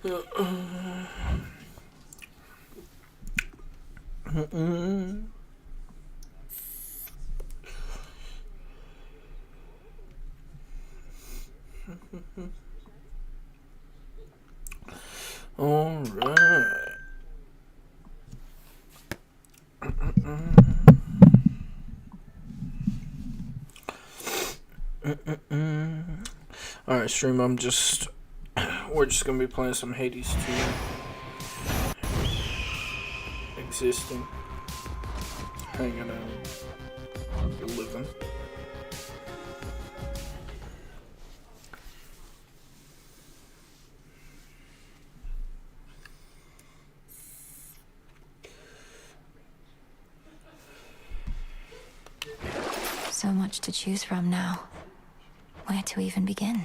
All right. All right, stream. We're just gonna be playing some Hades 2 existing, hanging out, living. So much to choose from now. Where to even begin?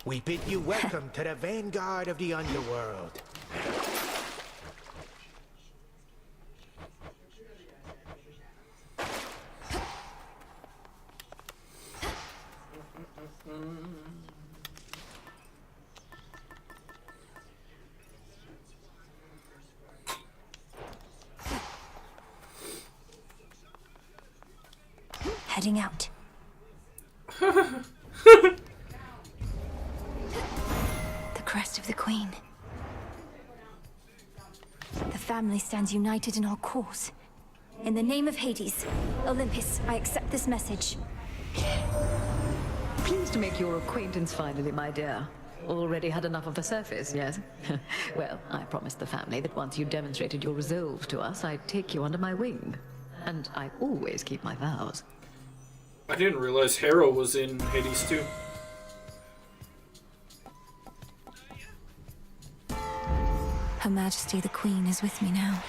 We bid you welcome to the vanguard of the underworld. Heading out. Crest of the Queen. The family stands united in our cause. In the name of Hades, Olympus, I accept this message. Pleased to make your acquaintance finally, my dear. Already had enough of the surface, yes? Well, I promised the family that once you demonstrated your resolve to us, I'd take you under my wing. And I always keep my vows. I didn't realize Hera was in Hades 2. Her Majesty the Queen is with me now.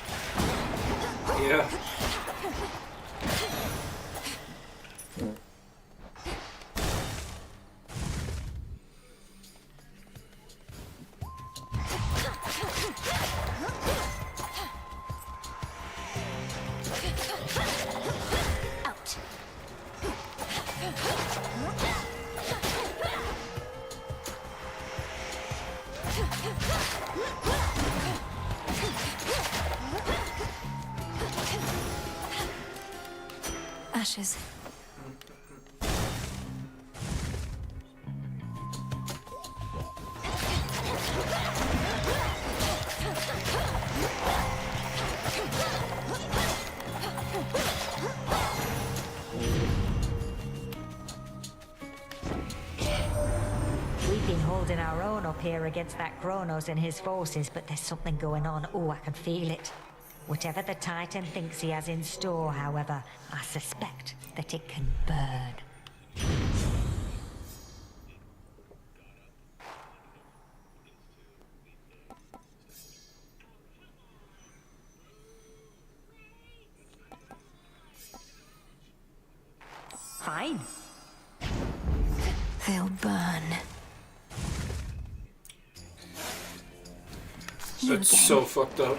Yeah. Out. Ashes. We've been holding our own up here against that Kronos and his forces, but there's something going on. Oh, I can feel it. Whatever the Titan thinks he has in store, however, I suspect that it can burn. Fine. They'll burn. You That's again. so fucked up.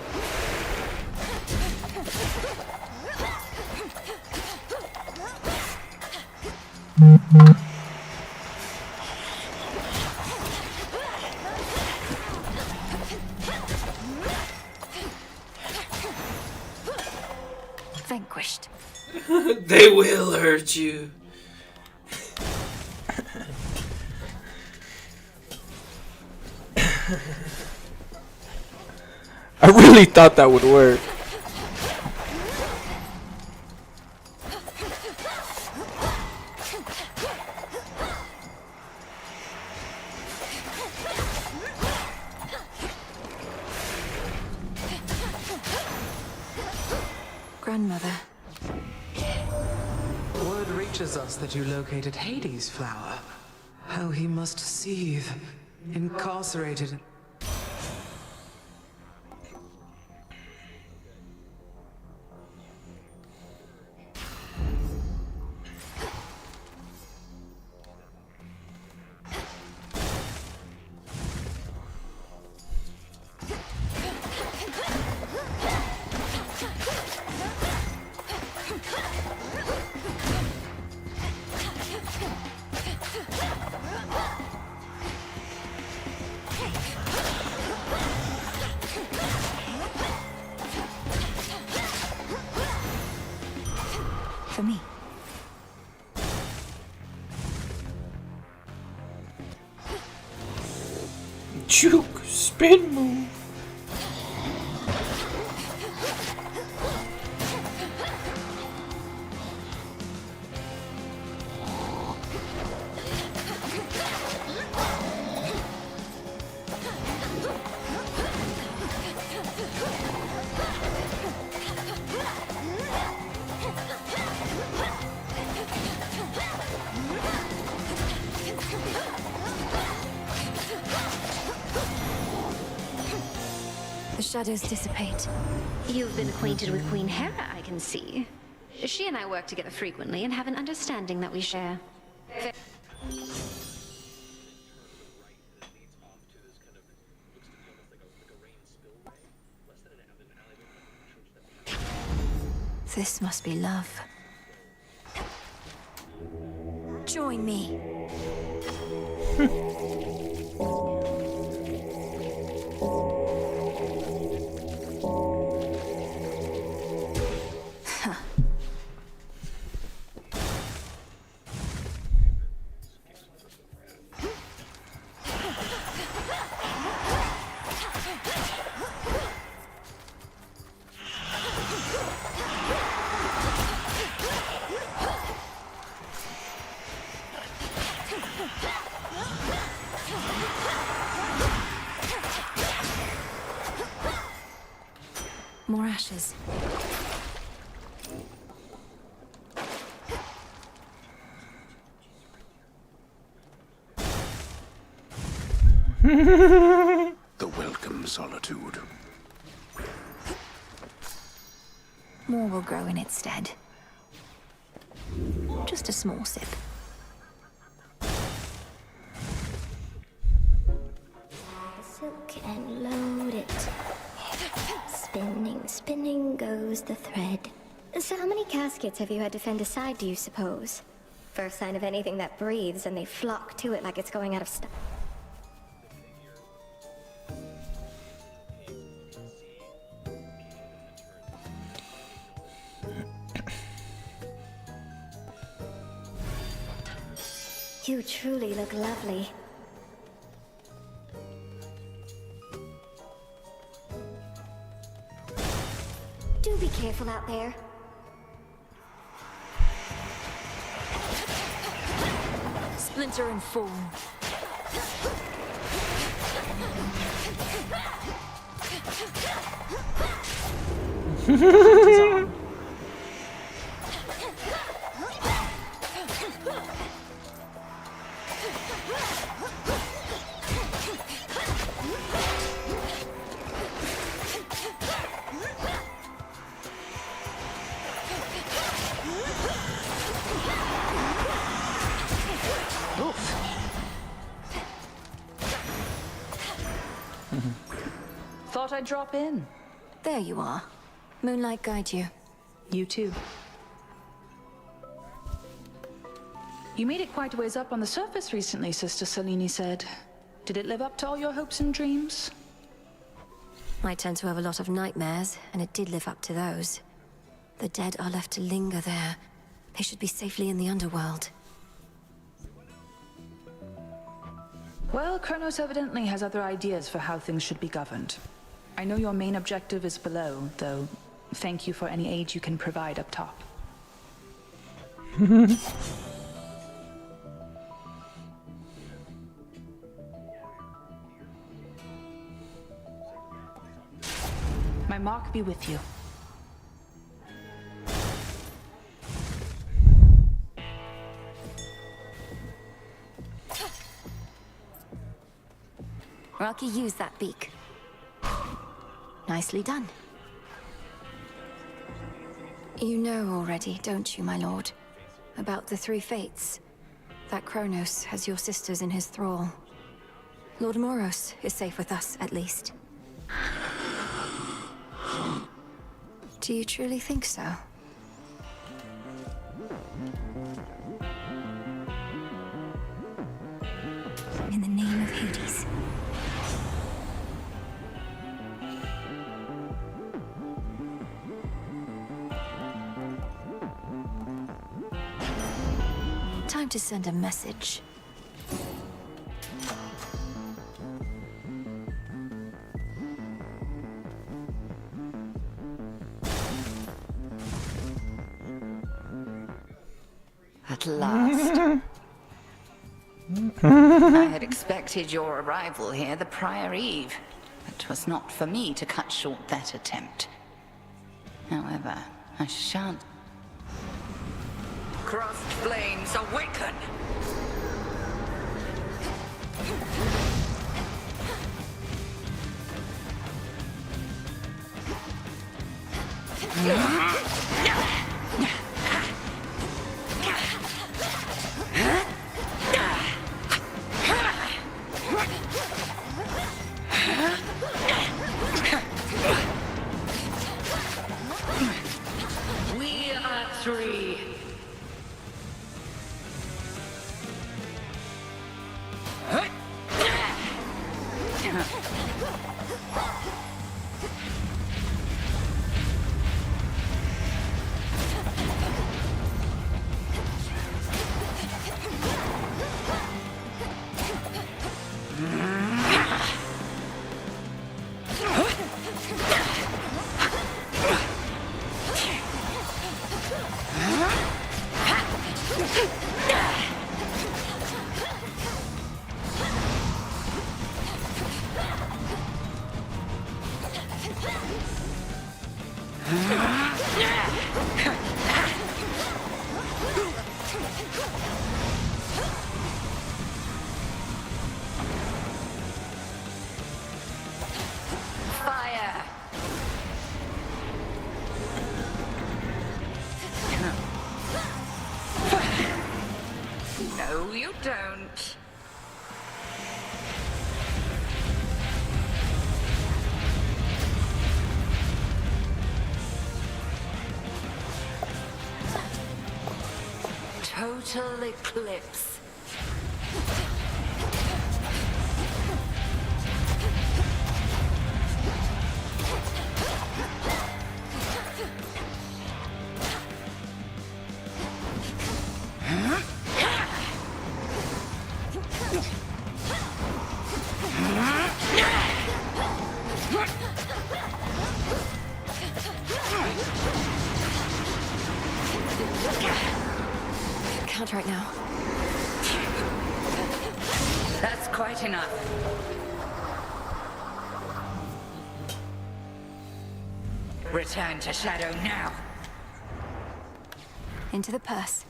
Vanquished. They will hurt you. I really thought that would work. Grandmother. Word reaches us that you located Hades' flower. How he must seethe, incarcerated. for me. Juke, spin move. The shadows dissipate. You've been acquainted with Queen Hera, I can see. She and I work together frequently and have an understanding that we share. This must be love. Join me. More ashes. The welcome solitude. More will grow in its stead. Just a small sip. Silk and load it. Spinning, spinning goes the thread. So how many caskets have you had to fend aside, do you suppose? First sign of anything that breathes and they flock to it like it's going out of style. You truly look lovely. Do be careful out there. Splinter and fall. Thought I'd drop in. There you are. Moonlight guide you. You too. You made it quite a ways up on the surface recently, Sister Selene said. Did it live up to all your hopes and dreams? I tend to have a lot of nightmares, and it did live up to those. The dead are left to linger there. They should be safely in the underworld. Well, Kronos evidently has other ideas for how things should be governed. I know your main objective is below, though thank you for any aid you can provide up top. My mark be with you. Rocky, use that beak. Nicely done. You know already, don't you, my lord? About the three fates. That Kronos has your sisters in his thrall. Lord Moros is safe with us, at least. Do you truly think so? In the name of Hades. Time to send a message. At last. I had expected your arrival here the prior eve. It was not for me to cut short that attempt. However, I shan't. Crossed flames awaken! We are three. Fire! No, you don't. Total eclipse. Can't right now. That's quite enough. Return to Shadow now. Into the purse.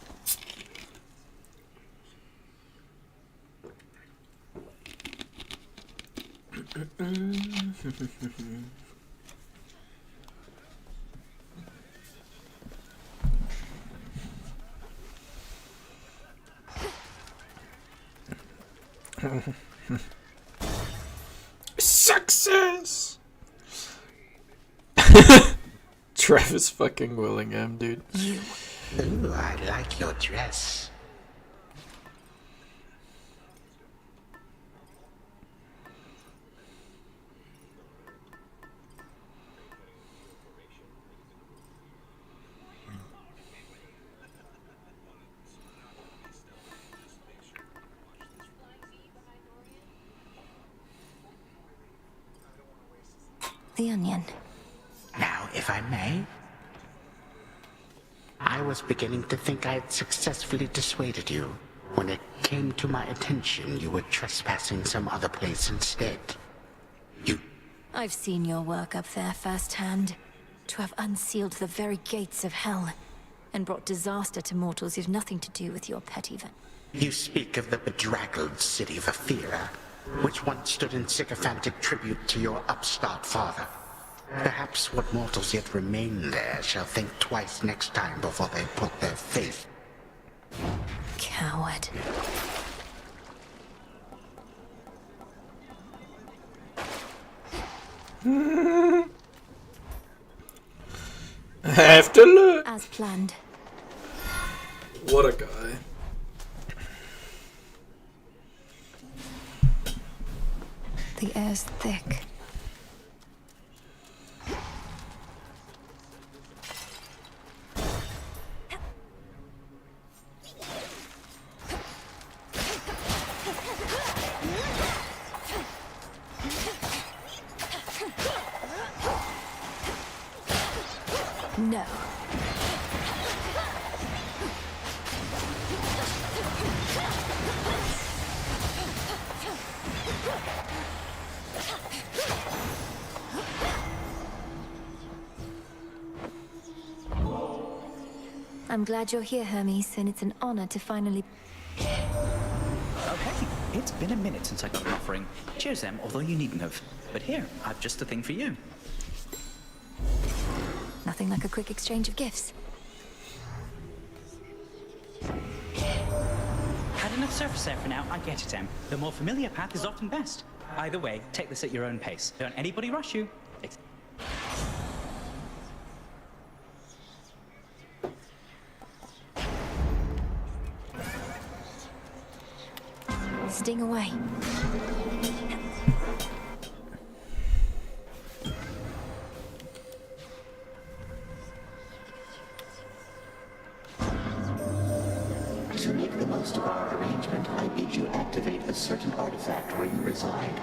Success! Travis fucking Willingham, dude. You. Ooh, I like your dress. The onion. Now, if I may, I was beginning to think I had successfully dissuaded you. When it came to my attention, you were trespassing some other place instead. I've seen your work up there firsthand. To have unsealed the very gates of hell and brought disaster to mortals who've nothing to do with your petty You speak of the bedraggled city of Athera, which once stood in sycophantic tribute to your upstart father. Perhaps what mortals yet remain there shall think twice next time before they put their faith. Coward. I have to look. As planned. What a guy. The air's thick. No. I'm glad you're here, Hermes, and it's an honor to finally... Okay, it's been a minute since I got an offering. Cheers, Em, although you needn't have. But here, I've just the thing for you. Nothing like a quick exchange of gifts. Had enough surface air for now, I get it, Em. The more familiar path is often best. Either way, take this at your own pace. Don't anybody rush you. Sting away. To make the most of our arrangement, I bid you activate a certain artifact where you reside.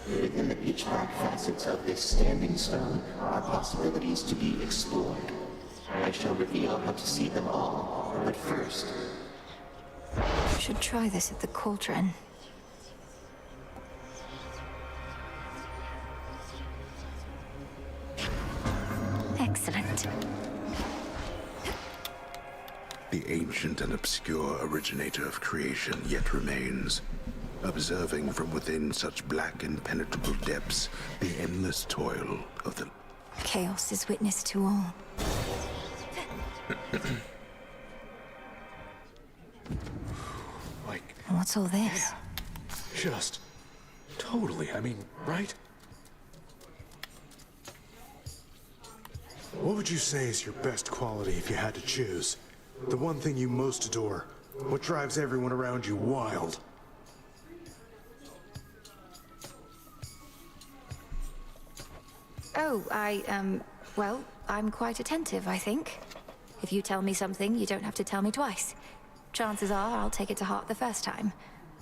Within the pitch black facets of this standing stone are possibilities to be explored. I shall reveal how to see them all, but first... Should try this at the cauldron. Excellent. The ancient and obscure originator of creation yet remains, observing from within such black impenetrable depths the endless toil of the... Chaos is witness to all. Like... What's all this? Just... totally, I mean, right? What would you say is your best quality if you had to choose? The one thing you most adore? What drives everyone around you wild? Oh, well, I'm quite attentive, I think. If you tell me something, you don't have to tell me twice. Chances are I'll take it to heart the first time.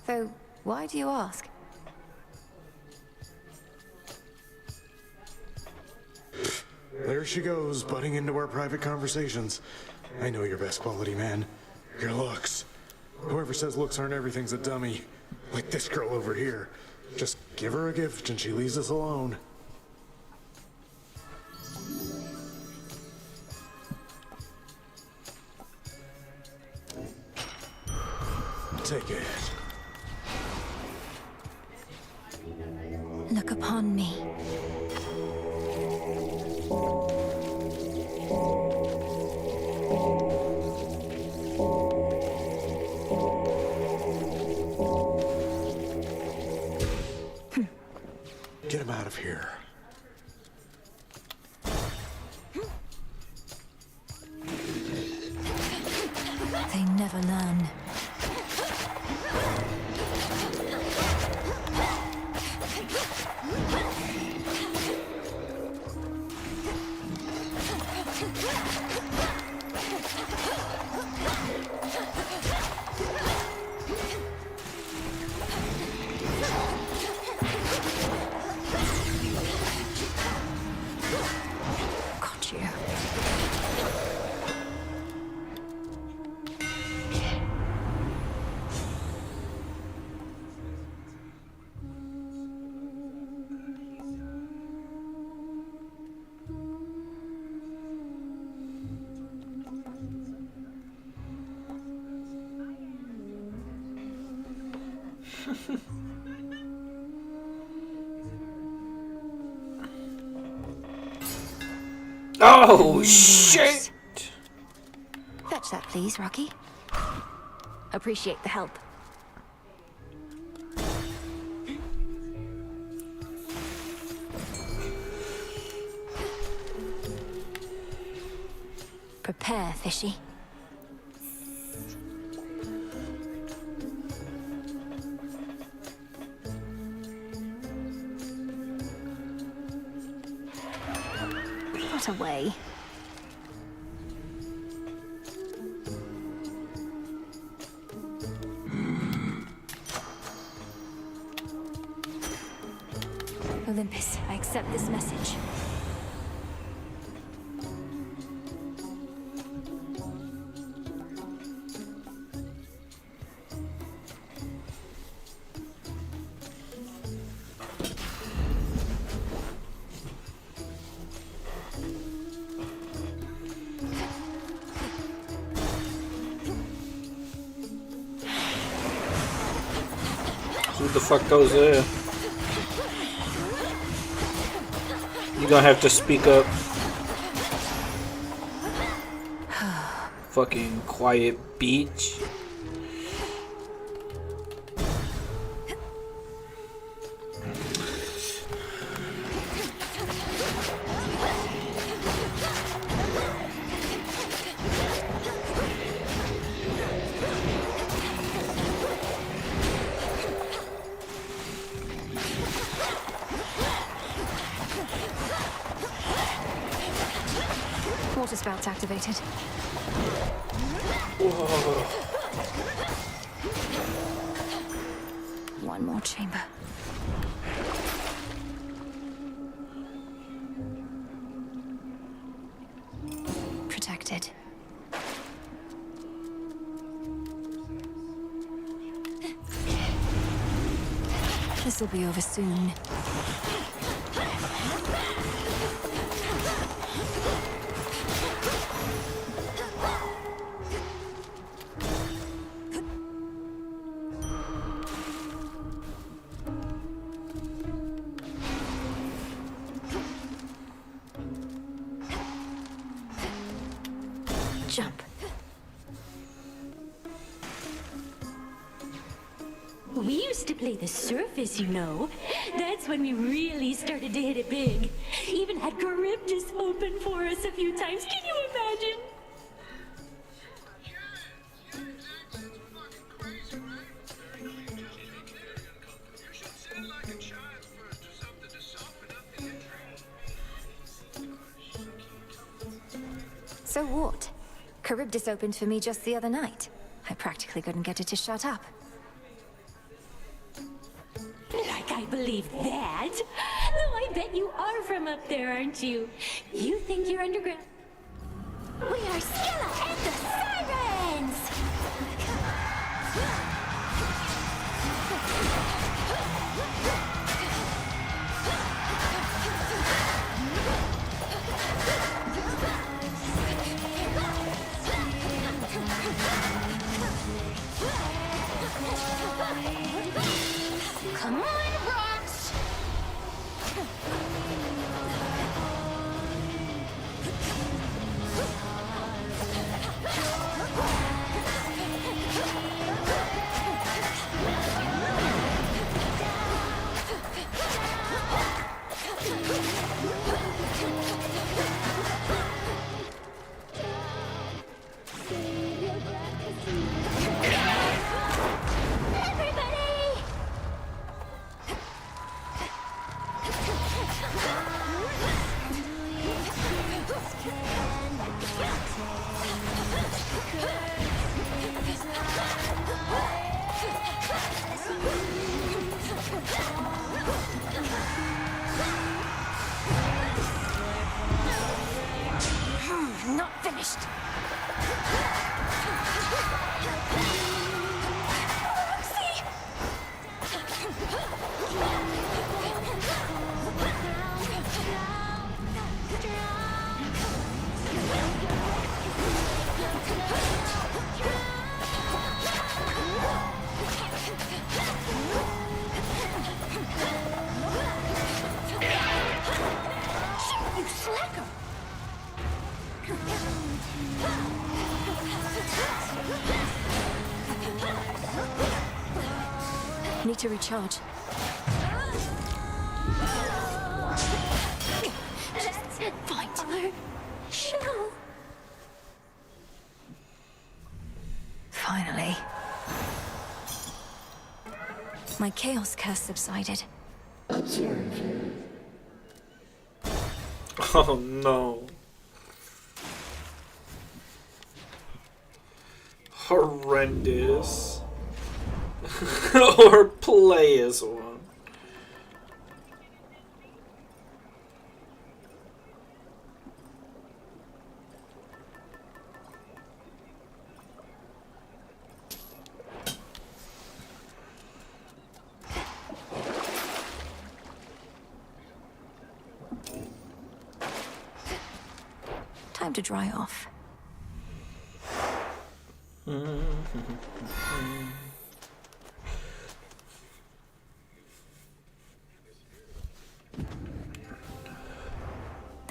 Though, why do you ask? There she goes, butting into our private conversations. I know your best quality, man. Your looks. Whoever says looks aren't everything's a dummy. Like this girl over here. Just give her a gift and she leaves us alone. Take it. Look upon me. Get him out of here. They never learn. Got you. Oh, shit! Fetch that, please, Rocky. Appreciate the help. Prepare, fishy. What a way. Olympus, I accept this message. Who the fuck goes there? You gonna have to speak up. Fucking quiet beach. Water spouts activated. Whoa. One more chamber. Protected. This'll be over soon. Jump. We used to play the surface, you know. That's when we really started to hit it big. Even had Charybdis open for us a few times. Can you imagine? So what? Charybdis opened for me just the other night. I practically couldn't get it to shut up. Like I believe that. Though I bet you are from up there, aren't you? You think you're underground? We are Scylla and the Sirens! Come on, rocks! Not finished. You slacker! Need to recharge. Just fight her. Shell. Finally. My chaos curse subsided. Oh no. Horrendous. Or play as one. Time to dry off.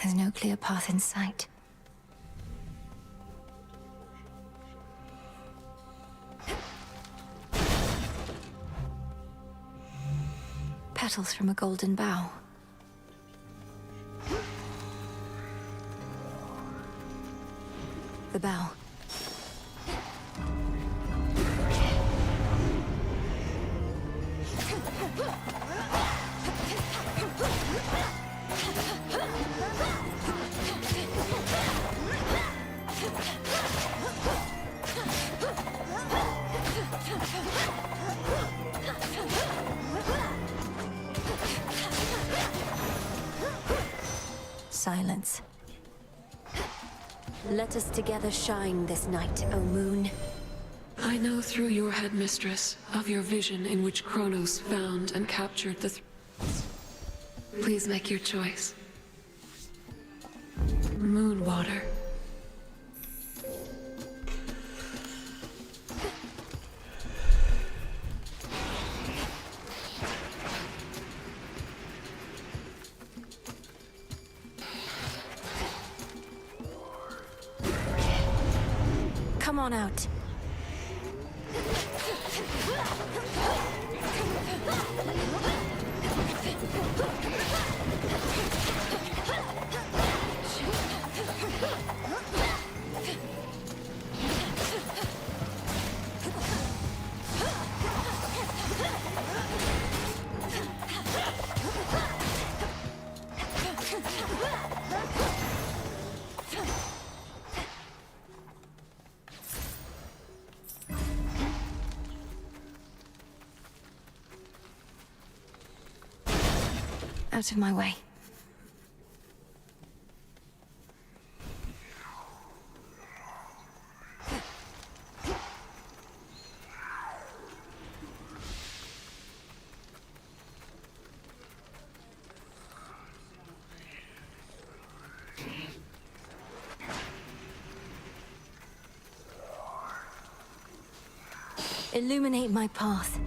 There's no clear path in sight. Petals from a golden bough. The bough. Silence. Let us together shine this night, O moon. I know through your headmistress of your vision in which Kronos found and captured the Please make your choice. Moonwater. Come on out. Out of my way. Illuminate my path.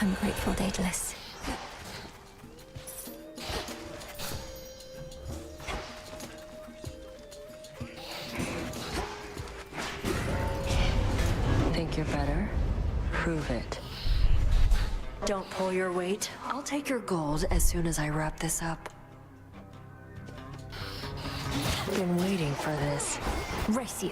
I'm grateful, Daedalus. Think you're better? Prove it. Don't pull your weight. I'll take your gold as soon as I wrap this up. Been waiting for this. Race you.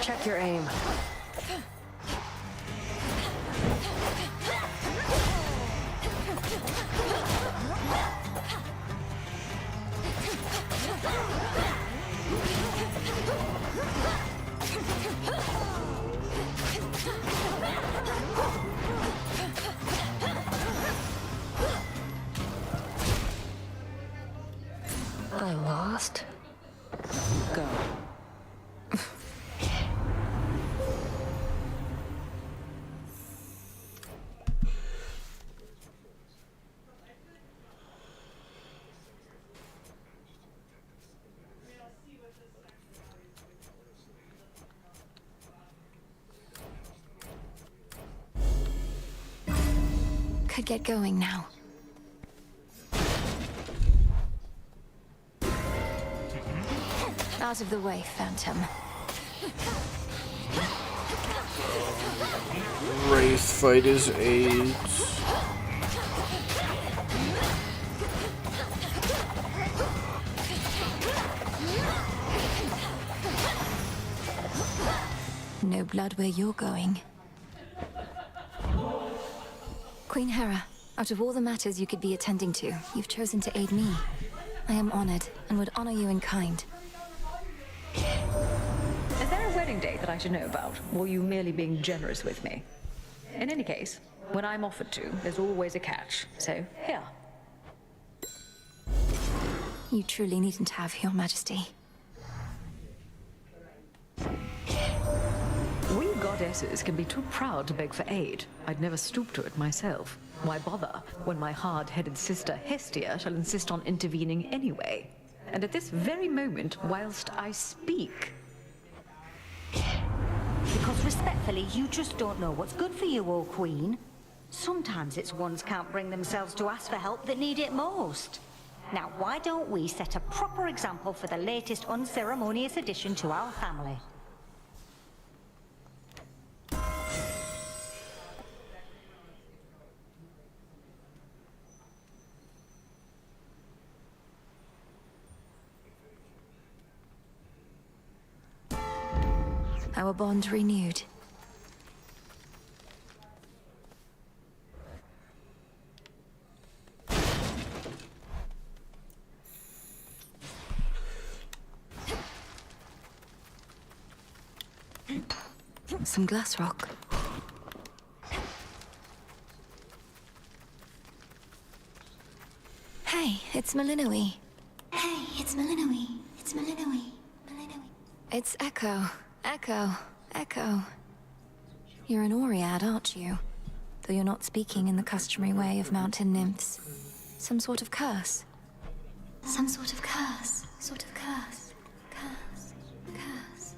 Check your aim. I lost? Go. Could get going now. Out of the way, Phantom. Wraith fight is AIDS. No blood where you're going. Queen Hera, out of all the matters you could be attending to, you've chosen to aid me. I am honored and would honor you in kind. Is there a wedding date that I should know about, or are you merely being generous with me? In any case, when I'm offered to, there's always a catch, so here. You truly needn't have, Your Majesty. We goddesses can be too proud to beg for aid. I'd never stoop to it myself. Why bother, when my hard-headed sister Hestia shall insist on intervening anyway? And at this very moment, whilst I speak. Because respectfully, you just don't know what's good for you, old Queen. Sometimes it's ones can't bring themselves to ask for help that need it most. Now, why don't we set a proper example for the latest unceremonious addition to our family? Our bond renewed. Some glass rock. Hey, it's Malinoe. Hey, it's Malinoe. It's Malinoe. It's Echo. Echo. Echo. You're an Oread, aren't you? Though you're not speaking in the customary way of mountain nymphs. Some sort of curse. Some sort of curse. Sort of curse. Curse. Curse.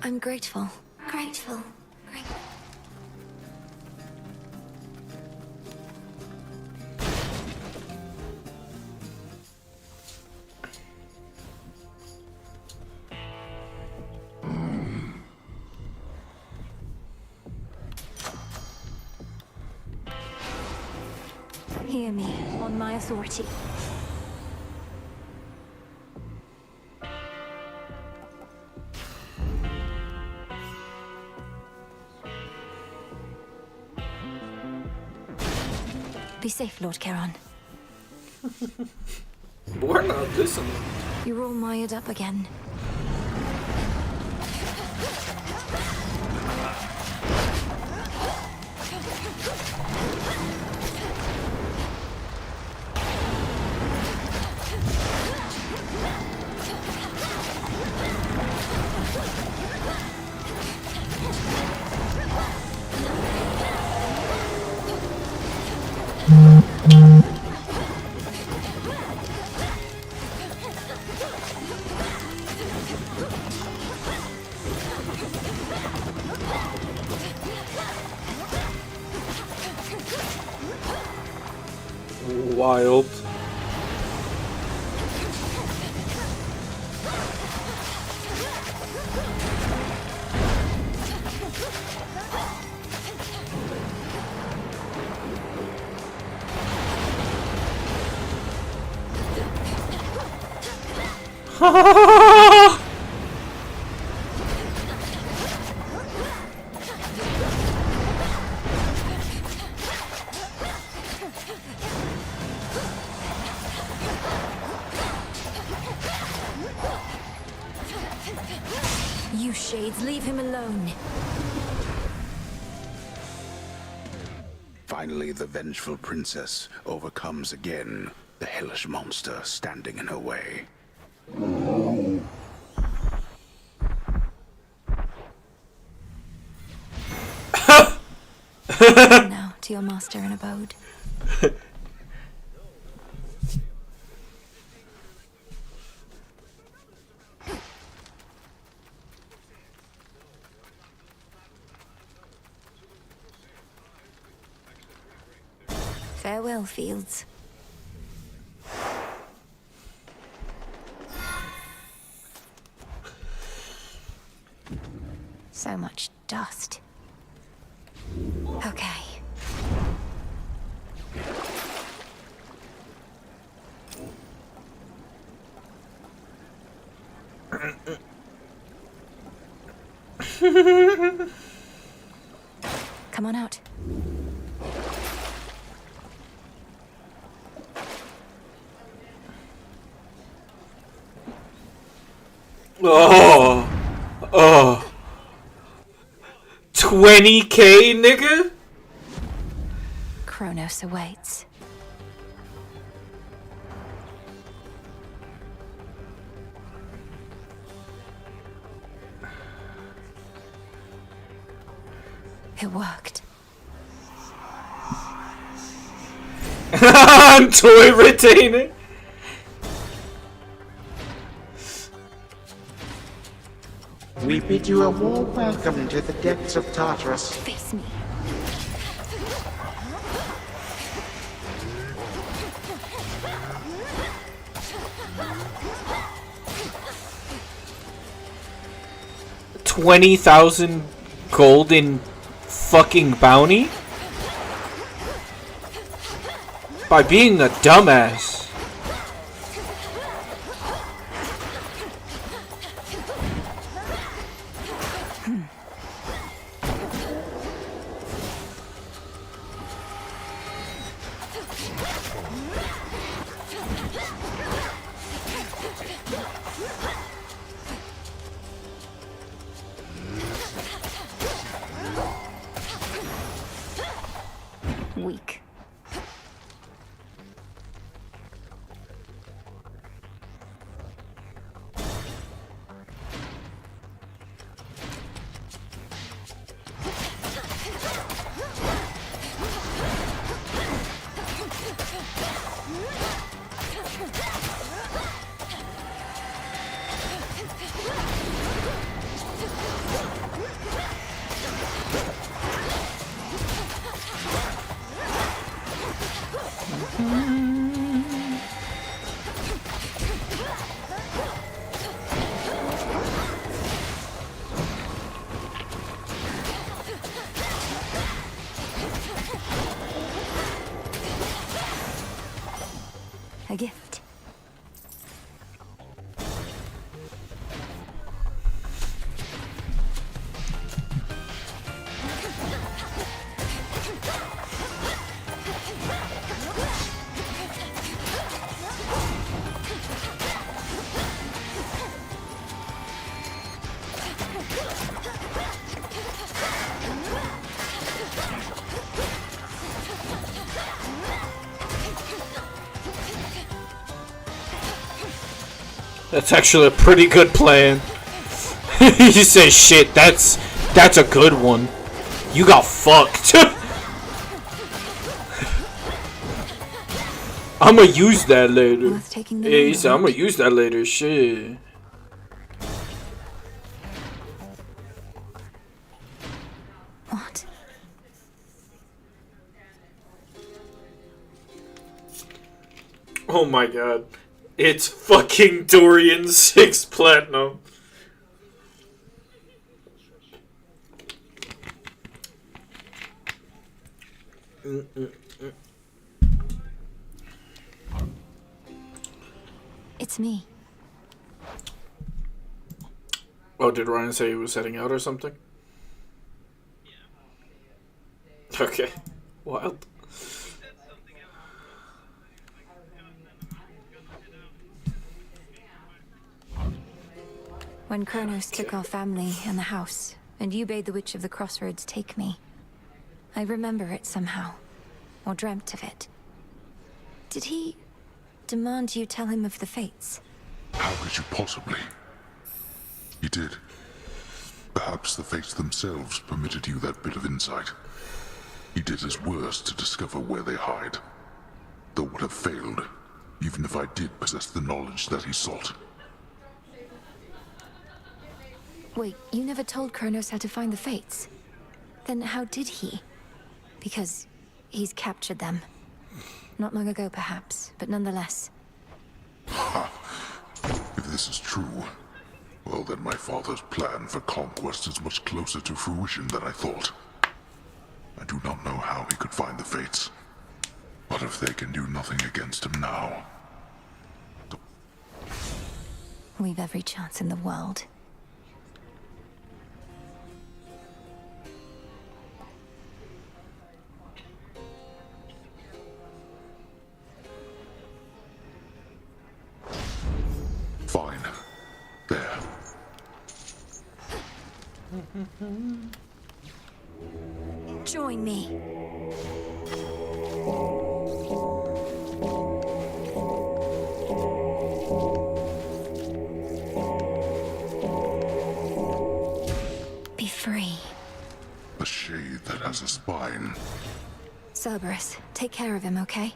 I'm grateful. Grateful. Grateful. Hear me, on my authority. Be safe, Lord Charon. We're not listening. You're all mired up again. Wild. You shades, leave him alone. Finally, the vengeful princess overcomes again the hellish monster standing in her way. Now, to your master and abode. Farewell, fields. So much dust. Okay. Come on out. Oh. 20K, nigga? Kronos awaits. It worked. Toy retainer. We bid you a warm welcome to the depths of Tartarus. Face me. $20,000 golden fucking bounty? By being a dumbass. Weak. A gift. That's actually a pretty good plan. He says, shit, that's a good one. You got fucked. I'ma use that later. Yeah, he said, I'ma use that later. Shit. What? Oh my god. It's fucking Dorian 6 Platinum. It's me. Oh, did Ryan say he was heading out or something? Okay. Wild. When Kronos took our family and the house, and you bade the Witch of the Crossroads take me, I remember it somehow, or dreamt of it. Did he demand you tell him of the fates? How could you possibly? He did. Perhaps the fates themselves permitted you that bit of insight. He did his worst to discover where they hide, though would have failed, even if I did possess the knowledge that he sought. Wait, you never told Kronos how to find the fates? Then how did he? Because he's captured them. Not long ago, perhaps, but nonetheless. If this is true, well then my father's plan for conquest is much closer to fruition than I thought. I do not know how he could find the fates, but if they can do nothing against him now... We've every chance in the world. Fine. There. Join me. Be free. A shade that has a spine. Cerberus, take care of him, okay?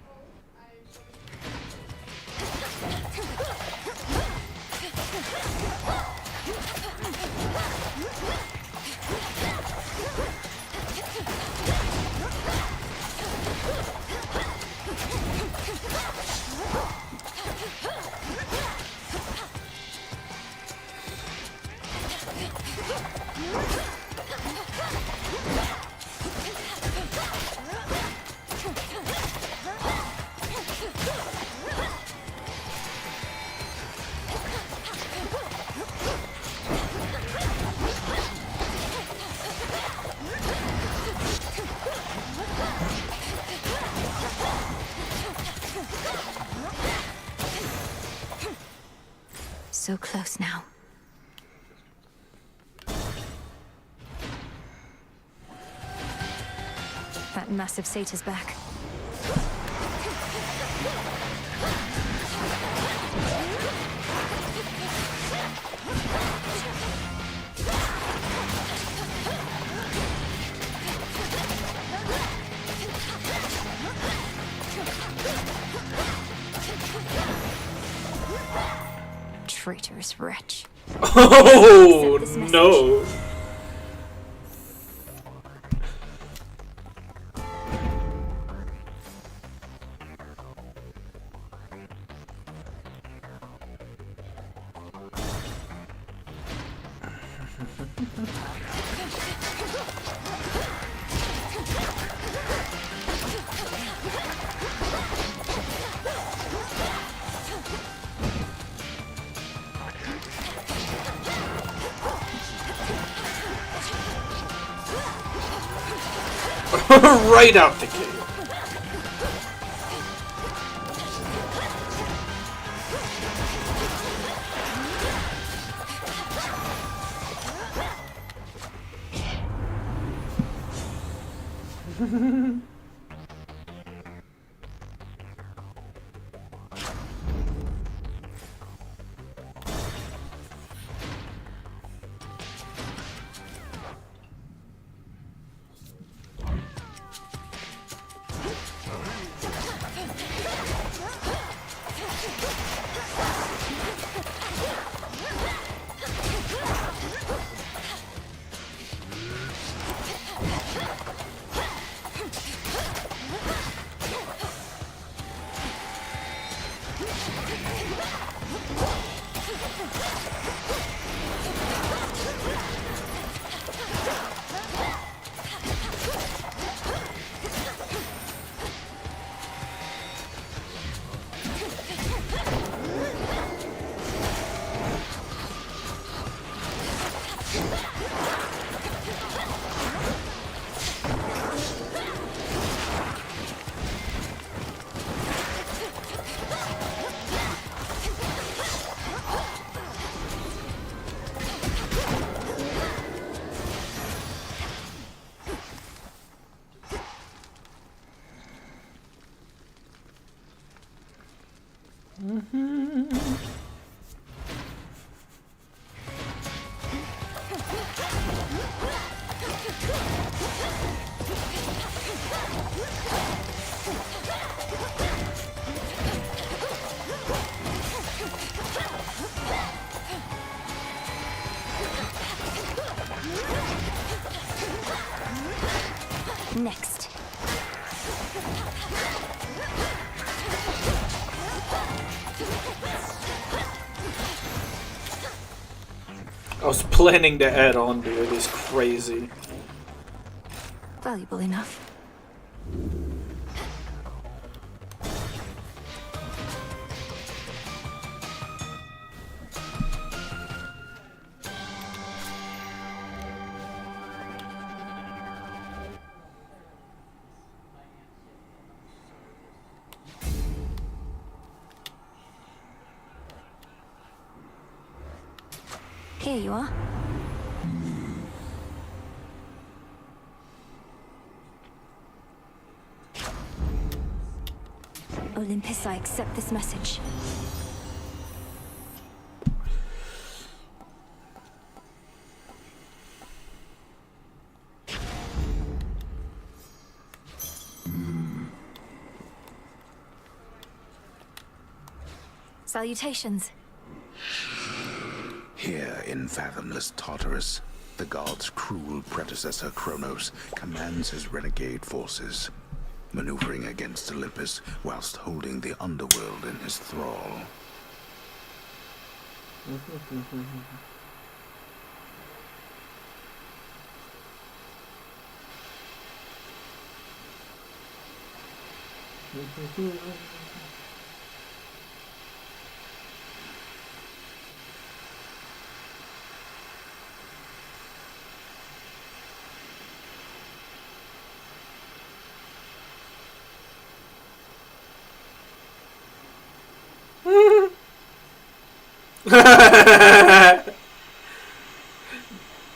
So close now. That massive satyr's back. Traitorous wretch. Oh no. Right out the gate. Next. I was planning to add on to it. It's crazy. Valuable enough. Here you are. Olympus, I accept this message. Salutations. Here in fathomless Tartarus, the god's cruel predecessor Kronos commands his renegade forces, maneuvering against Olympus whilst holding the underworld in his thrall.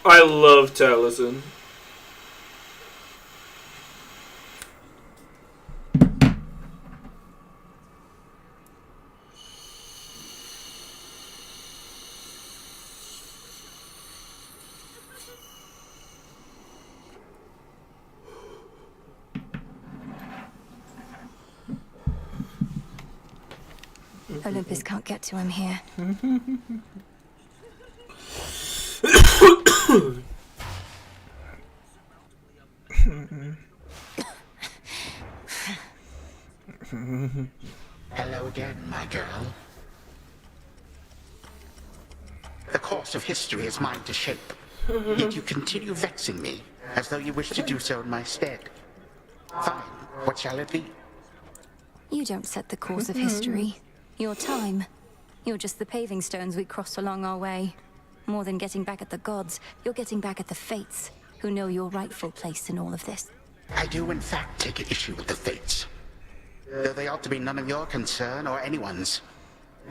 I love Taliesin. Olympus can't get to him here. Hello again, my girl. The course of history is mine to shape. Yet you continue vexing me, as though you wish to do so in my stead. Fine, what shall it be? You don't set the course of history. Your time. You're just the paving stones we cross along our way. More than getting back at the gods, you're getting back at the fates, who know your rightful place in all of this. I do in fact take issue with the fates, though they ought to be none of your concern or anyone's.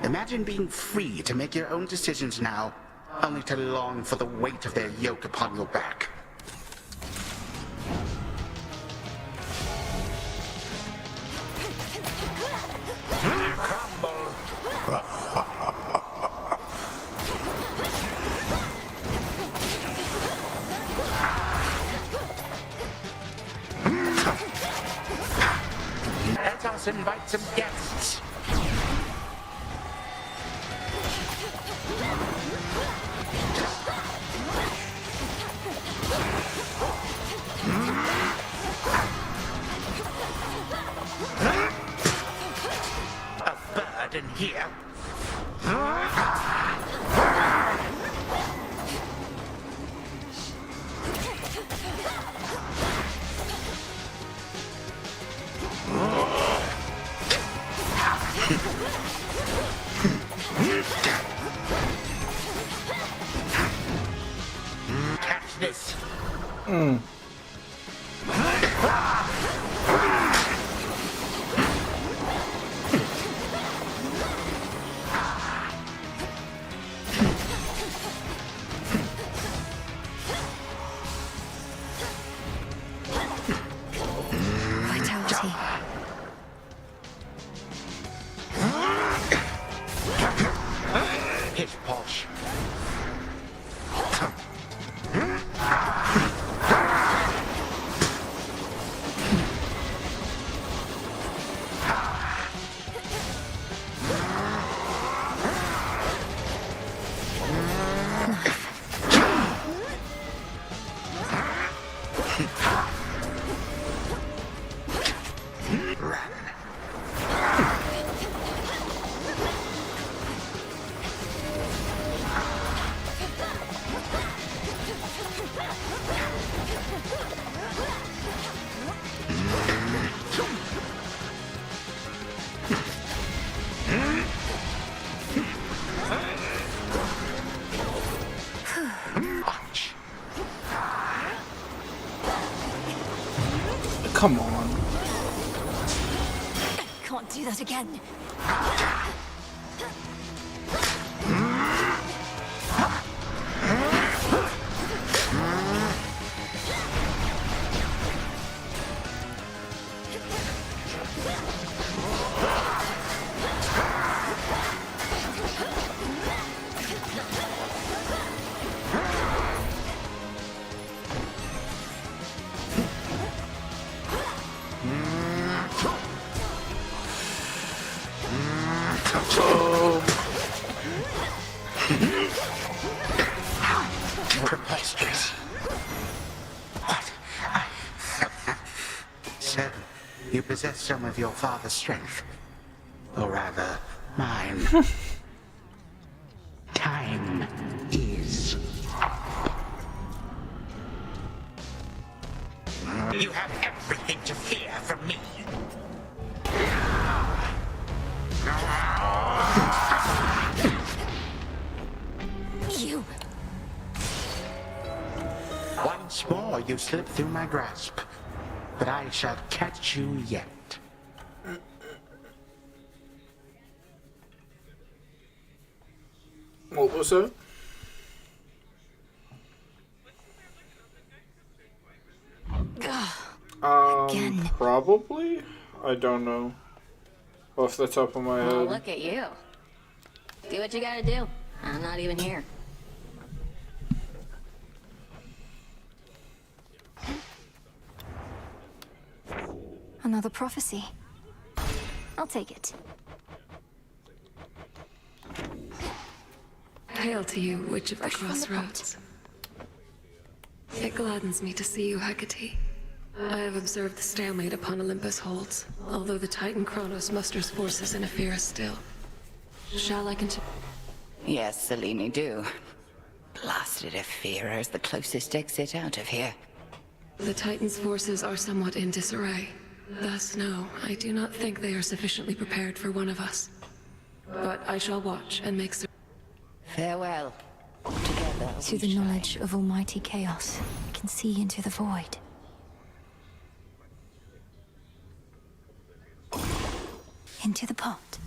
Imagine being free to make your own decisions now, only to long for the weight of their yoke upon your back. Let us invite some guests. A bird in here. Catch this. Vitality. His Posh. Come on. Can't do that again. Preposterous. What? So, you possess some of your father's strength. Or rather, mine. Time is up. You have everything to fear from me. You. Once more you slip through my grasp, but I shall catch you yet. What was that? Again. Probably? I don't know. Off the top of my Oh, head. look at you. Do what you gotta do. I'm not even here. Another prophecy. I'll take it. Hail to you, Witch of the Crossroads. It gladdens me to see you, Hecate. I have observed the stalemate upon Olympus holds, although the Titan Kronos musters forces in Ephyra still. Shall I continue? Yes, Selene, do. Blasted Ephyra is the closest exit out of here. The Titan's forces are somewhat in disarray. Thus, no, I do not think they are sufficiently prepared for one of us. But I shall watch and make certain. Farewell. Together. Through the knowledge of almighty chaos, I can see into the void. Into the pot.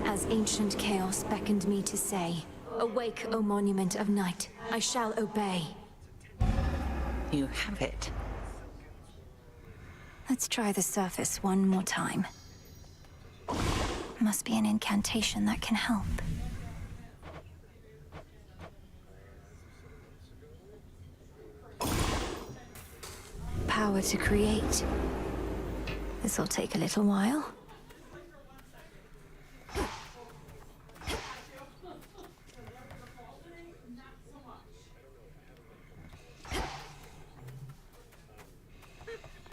As ancient chaos beckoned me to say, awake, O monument of night, I shall obey. You have it. Let's try the surface one more time. Must be an incantation that can help. Power to create. This'll take a little while.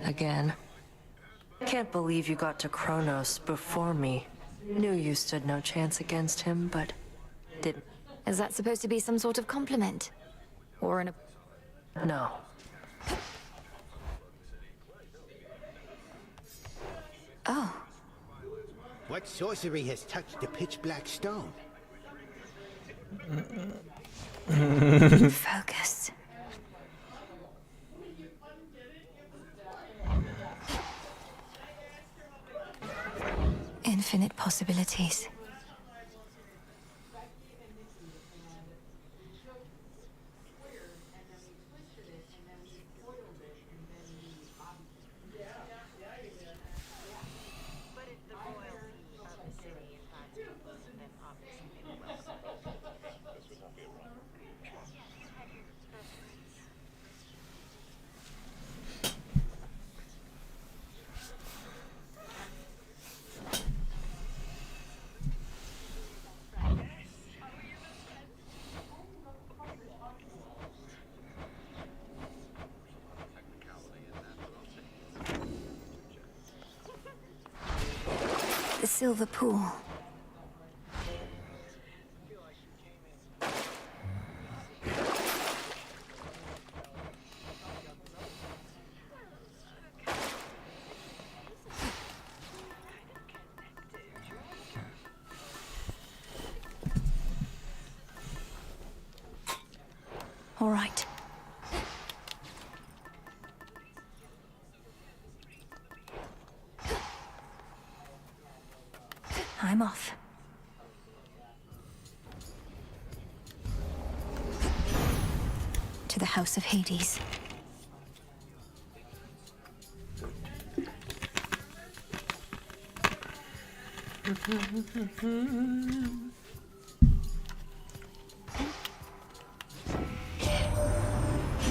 Again. Can't believe you got to Kronos before me. Knew you stood no chance against him, but didn't. Is that supposed to be some sort of compliment? Or an... No. Oh. What sorcery has touched the pitch black stone? Focus. Infinite possibilities. The silver pool. All right. I'm off. To the House of Hades. You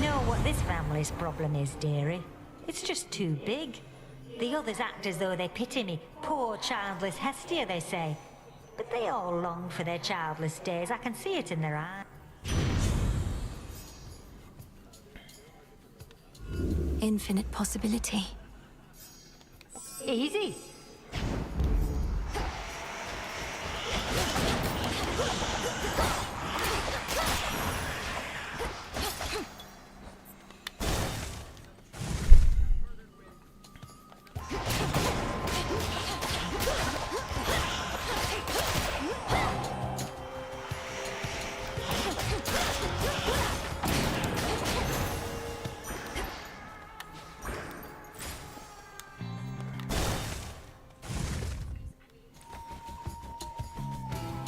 know what this family's problem is, dearie? It's just too big. The others act as though they pity me. Poor childless Hestia, they say. But they all long for their childless days. I can see it in their eyes. Infinite possibility. Easy.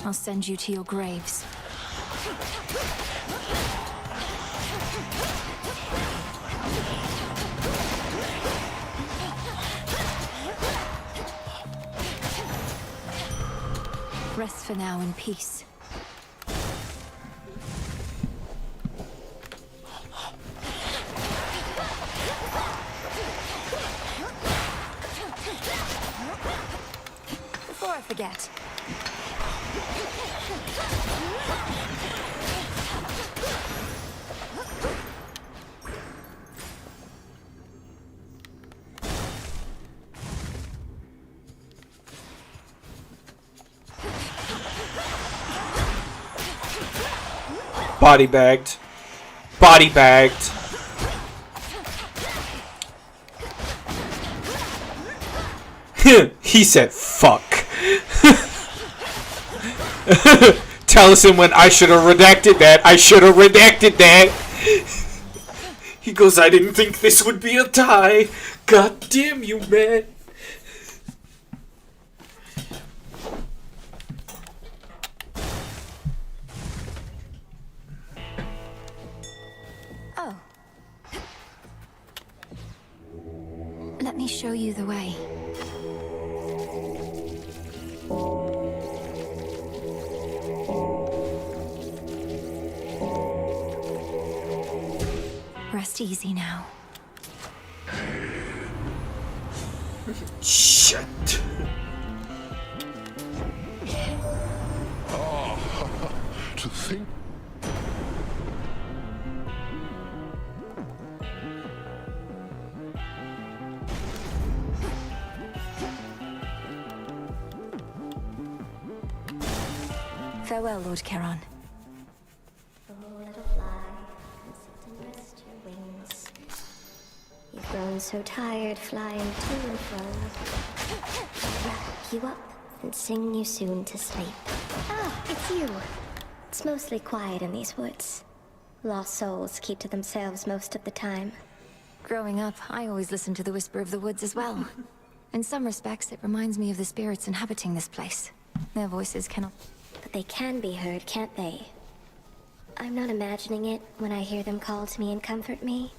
I'll send you to your graves. Rest for now in peace. Before I forget. Body bagged. Body bagged. He said, fuck. Tells him when I should have redacted that. I should have redacted that. He goes, I didn't think this would be a tie. God damn you, man. Oh. Let me show you the way. Rest easy now. Shit. To think. Farewell, Lord Charon. Oh, little fly, come sit and rest your wings. You've grown so tired flying to and fro. I'll wrap you up and sing you soon to sleep. Ah, it's you. It's mostly quiet in these woods. Lost souls keep to themselves most of the time. Growing up, I always listened to the whisper of the woods as well. In some respects, it reminds me of the spirits inhabiting this place. Their voices cannot... But they can be heard, can't they? I'm not imagining it when I hear them call to me and comfort me.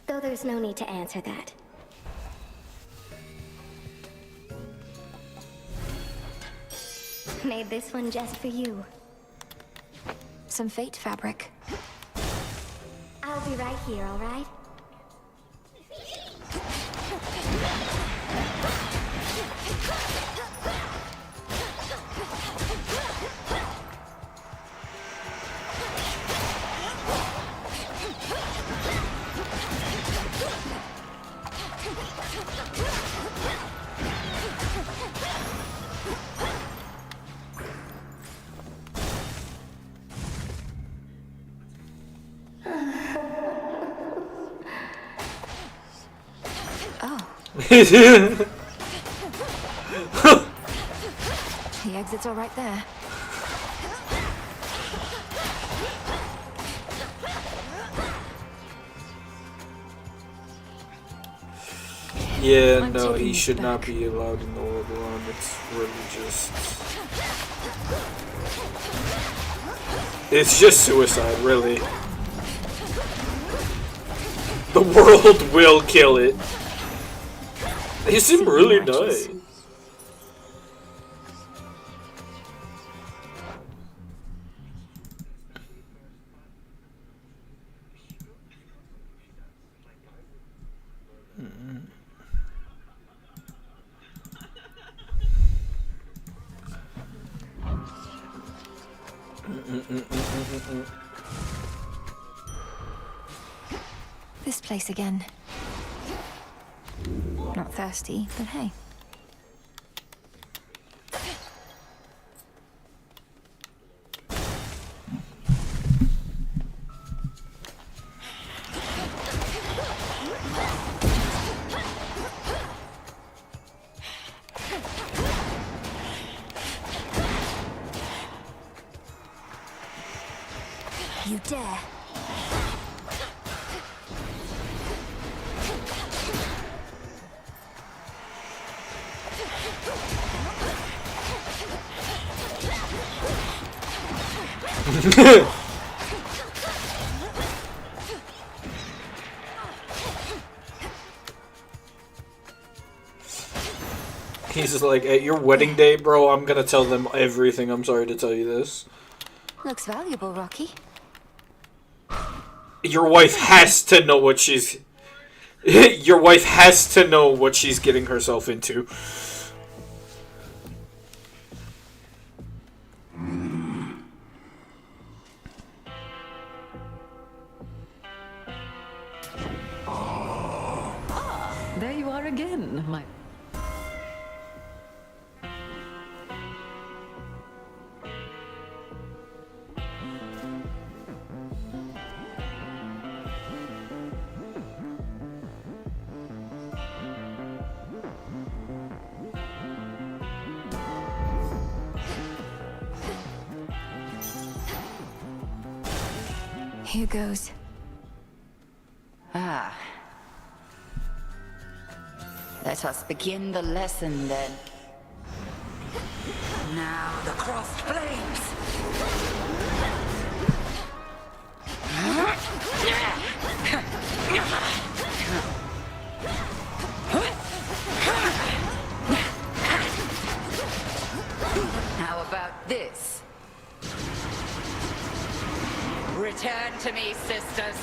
Though there's no need to answer that. Made this one just for you. Some fate fabric. I'll be right here, all right? The exits are right there. Yeah, no, he should not be allowed in the world alone. It's really just... It's just suicide, really. The world will kill it. They seem really nice. This place again. Not thirsty, but hey. You dare. He's just like, at your wedding day, bro, I'm gonna tell them everything. I'm sorry to tell you this. Looks valuable, Rocky. Your wife has to know what she's... Your wife has to know what she's getting herself into. There you are again, my... Here goes. Ah. Let us begin the lesson then. Now the crossed flames. How about this? Return to me, sisters.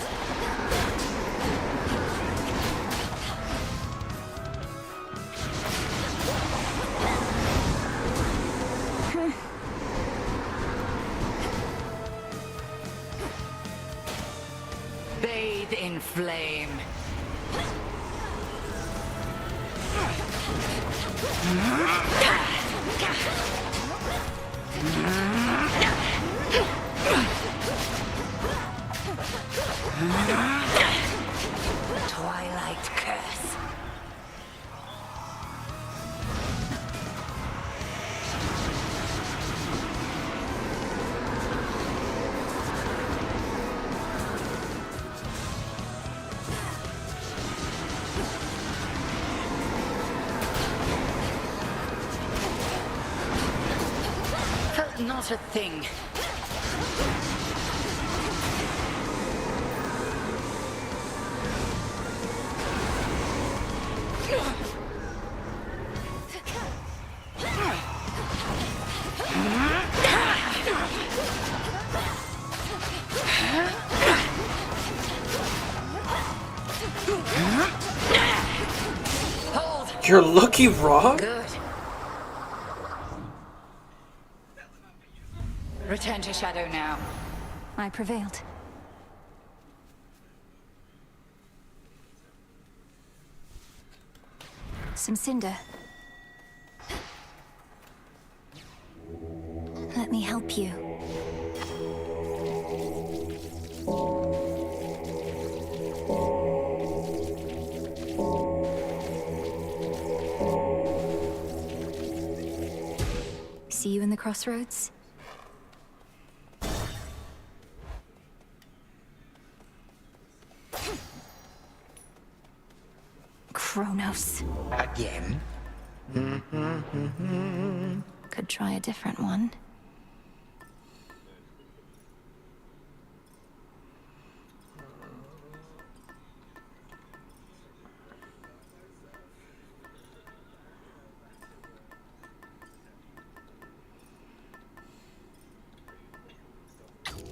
Bathe in flame. Twilight curse. Not a thing. You're lucky, Rock? Good. Return to Shadow now. I prevailed. Some cinder. Let me help you. See you in the crossroads? Kronos. Again? Could try a different one.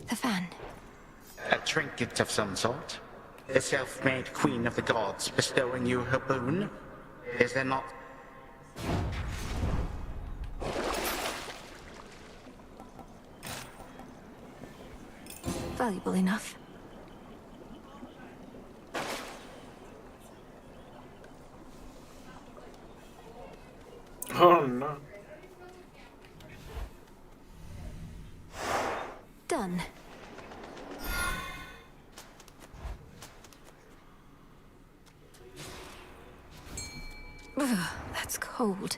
The fan. A trinket of some sort? The self-made queen of the gods bestowing you her boon? Is there not? Valuable enough. Oh no. Done. Ugh, that's cold.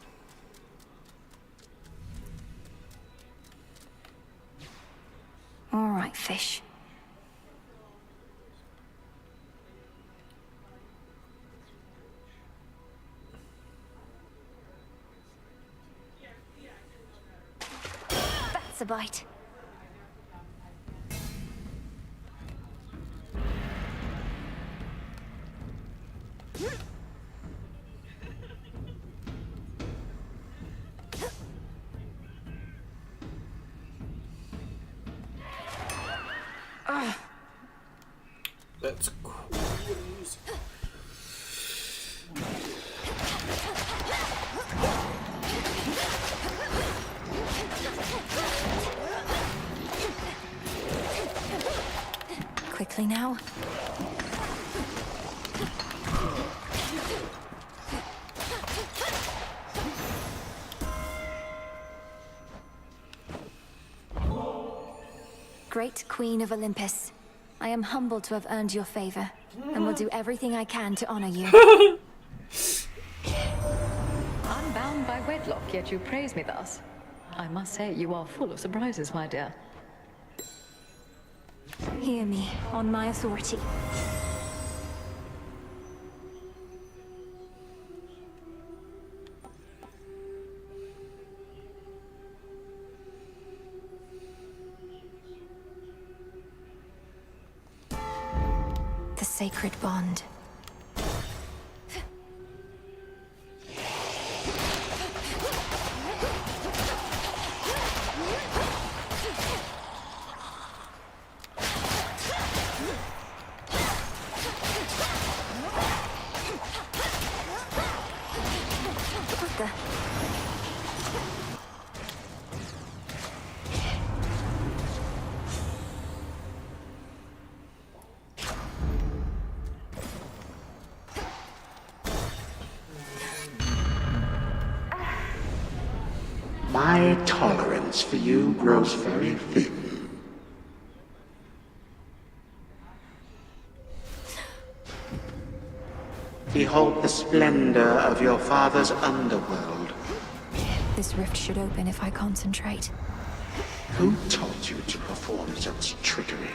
All right, fish. That's a bite. That's crazy. Quickly now. Great Queen of Olympus, I am humbled to have earned your favor, and will do everything I can to honor you. I'm bound by wedlock, yet you praise me thus. I must say, you are full of surprises, my dear. Hear me, on my authority. The sacred bond. What the? My tolerance for you grows very thin. Behold the splendor of your father's underworld. This rift should open if I concentrate. Who taught you to perform such trickery?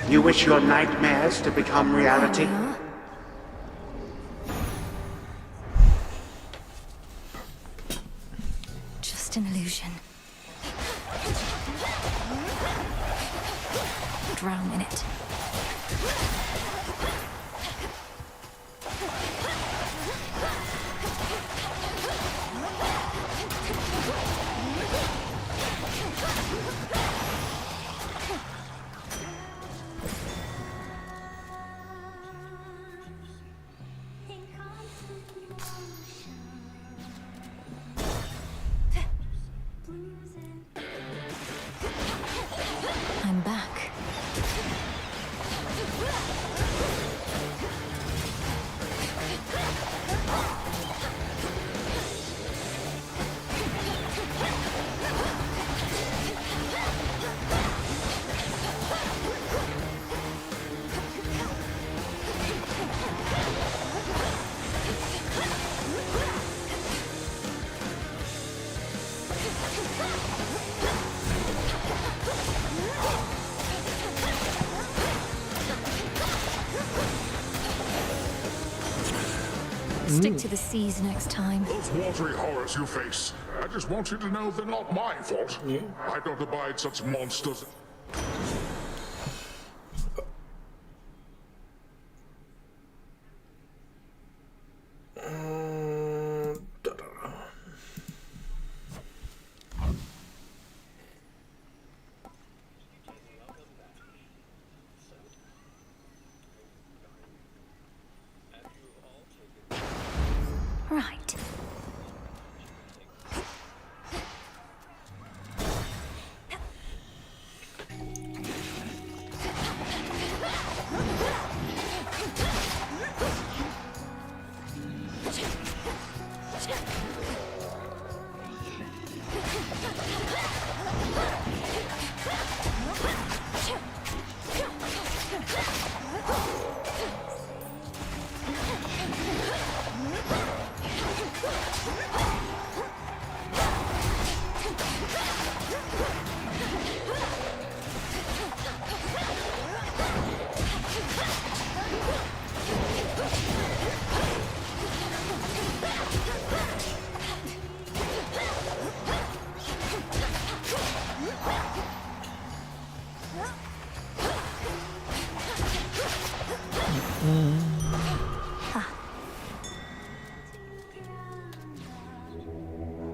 You wish your nightmares to become reality? Just an illusion. Drown in it. I'm back. stick to the seas next time. Those watery horrors you face, I just want you to know they're not my fault. I don't abide such monsters. Right.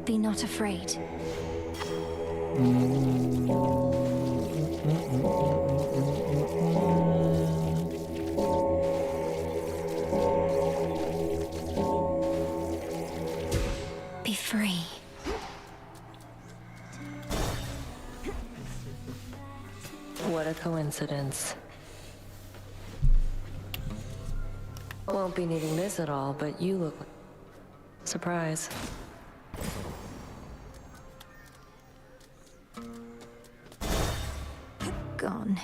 Be not afraid. Be free. What a coincidence. Won't be needing this at all, but you look... Surprise. Gone.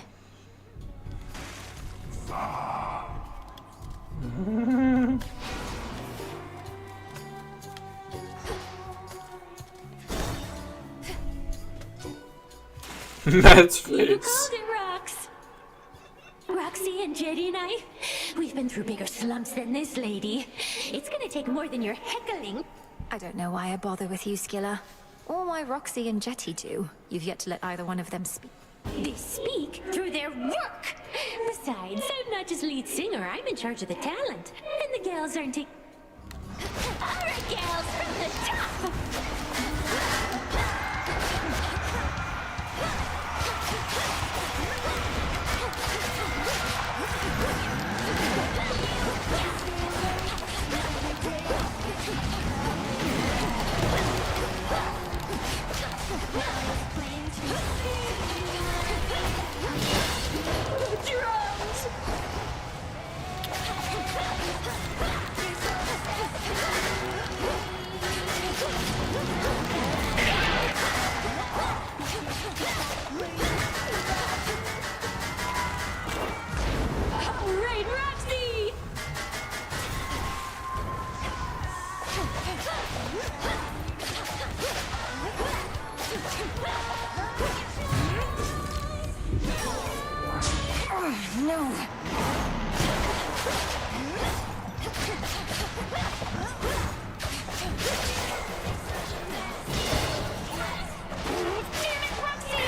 That's You face. called it, Rox. Roxy and Jetty and I, we've been through bigger slumps than this lady. It's gonna take more than your heckling. I don't know why I bother with you, Skilla. Or why Roxy and Jetty do. You've yet to let either one of them speak. They speak through their work. Besides, I'm not just lead singer, I'm in charge of the talent. And the gals aren't taking... Alright, gals, from the top! Drums! All right, Roxy! Oh, no. Damn it, Roxy!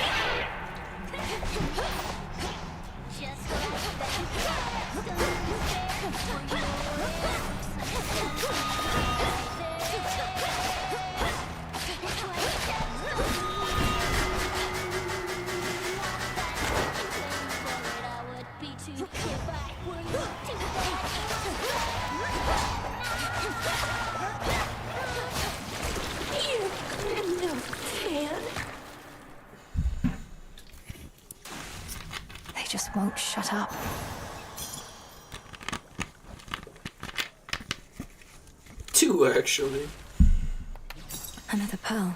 You no fan. They just won't shut up. Two, actually. Another pearl.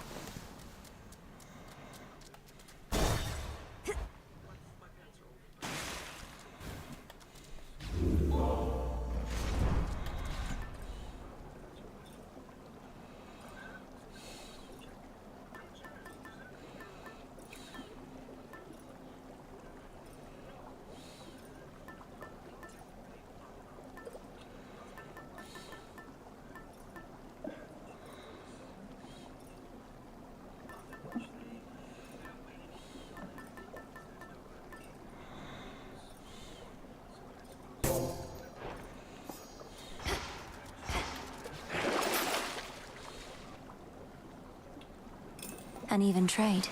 and even trade.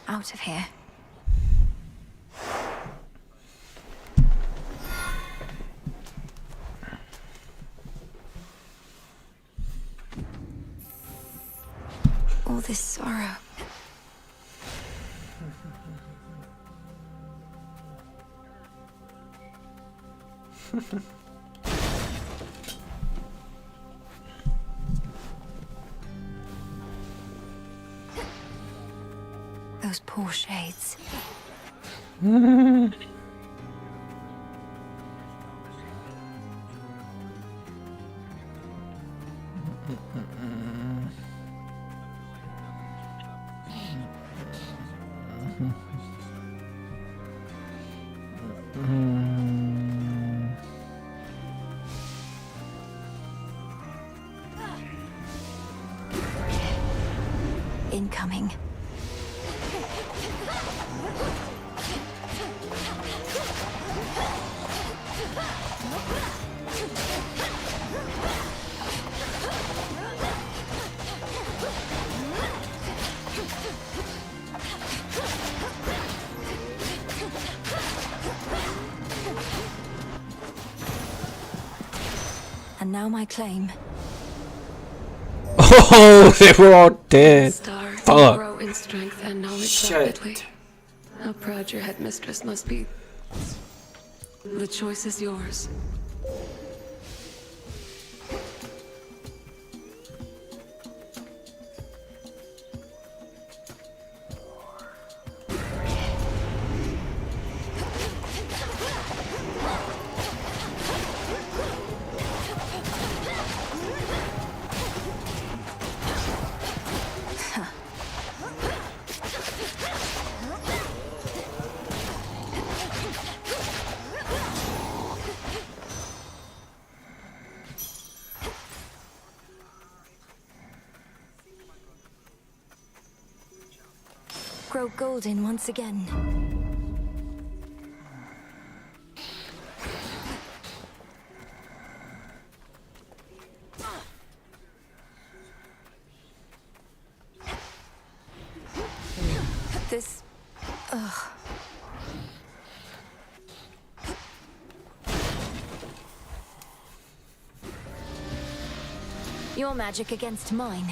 Out of here. All this sorrow. Those poor shades. Incoming. And now my claim. Oh, they were all dead. Star, you Fuck. grow in strength and knowledge Shit. rapidly. How proud your headmistress must be. The choice is yours. Grow golden once again. This... ugh. Your magic against mine.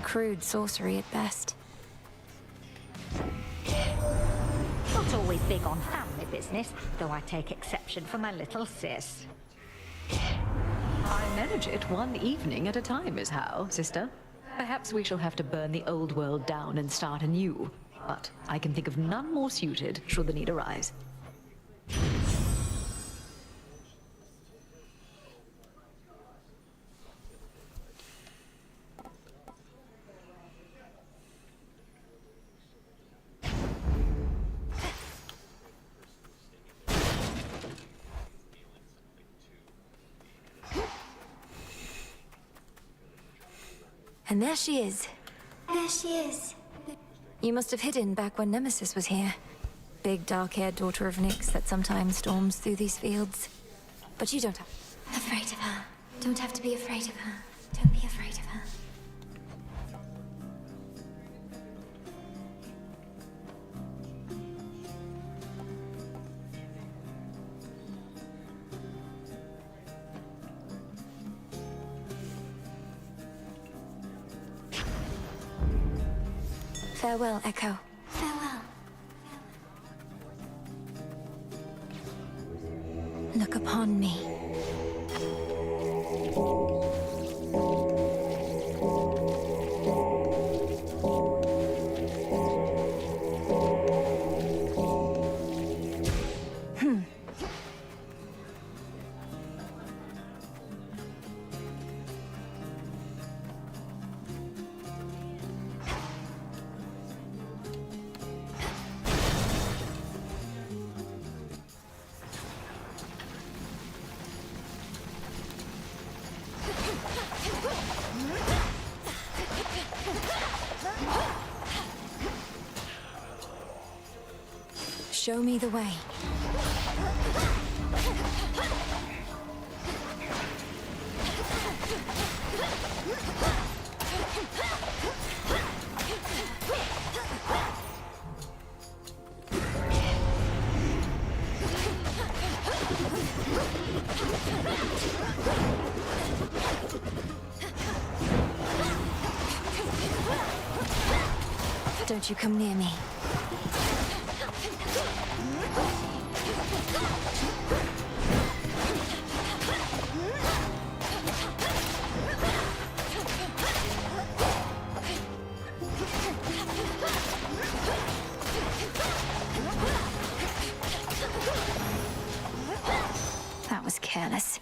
Crude sorcery at best. Not always big on family business, though I take exception for my little sis. I manage it one evening at a time is how, sister. Perhaps we shall have to burn the old world down and start anew. But I can think of none more suited should the need arise. And there she is. There she is. You must have hidden back when Nemesis was here. Big dark-haired daughter of Nyx that sometimes storms through these fields. But you don't have... Afraid of her. Don't have to be afraid of her. Don't be afraid of her. Farewell, Echo. Farewell. Look upon me. Show me the way. Don't you come near me. That was careless.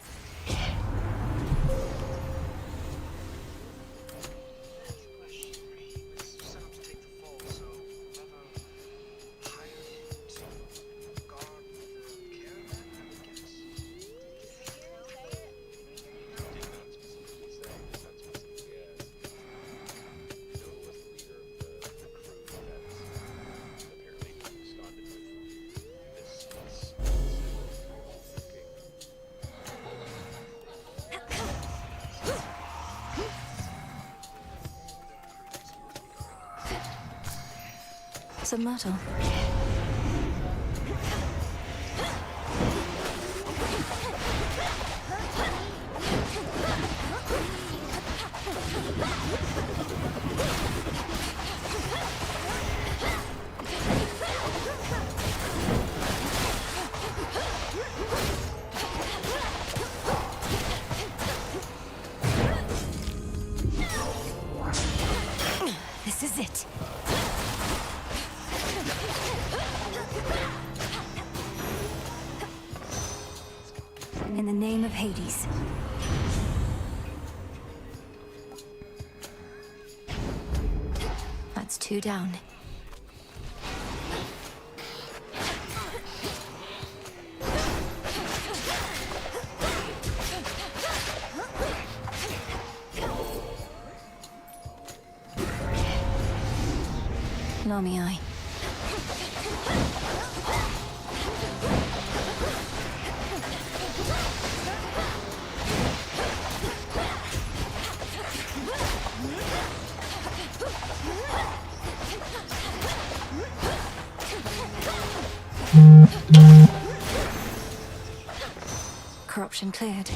Some metal. This is it. In the name of Hades. That's 2 down. Lamii. Corruption cleared.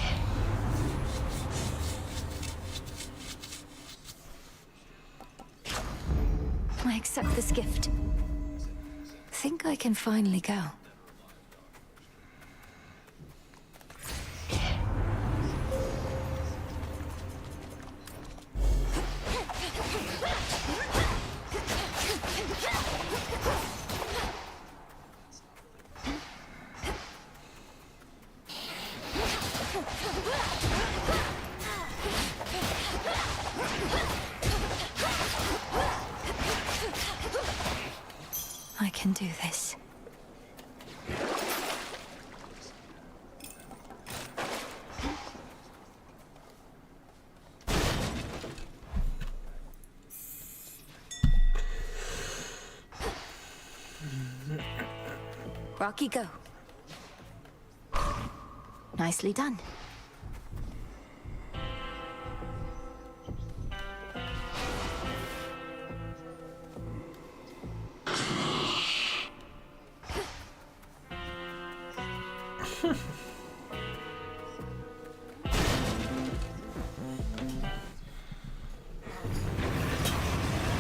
I accept this gift. Think I can finally go. I can do this. Rocky, go. Nicely done.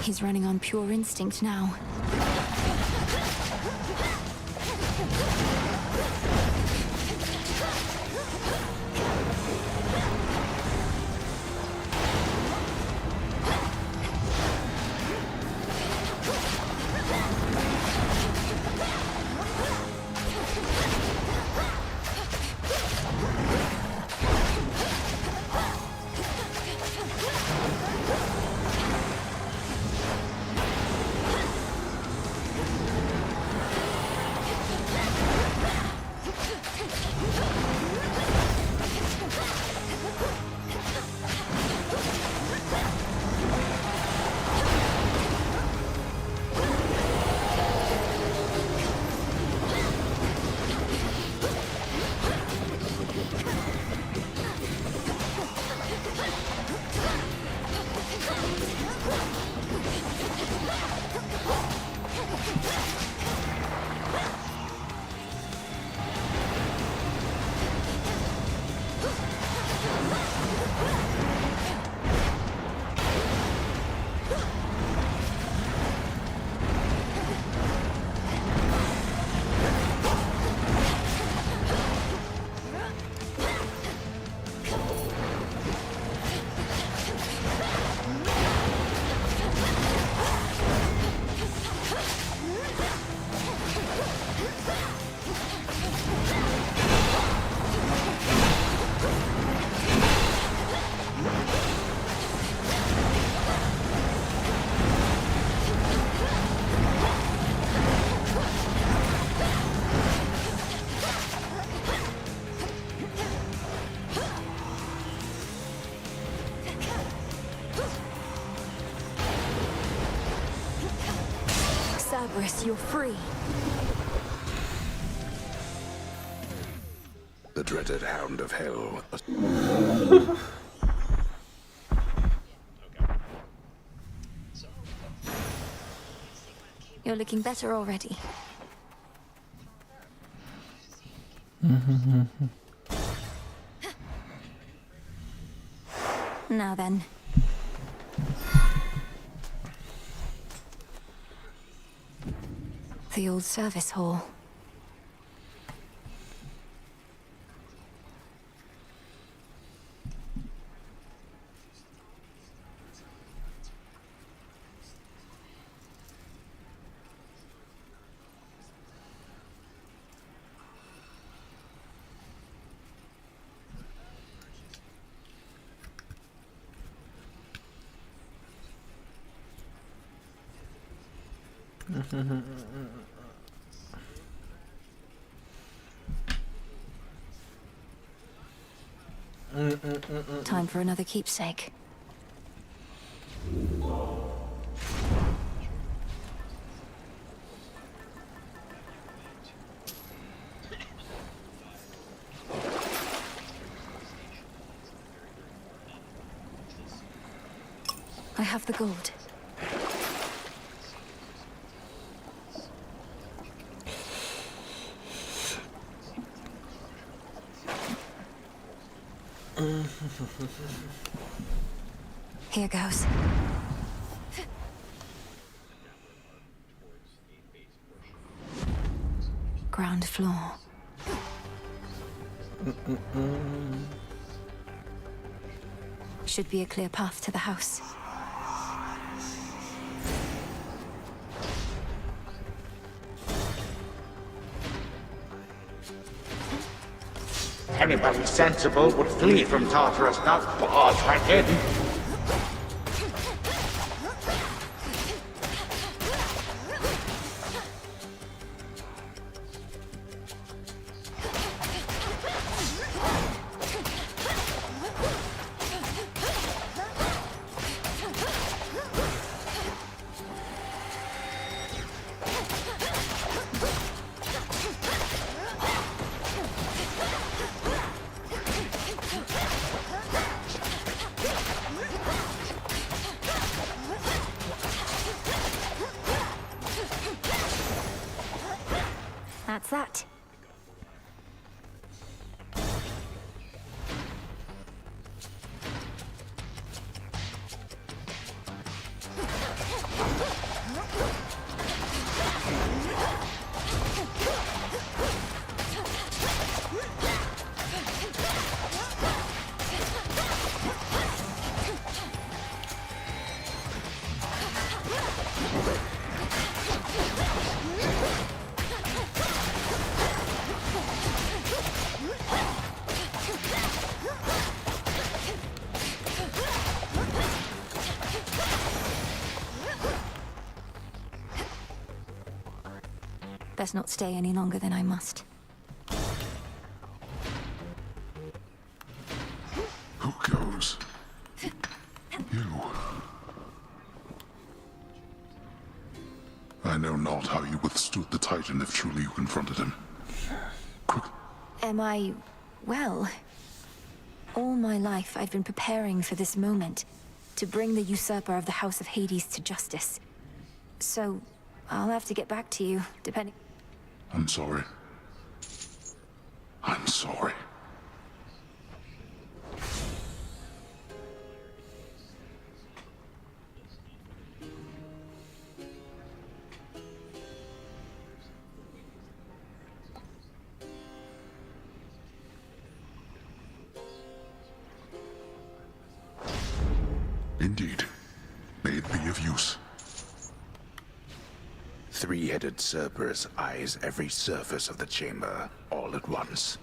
He's running on pure instinct now. Cerberus, you're free. The dreaded Hound of Hell. You're looking better already. Now then. The old service hall. Time for another keepsake. I have the gold. Here goes. Ground floor. Should be a clear path to the house. Anybody sensible would flee from Tartarus, not barge right in. That's that. Best not stay any longer than I must. Who goes? You. I know not how you withstood the Titan if truly you confronted him. Am I... well... All my life I've been preparing for this moment. To bring the usurper of the House of Hades to justice. So, I'll have to get back to you, depending... I'm sorry. I'm sorry. Indeed. May it be of use. Three-headed Cerberus eyes every surface of the chamber, all at once.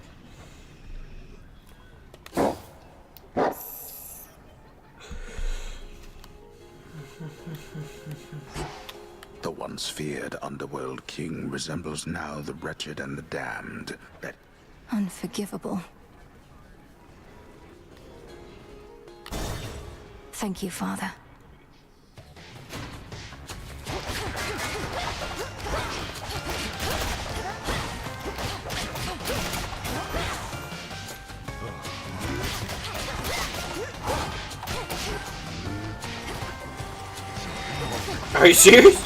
The once feared underworld king resembles now the wretched and the damned. Unforgivable. Thank you, Father. Are you serious?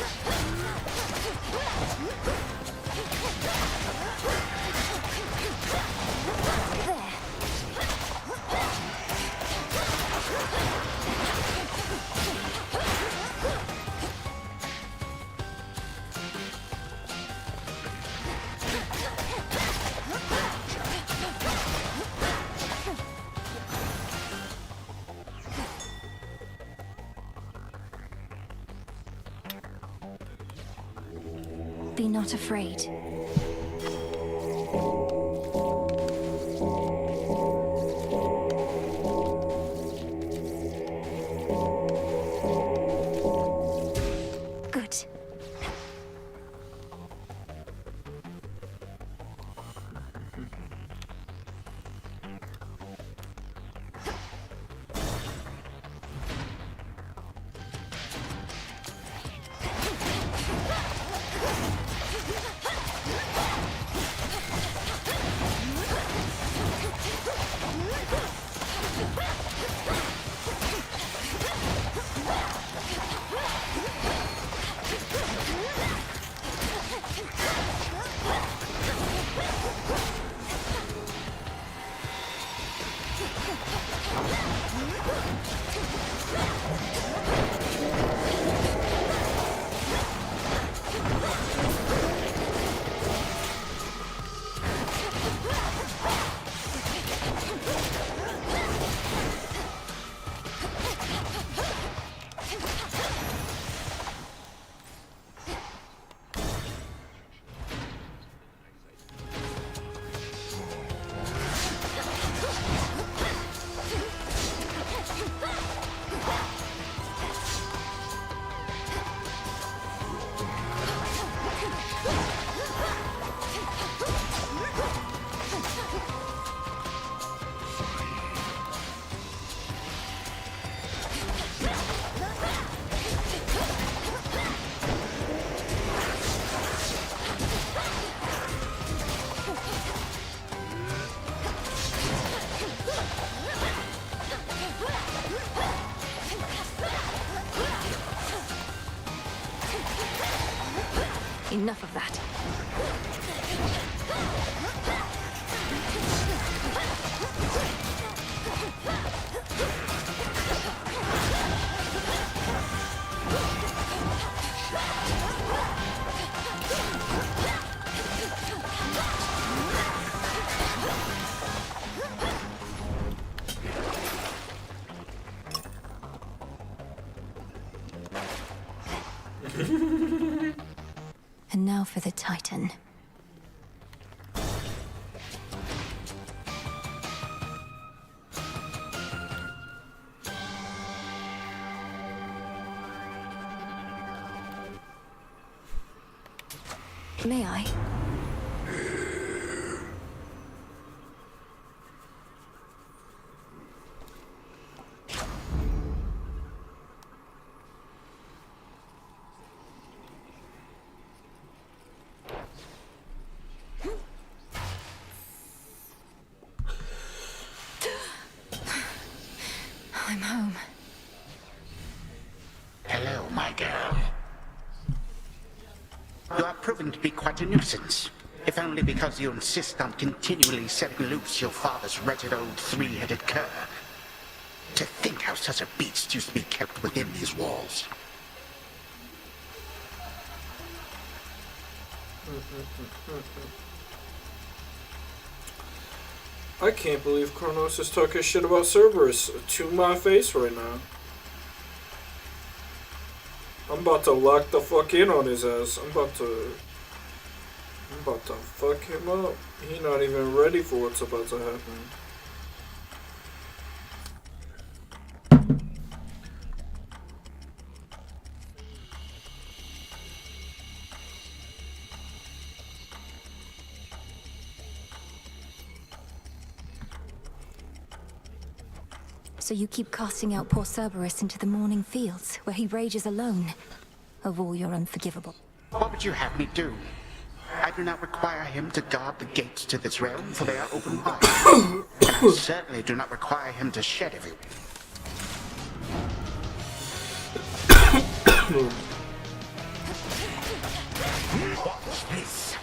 Be not afraid. Good. Enough of that. And now for the Titan. May I? I'm home. Hello, my girl. You are proving to be quite a nuisance, if only because you insist on continually setting loose your father's wretched old three-headed cur. To think how such a beast used to be kept within these walls. I can't believe Kronos is talking shit about Cerberus to my face right now. I'm about to lock the fuck in on his ass. I'm about to fuck him up. He not even ready for what's about to happen. So you keep casting out poor Cerberus into the morning fields, where he rages alone. Of all your unforgivable. What would you have me do? I do not require him to guard the gates to this realm, for they are open wide. And I certainly do not require him to shed everyone. Watch this.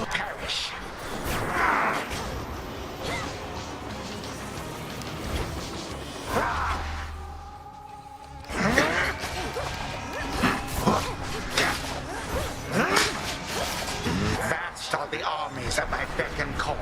Perish. Vast are the armies at my beck and call.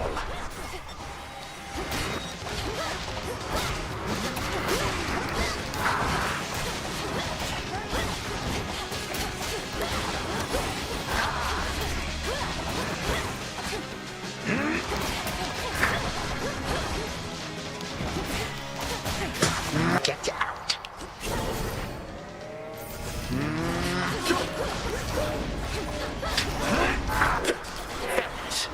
Get out. Finish.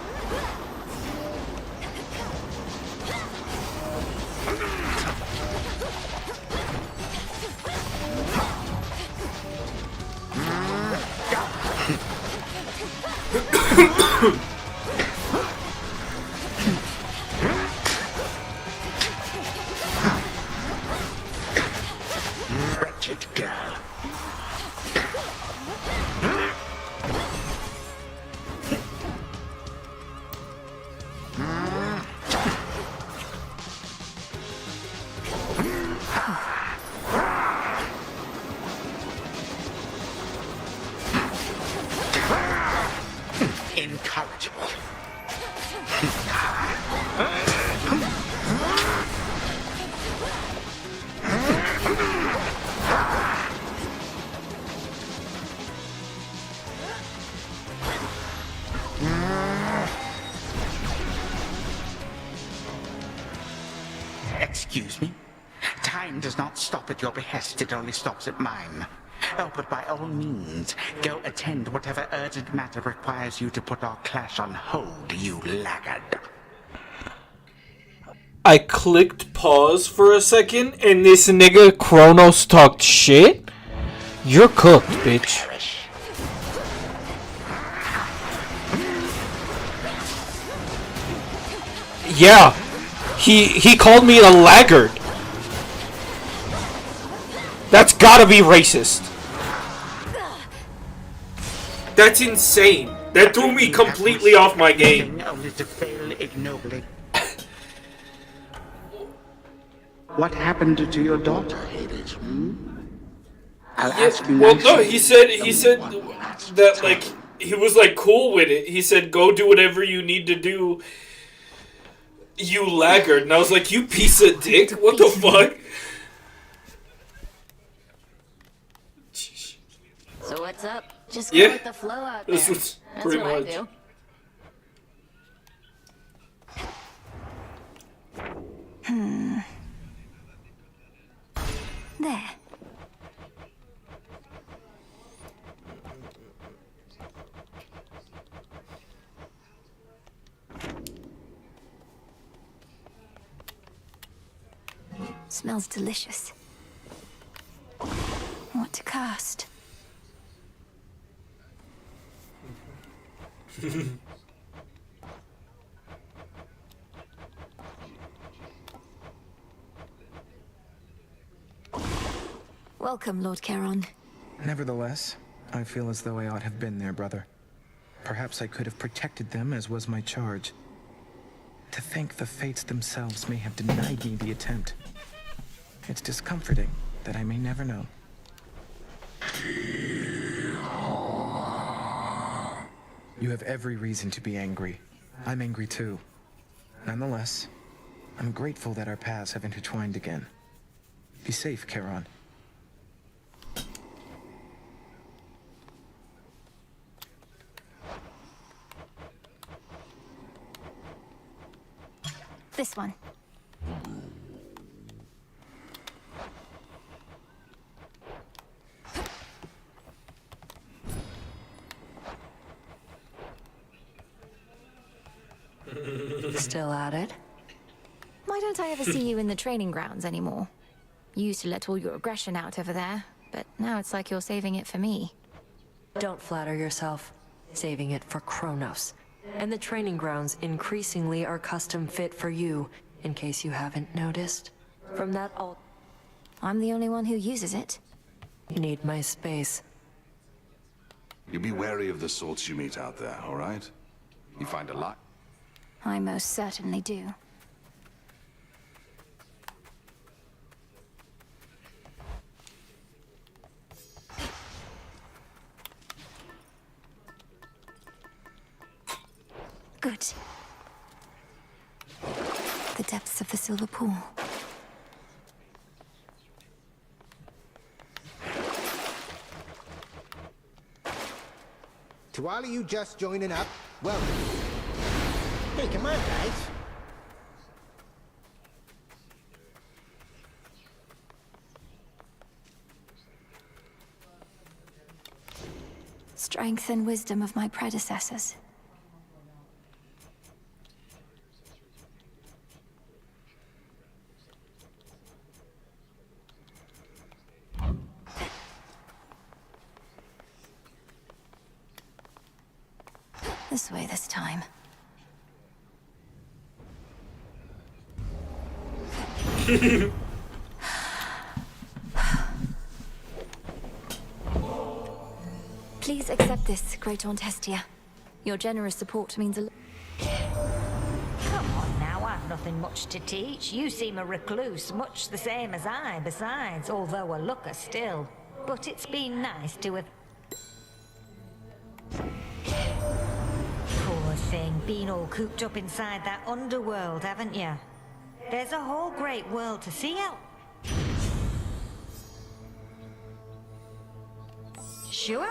Wretched girl. Incorrigible. Excuse me? Time does not stop at your behest, it only stops at mine. Oh, but by all means, go attend whatever urgent matter requires you to put our clash on hold, you laggard. I clicked pause for a second, and this nigga Kronos talked shit? You're cooked, bitch. Yeah, he called me a laggard. That's gotta be racist. That's insane. That threw me completely off my game. Only to fail ignobly. What happened to your daughter, Hades? I'll ask you Well, nicely. no, he said that, like, he was, like, cool with it. He said, go do whatever you need to do, you laggard. And I was like, you piece of dick? What the fuck? So what's up? Just Yeah. go with the flow out there. This was That's pretty what much. I do. There. Smells delicious. What to cast? Welcome, Lord Charon. Nevertheless, I feel as though I ought have been there, brother. Perhaps I could have protected them, as was my charge. To think the fates themselves may have denied me the attempt. It's discomforting that I may never know. You have every reason to be angry. I'm angry too. Nonetheless, I'm grateful that our paths have intertwined again. Be safe, Charon. This one. Still at it? My don't I ever see you in the training grounds anymore? You used to let all your aggression out over there, but now it's like you're saving it for me. Don't flatter yourself. Saving it for Kronos. And the training grounds increasingly are custom fit for you, in case you haven't noticed. From that all... I'm the only one who uses it. You need my space. You be wary of the sorts you meet out there, all right? You find a lot. I most certainly do. Good. The depths of the silver pool. To all of you just joining up, welcome. Hey, come on, guys. Strength and wisdom of my predecessors. This way this time. Please accept this, Great Aunt Hestia. Your generous support means a lot. Come on now, I've nothing much to teach. You seem a recluse, much the same as I, besides, although a looker still. But it's been nice to have... Poor thing, been all cooped up inside that underworld, haven't you? There's a whole great world to see out. Sure.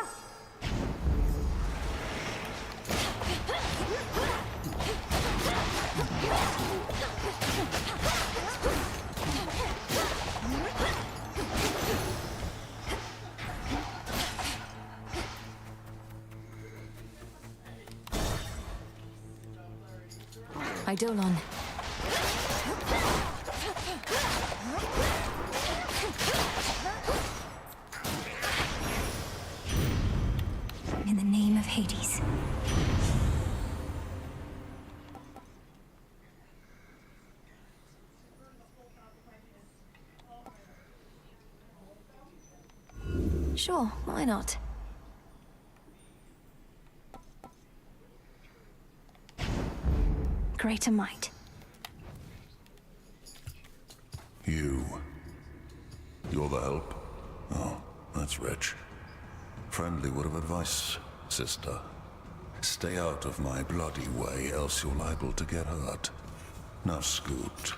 Eidolon. In the name of Hades. Sure, why not? Greater might. You're the help? Oh, that's rich. Friendly word of advice, sister. Stay out of my bloody way, else you're liable to get hurt. Now scoot,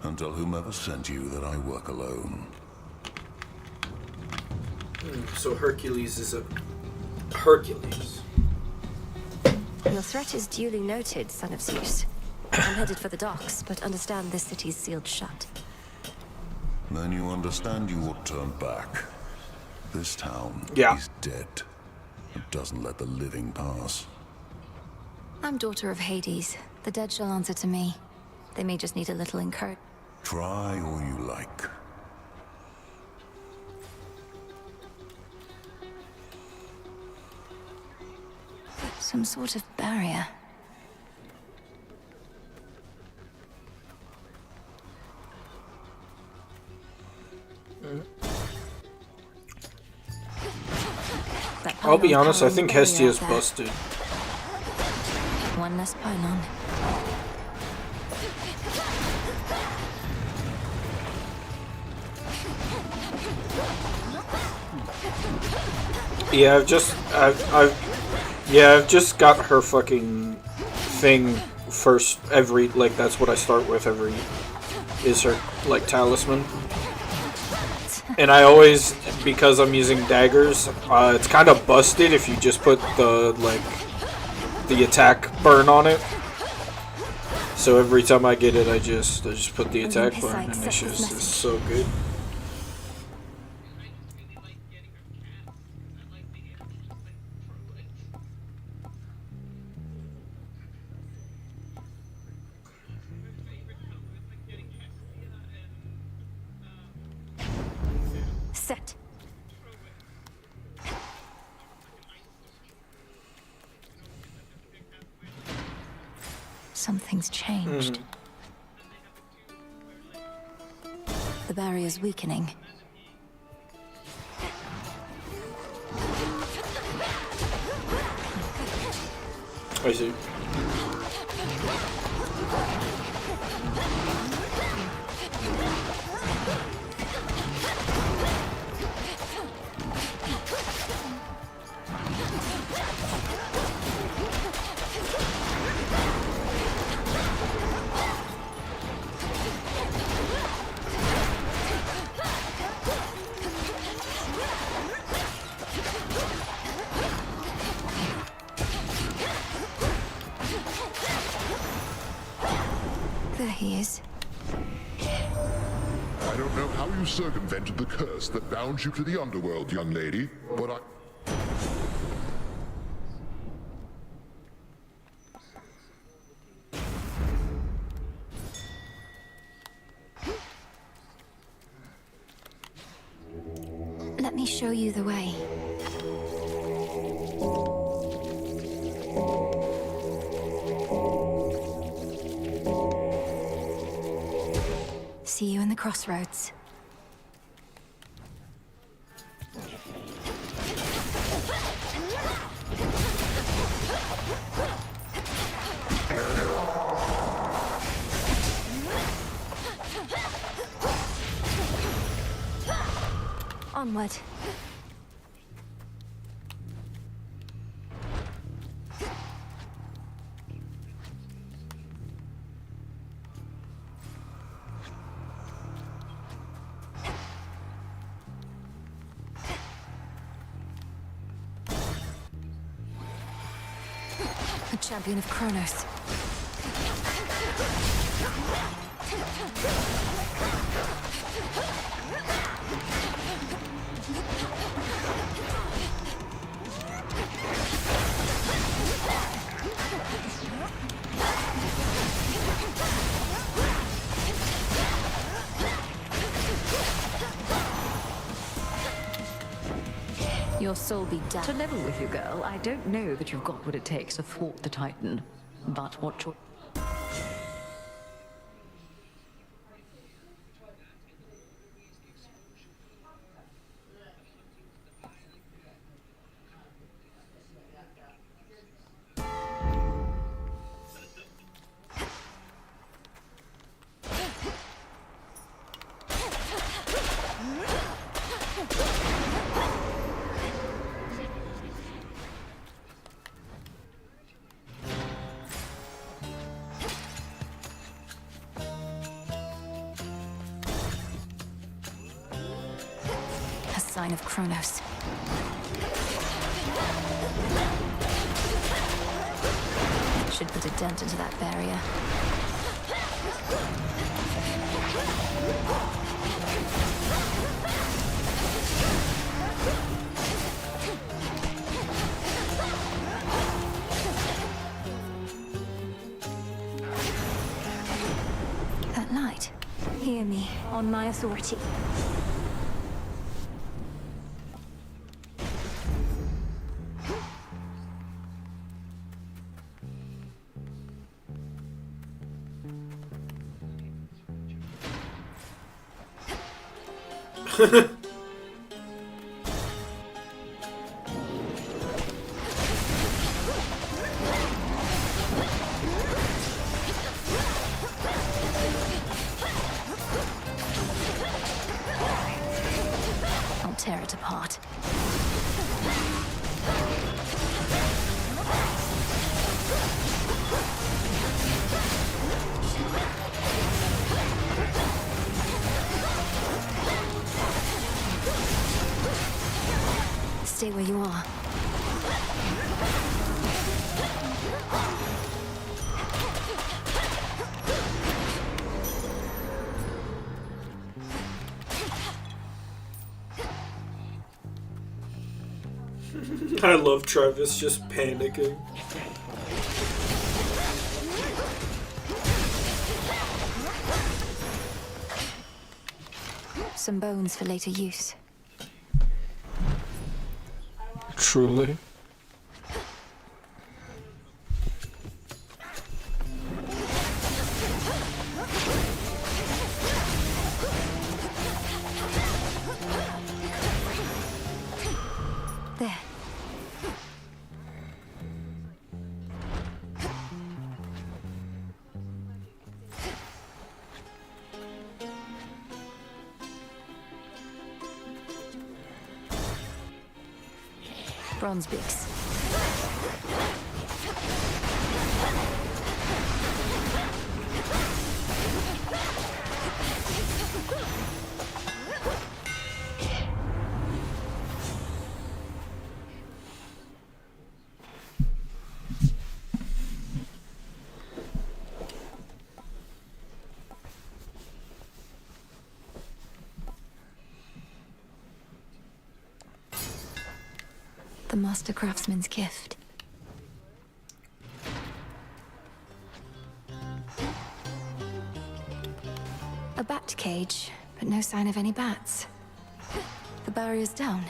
and tell whomever sent you that I work alone. So Hercules is a... Hercules. Your threat is duly noted, son of Zeus. I'm headed for the docks, but understand this city's sealed shut. Then you understand you ought to turn back. This town is dead. It doesn't let the living pass. I'm daughter of Hades. The dead shall answer to me. They may just need a little encouragement. Try all you like. Some sort of barrier. I'll be honest, I think Hestia's busted. One less pylon. Yeah, I've just got her fucking thing first every, like, that's what I start with every, is her, like, talisman. And I always, because I'm using daggers, it's kind of busted if you just put the, like, the attack burn on it. So every time I get it, I just put the attack burn, and it's just, it's so good. Something's changed. The barrier's weakening. I see. There he is. I don't know how you circumvented the curse that bound you to the underworld, young lady, but I... Let me show you the way. See you in the crossroads. Onward. A champion of Kronos. Your soul be damned. To level with you, girl, I don't know that you've got what it takes to thwart the Titan. But what your... Sign of Kronos. Should put a dent into that barrier. That light. Hear me, on my authority. I'll tear it apart. Stay where you are. I love Travis just panicking. Some bones for later use. Truly. Bronze beaks. The Master Craftsman's gift. A bat cage, but no sign of any bats. The barrier's down.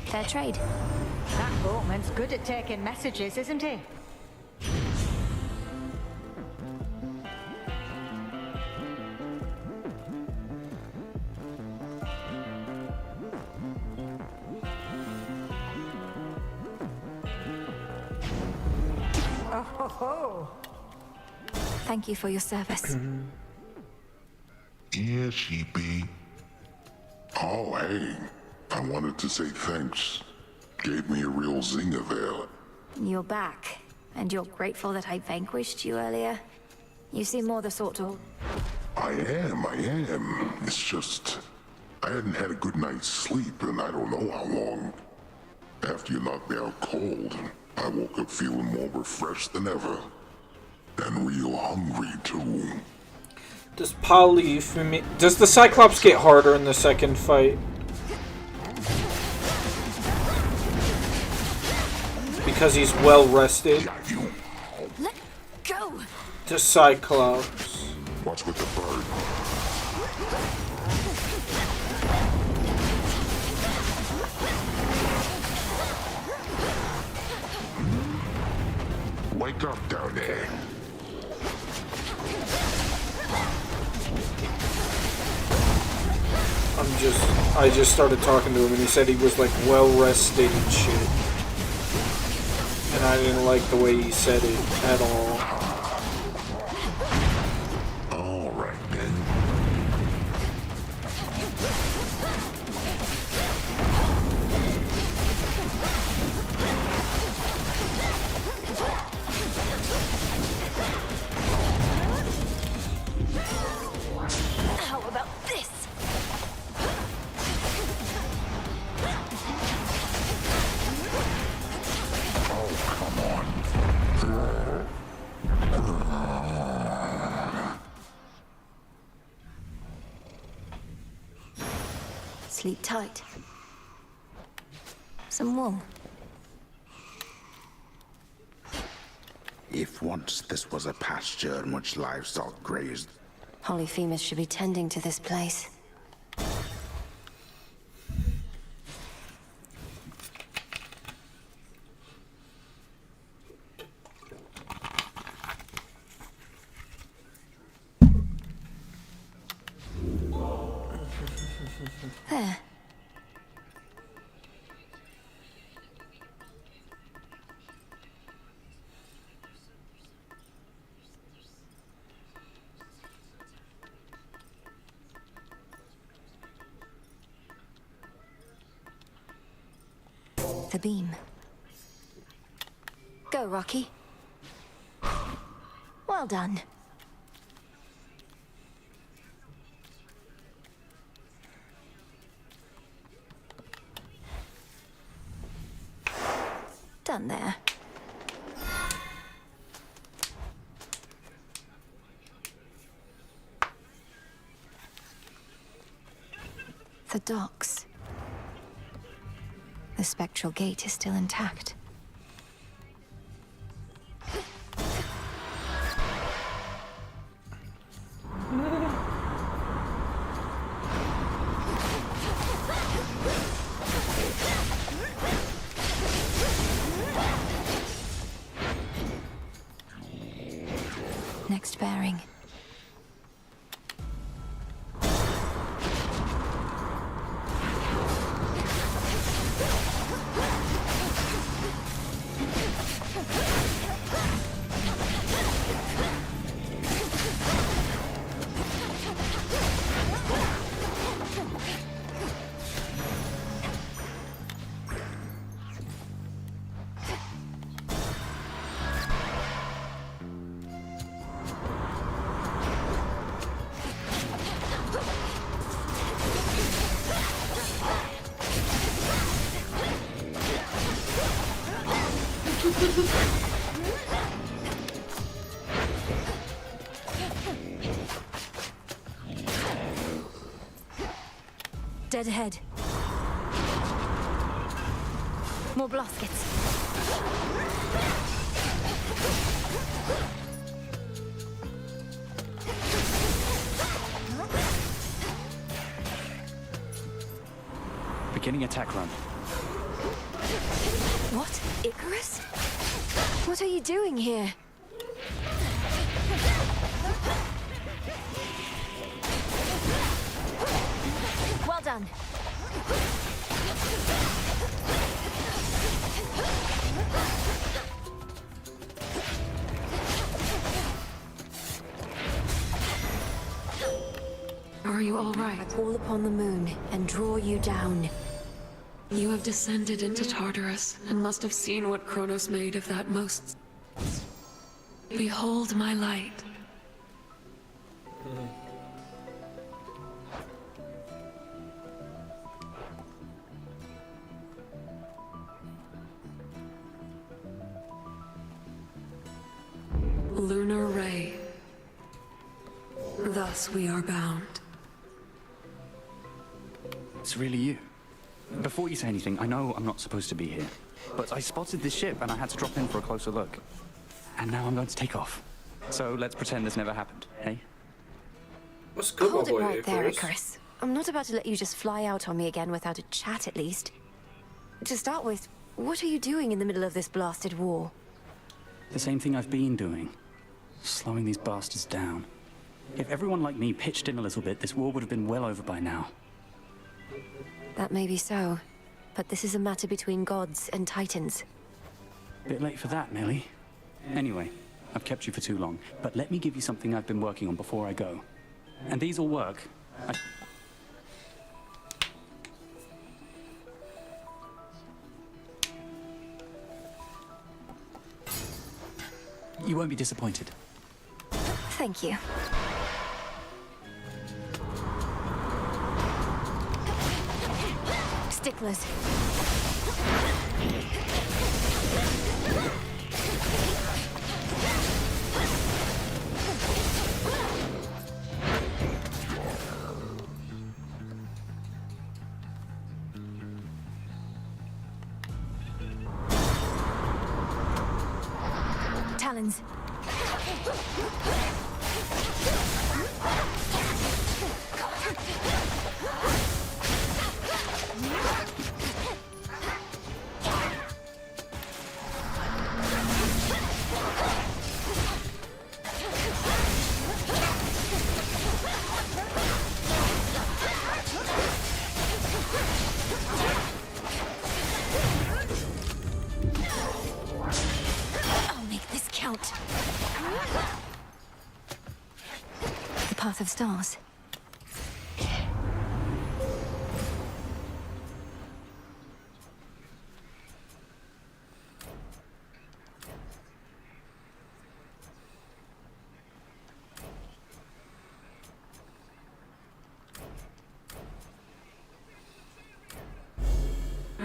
Fair trade. That boatman's good at taking messages, isn't he? Oh ho ho! Thank you for your service. Yeah, sheepy. Oh, hey. I wanted to say thanks. Gave me a real zinger there. You're back, and you're grateful that I vanquished you earlier. You seem more the sort to... I am. It's just... I hadn't had a good night's sleep in I don't know how long. After you knocked me out cold, I woke up feeling more refreshed than ever. And real hungry, too. Does Does the Cyclops get harder in the second fight? Because he's well rested. Let go. The Cyclops. Watch with the bird. Wake up down there. I just started talking to him and he said he was like well rested and shit. And I didn't like the way he said it at all. Alright then. How about this? Sleep tight. Some wool. If once this was a pasture in which livestock grazed, Polyphemus should be tending to this place. There. The beam. Go, Rocky. Well done. Done there. The docks. The spectral gate is still intact. Next bearing. Dead ahead. More blaskets. Beginning attack run. What? Icarus? What are you doing here? Well done. Are you all right? I call upon the moon and draw you down. You have descended into Tartarus and must have seen what Kronos made of that most. Behold my light. Lunar ray. Thus we are bound. It's really you. Before you say anything, I know I'm not supposed to be here, but I spotted this ship and I had to drop in for a closer look. And now I'm going to take off. So let's pretend this never happened, hey? What's good, Hold it boy, right there, Icarus? Icarus. I'm not about to let you just fly out on me again without a chat, at least. To start with, what are you doing in the middle of this blasted war? The same thing I've been doing. Slowing these bastards down. If everyone like me pitched in a little bit, this war would have been well over by now. That may be so, but this is a matter between gods and titans. Bit late for that, Millie. Anyway, I've kept you for too long, but let me give you something I've been working on before I go. And these will work. You won't be disappointed. Thank you. Sticklers. Talons. I'll make this count. The Path of Stars.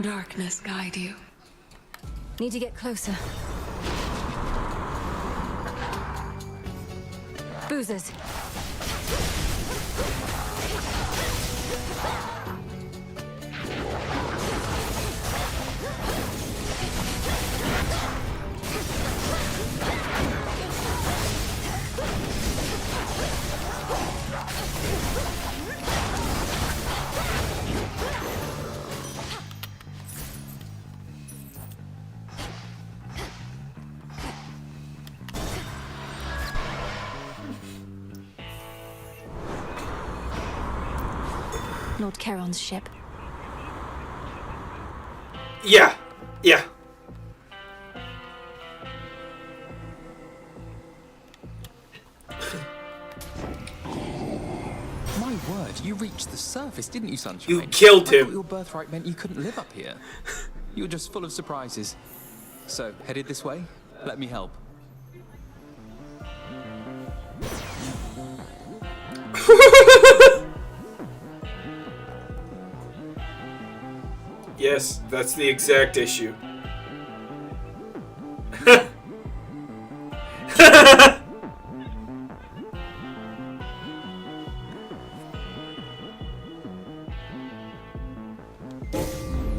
Darkness guide you. Need to get closer. Boozers. Lord Charon's ship. Yeah. Yeah. My word, you reached the surface, didn't you, Sunshine? You killed I him. thought your birthright meant you couldn't live up here. You were just full of surprises. So, headed this way? Let me help. Yes, that's the exact issue.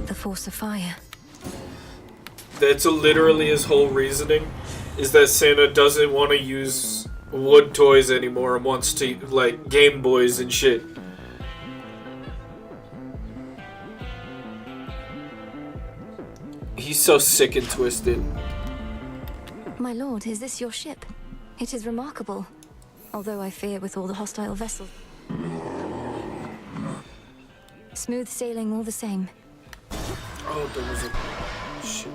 The force of fire. That's literally his whole reasoning, is that Santa doesn't want to use wood toys anymore and wants to, like, Game Boys and shit. He's so sick and twisted. My lord, is this your ship? It is remarkable. Although I fear with all the hostile vessels. Smooth sailing all the same. Oh, there was a... shit.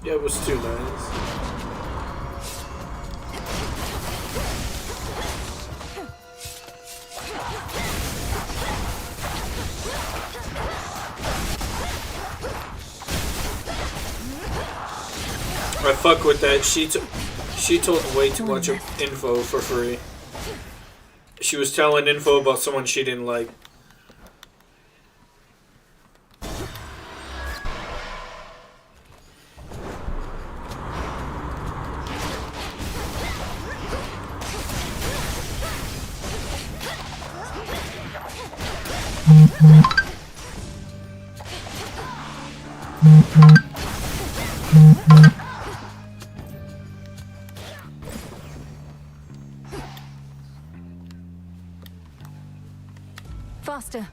Yeah, it was too nice. I fuck with that. She told way too much info for free. She was telling info about someone she didn't like. Faster.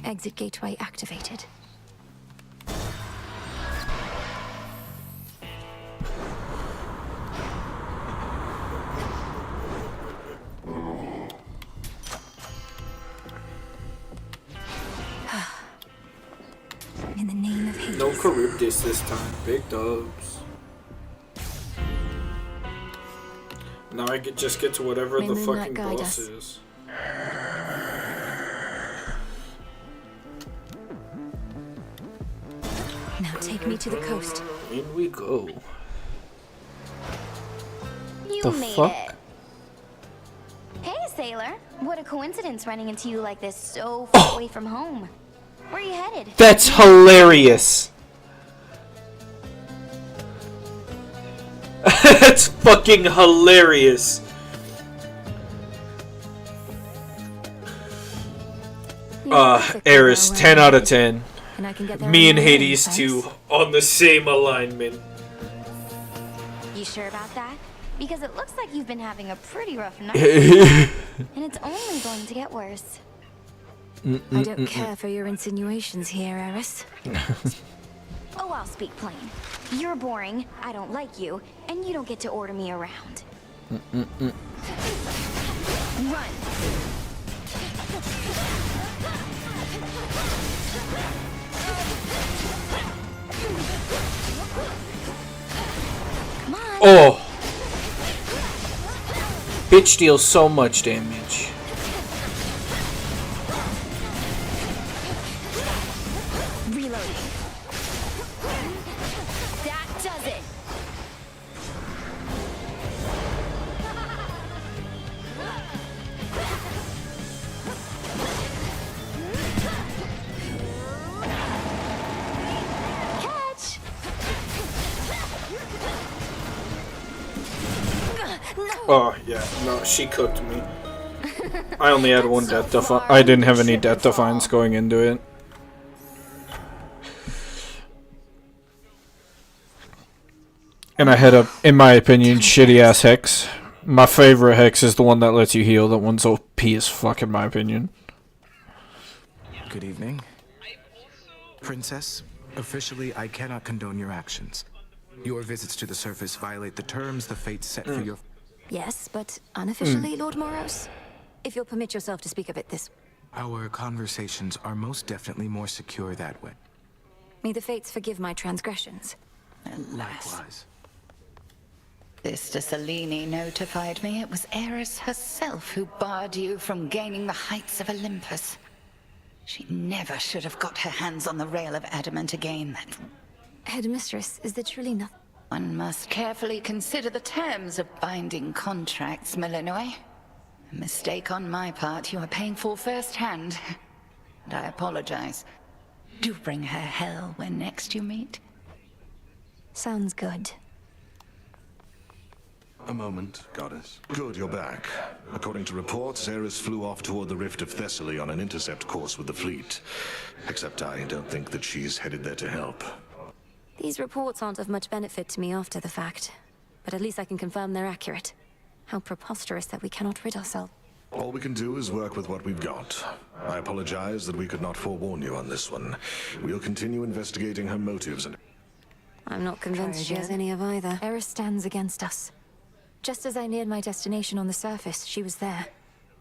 Exit gateway activated. In the name of Hades. No Charybdis this time. Big dubs. Now I just get to whatever May the Moonlight fucking guide boss us. is. Now take me to the coast. In we go. You The made fuck? it. Hey, sailor. What a coincidence running into you like this so far away from home. Where are you headed? That's hilarious. That's fucking hilarious. Eris, 10 out of 10. And I can get there Me on and my own, Hades thanks. too, on the same alignment. You sure about that? Because it looks like you've been having a pretty rough night. And it's only going to get worse. I don't care for your insinuations here, Eris. Oh, I'll speak plain. You're boring, I don't like you, and you don't get to order me around. Run! Come on! Oh! Bitch deals so much damage. Reloading. That does it! Catch! Oh, yeah. No, she cooked me. I only had one death defiance. I didn't have any death defiance going into it. And I had a, in my opinion, shitty ass Hex. My favorite hex is the one that lets you heal. That one's OP as fuck, in my opinion. Good evening. Princess, officially I cannot condone your actions. Your visits to the surface violate the terms the fates set for your... Yes, but unofficially, Lord Moros? If you'll permit yourself to speak of it this... Our conversations are most definitely more secure that way. May the fates forgive my transgressions. Alas. Sister Selene notified me it was Eris herself who barred you from gaining the heights of Olympus. She never should have got her hands on the rail of adamant again. Headmistress, is there truly nothing? One must carefully consider the terms of binding contracts, Malinois. A mistake on my part you are paying for firsthand. And I apologize. Do bring her hell when next you meet. Sounds good. A moment, Goddess. Good, you're back. According to reports, Eris flew off toward the Rift of Thessaly on an intercept course with the fleet. Except I don't think that she's headed there to help. These reports aren't of much benefit to me after the fact. But at least I can confirm they're accurate. How preposterous that we cannot rid ourselves. All we can do is work with what we've got. I apologize that we could not forewarn you on this one. We'll continue investigating her motives and... I'm not convinced she has any of either. Eris stands against us. Just as I neared my destination on the surface, she was there.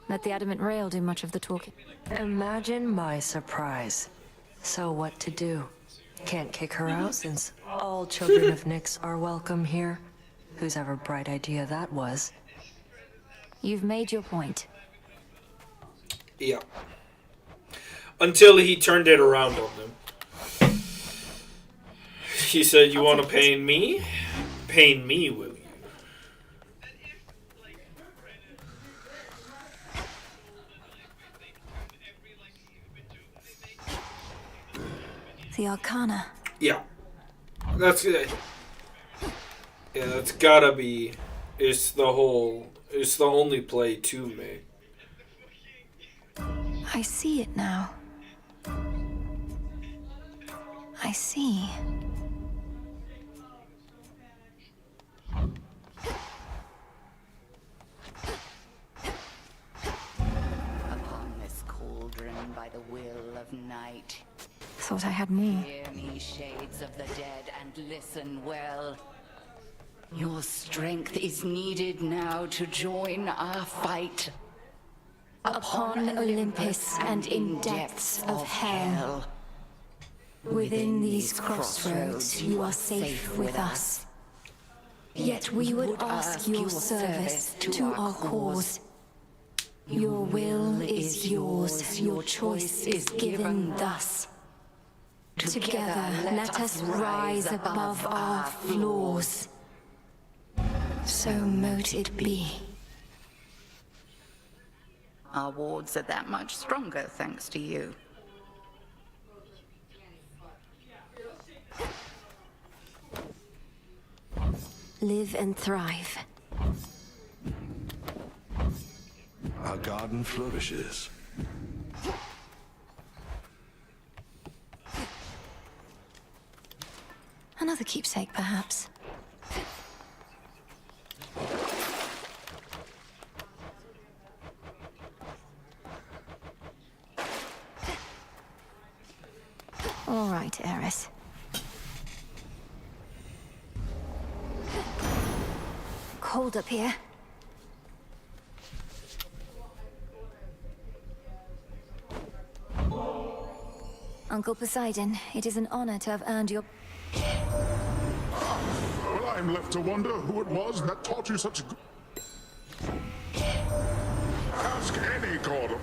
Let the adamant rail do much of the talking. Imagine my surprise. So what to do? Can't kick her out since all children of Nyx are welcome here. Whose ever bright idea that was. You've made your point. Yeah. Until he turned it around on them. He said, you want to pain me? Pain me, will you? The Arcana. Yeah. That's it. Yeah, that's gotta be... It's the only play to me. I see it now. I see. Upon this cauldron by the will of night. Thought I had more. Hear me, shades of the dead, and listen well. Your strength is needed now to join our fight. Upon Olympus and in depths of hell. Within these crossroads you are safe with us. Yet we would ask your service to our cause. Your will is yours, your choice is given thus. Together let us rise above our flaws. So mote it be. Our wards are that much stronger thanks to you. Live and thrive. Our garden flourishes. Another keepsake, perhaps. All right, Eris. Cold up here. Uncle Poseidon, it is an honor to have earned your... Well, I'm left to wonder who it was that taught you such good... Ask any god of...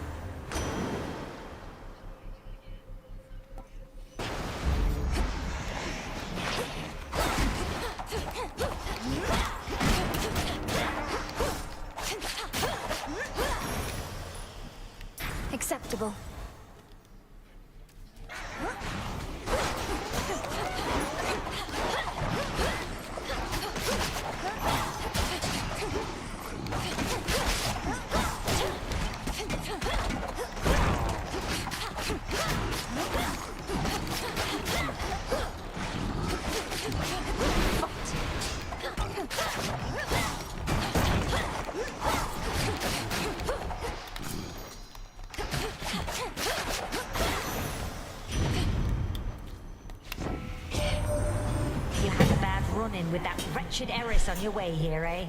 Acceptable. planning with that wretched Eris on your way here, eh?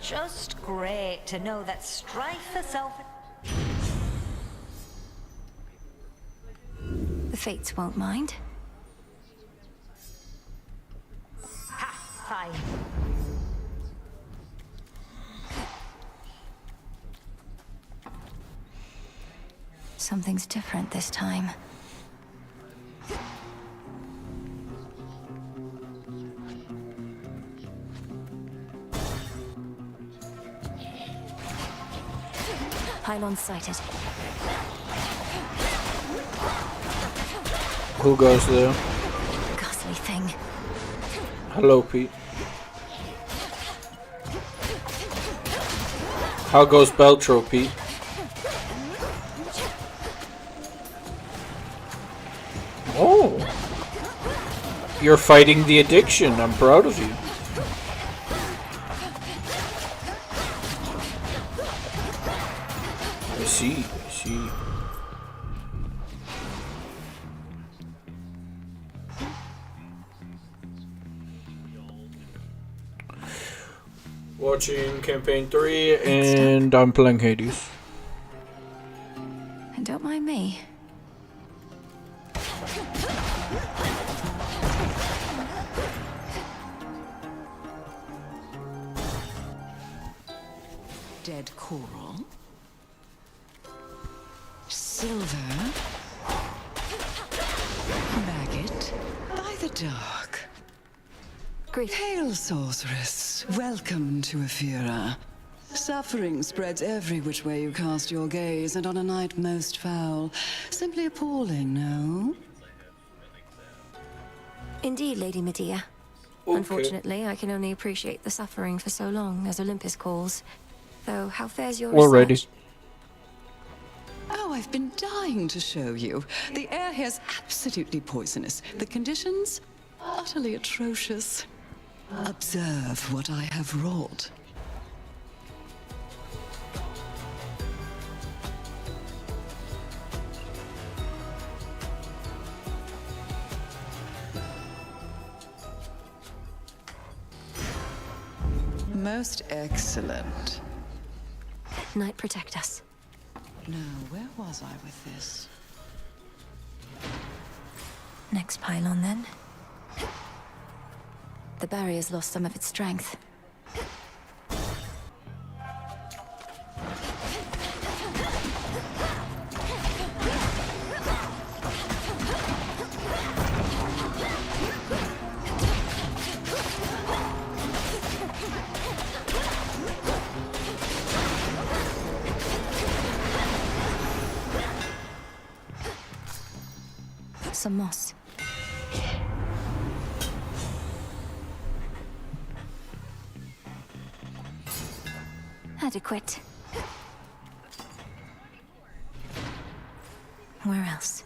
Just great to know that strife herself... The Fates won't mind. Ha! Fine. Something's different this time. Pylon sighted. Who goes there? Ghastly thing. Hello, Pete. How goes Beltro, Pete? Oh! You're fighting the addiction. I'm proud of you. I see. I see. Watching Campaign 3, and I'm playing Hades. And don't mind me. Dead coral. Silver. Maggot. By the dark. Hail, sorceress. Welcome to Ephira. Suffering spreads every which way you cast your gaze, and on a night most foul. Simply appalling, no? Indeed, Lady Medea. Okay. Unfortunately, I can only appreciate the suffering for so long, as Olympus calls. Though, how fares your Already. research? Oh, I've been dying to show you. The air here's absolutely poisonous. The conditions? Utterly atrocious. Observe what I have wrought. Most excellent. Night protect us. Now, where was I with this? Next pylon, then. The barrier's lost some of its strength. Some moss. Adequate. Where else?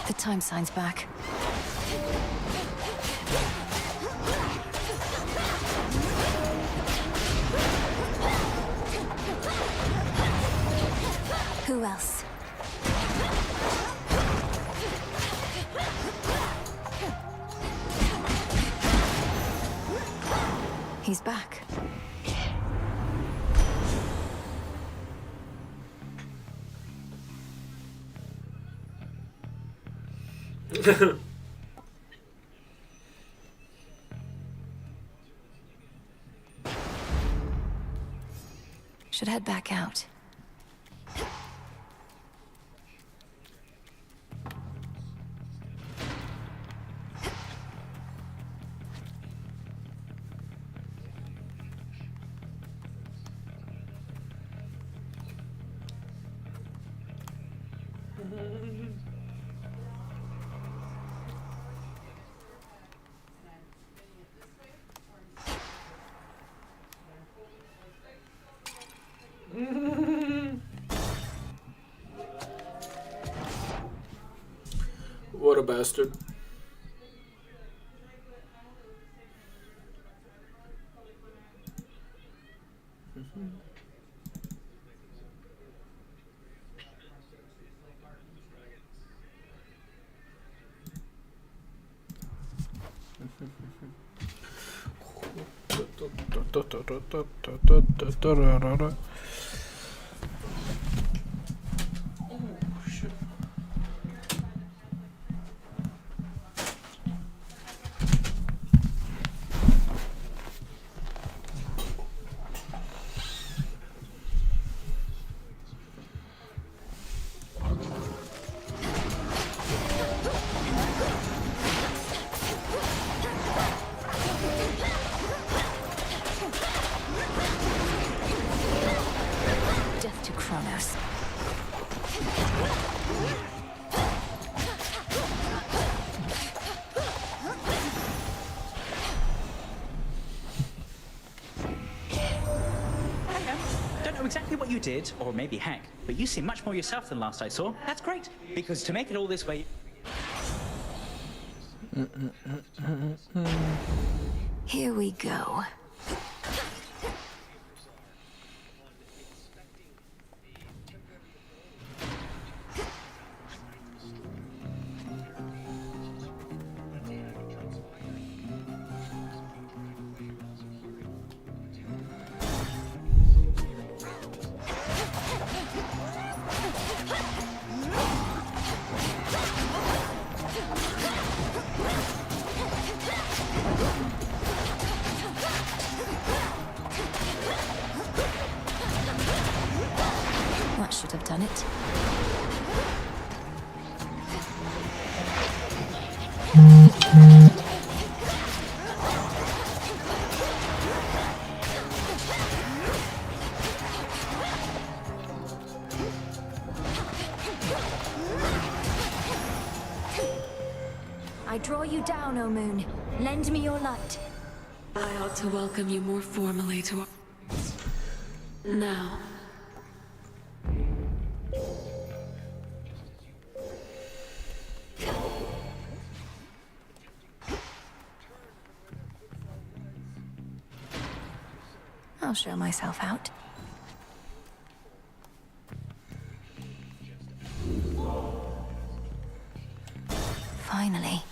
The time sign's back. Who else? He's back. Should head back out. What a bastard. Death to Kronos. Don't know exactly what you did, or maybe Hank, but you seem much more yourself than last I saw. That's great, because to make it all this way... Here we go. That should have done it. I draw you down, O Moon. Lend me your light. I ought to welcome you more formally to our... Now. I'll show myself out. Finally.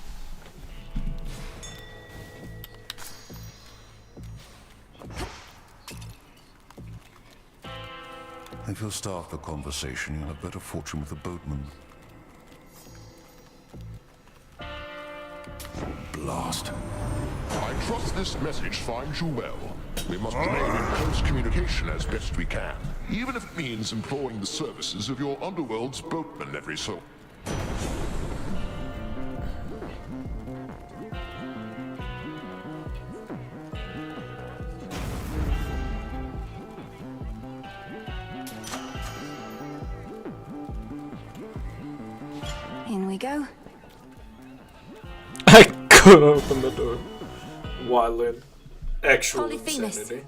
If you'll start the conversation, you'll have better fortune with the boatman. Blast. I trust this message finds you well. We must remain in close communication as best we can, even if it means employing the services of your underworld's boatman every so... In we go. I could open the door while in actual Polyphemus. insanity.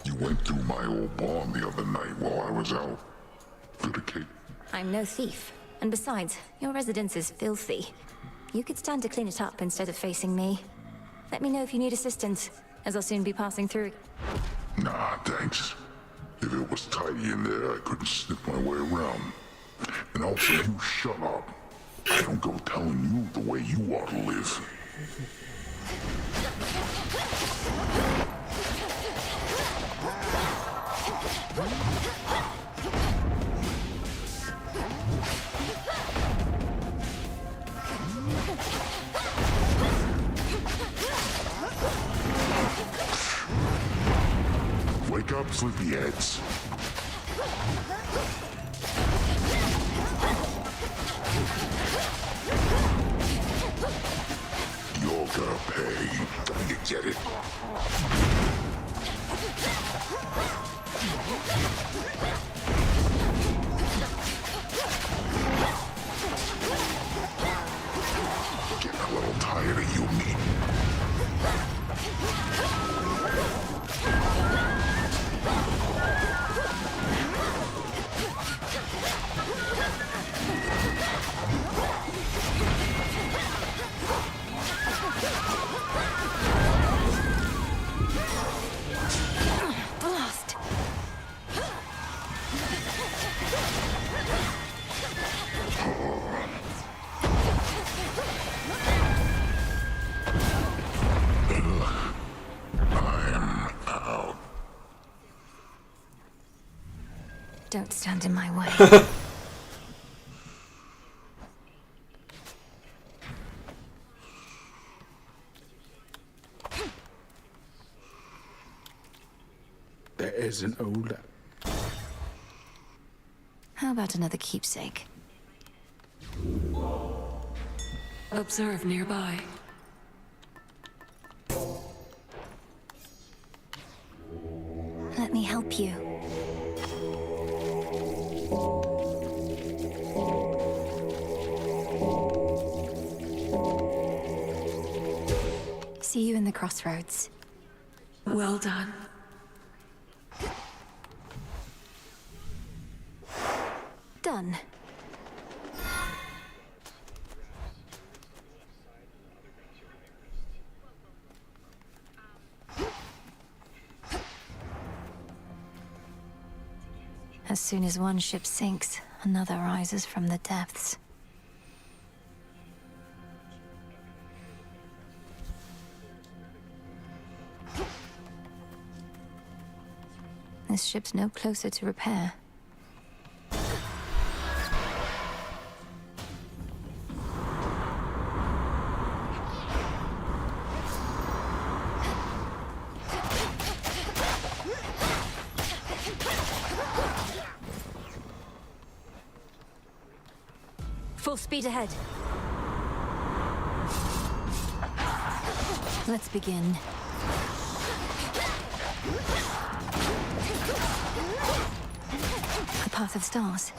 You went through my old barn the other night while I was out. Vindicate. I'm no thief. And besides, your residence is filthy. You could stand to clean it up instead of facing me. Let me know if you need assistance, as I'll soon be passing through. Nah, thanks. If it was tidy in there, I couldn't slip my way around. And also, you shut up. I don't go telling you the way you ought to live. Wake up, sleepyheads. You're gonna pay. You get it? Getting a little tired of you meeting. Don't stand in my way. There is an old... How about another keepsake? Observe nearby. Let me help you. See you in the crossroads. Well done. Done. As soon as one ship sinks, another rises from the depths. This ship's no closer to repair. Full speed ahead. Let's begin. The path of stars.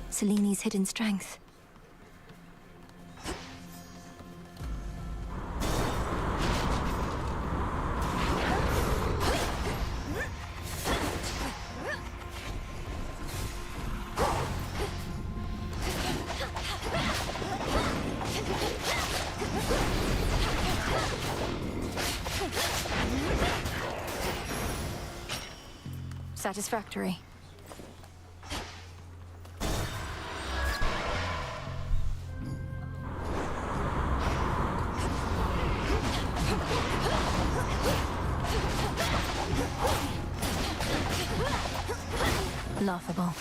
Seleni's hidden strength. Satisfactory. Laughable.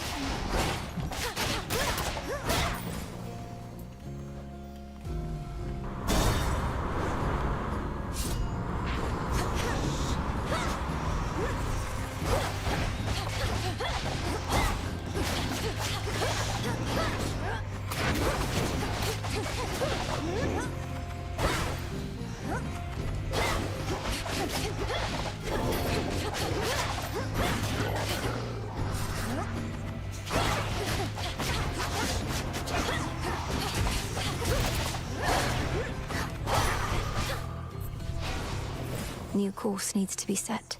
New course needs to be set.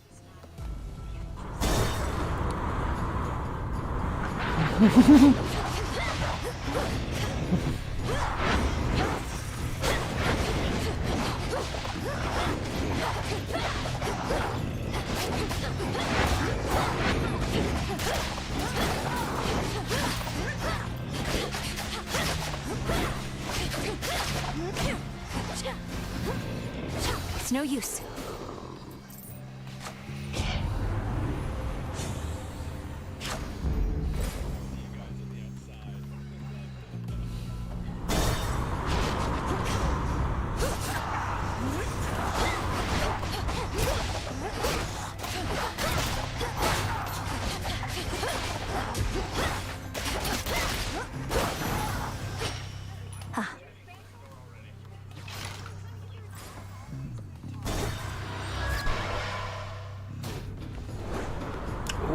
It's no use.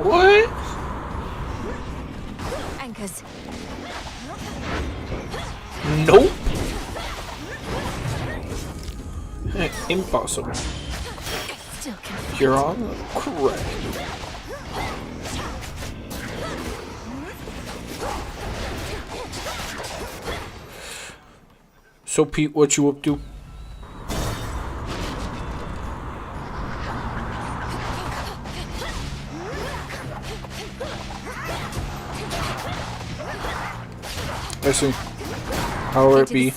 What? Olympus. Nope. Impossible. You're on correct. So Pete, what you up to? I see. How it be?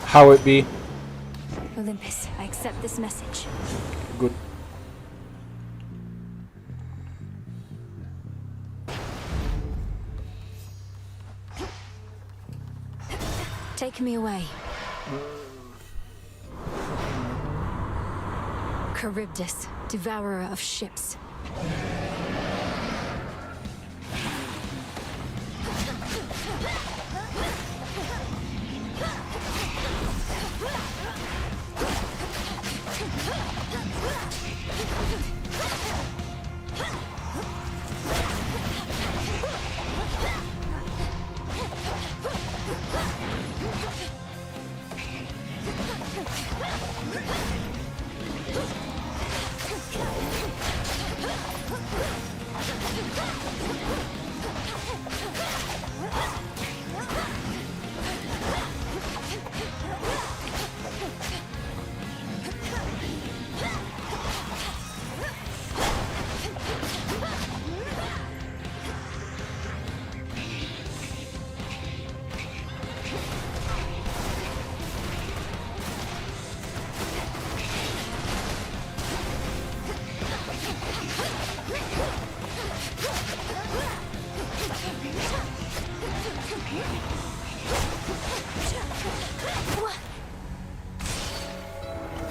How it be? Olympus, I accept this message. Good. Take me away. Charybdis, devourer of ships.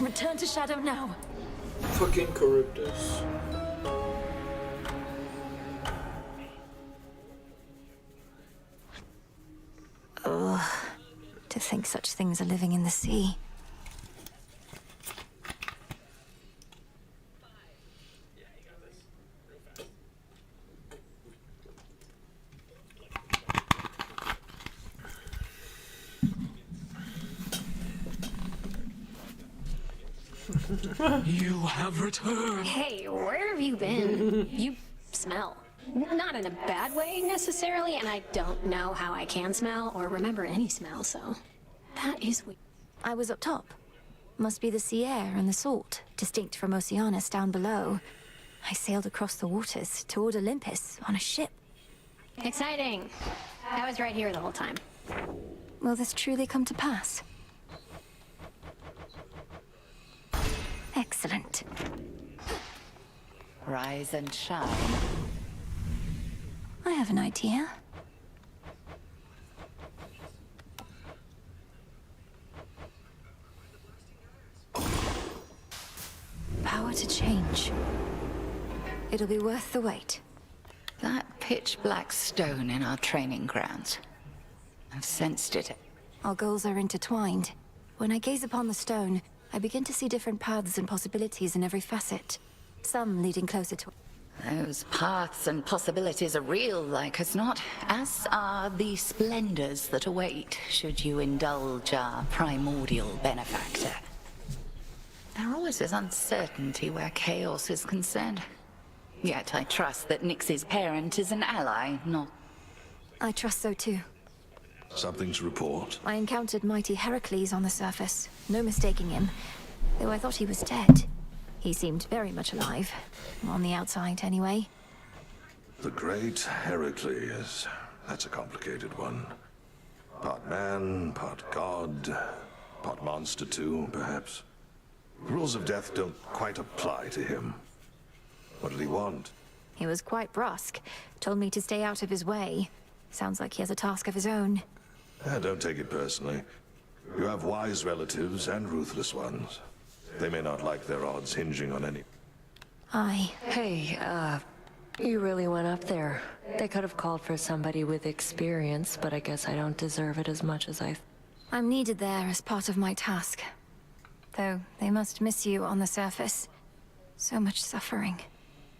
Return to Shadow now. Fucking Charybdis. Ugh. To think such things are living in the sea. You have returned. Hey, where have you been? You smell. Not in a bad way, necessarily, and I don't know how I can smell or remember any smell, so... That is weird. I was up top. Must be the sea air and the salt, distinct from Oceanus down below. I sailed across the waters toward Olympus on a ship. Exciting. I was right here the whole time. Will this truly come to pass? Excellent. Rise and shine. I have an idea. Power to change. It'll be worth the wait. That pitch black stone in our training grounds. I've sensed it. Our goals are intertwined. When I gaze upon the stone, I begin to see different paths and possibilities in every facet. Some leading closer to... Those paths and possibilities are real, like as not, as are the splendors that await should you indulge our primordial benefactor. There always is uncertainty where chaos is concerned. Yet I trust that Nyx's parent is an ally, not... I trust so too. Something to report? I encountered mighty Heracles on the surface. No mistaking him. Though I thought he was dead. He seemed very much alive. On the outside, anyway. The great Heracles. That's a complicated one. Part man, part god, part monster too, perhaps. The rules of death don't quite apply to him. What did he want? He was quite brusque. Told me to stay out of his way. Sounds like he has a task of his own. Don't take it personally. You have wise relatives and ruthless ones. They may not like their odds hinging on any... Hey, you really went up there. They could have called for somebody with experience, but I guess I don't deserve it as much as I'm needed there as part of my task. Though they must miss you on the surface. So much suffering.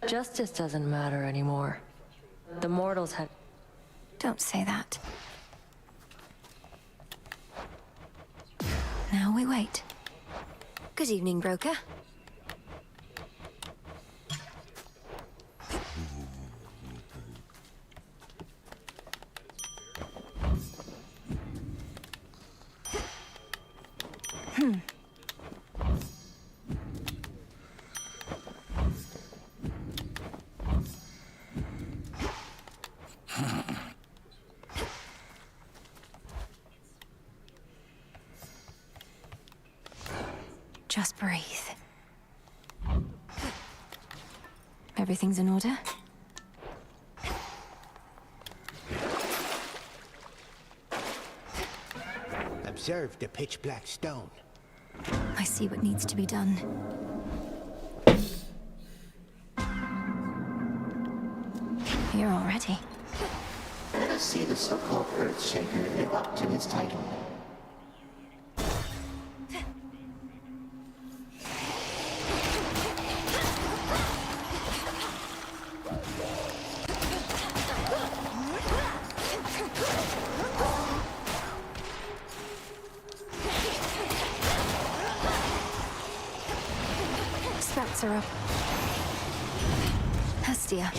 Justice doesn't matter anymore. The mortals have... Don't say that. Now we wait. Good evening, broker. Just breathe. Everything's in order? Observe the pitch black stone. I see what needs to be done. Here already. Let us see the so-called Earthshaker live up to his title. Spouts are up. Hestia.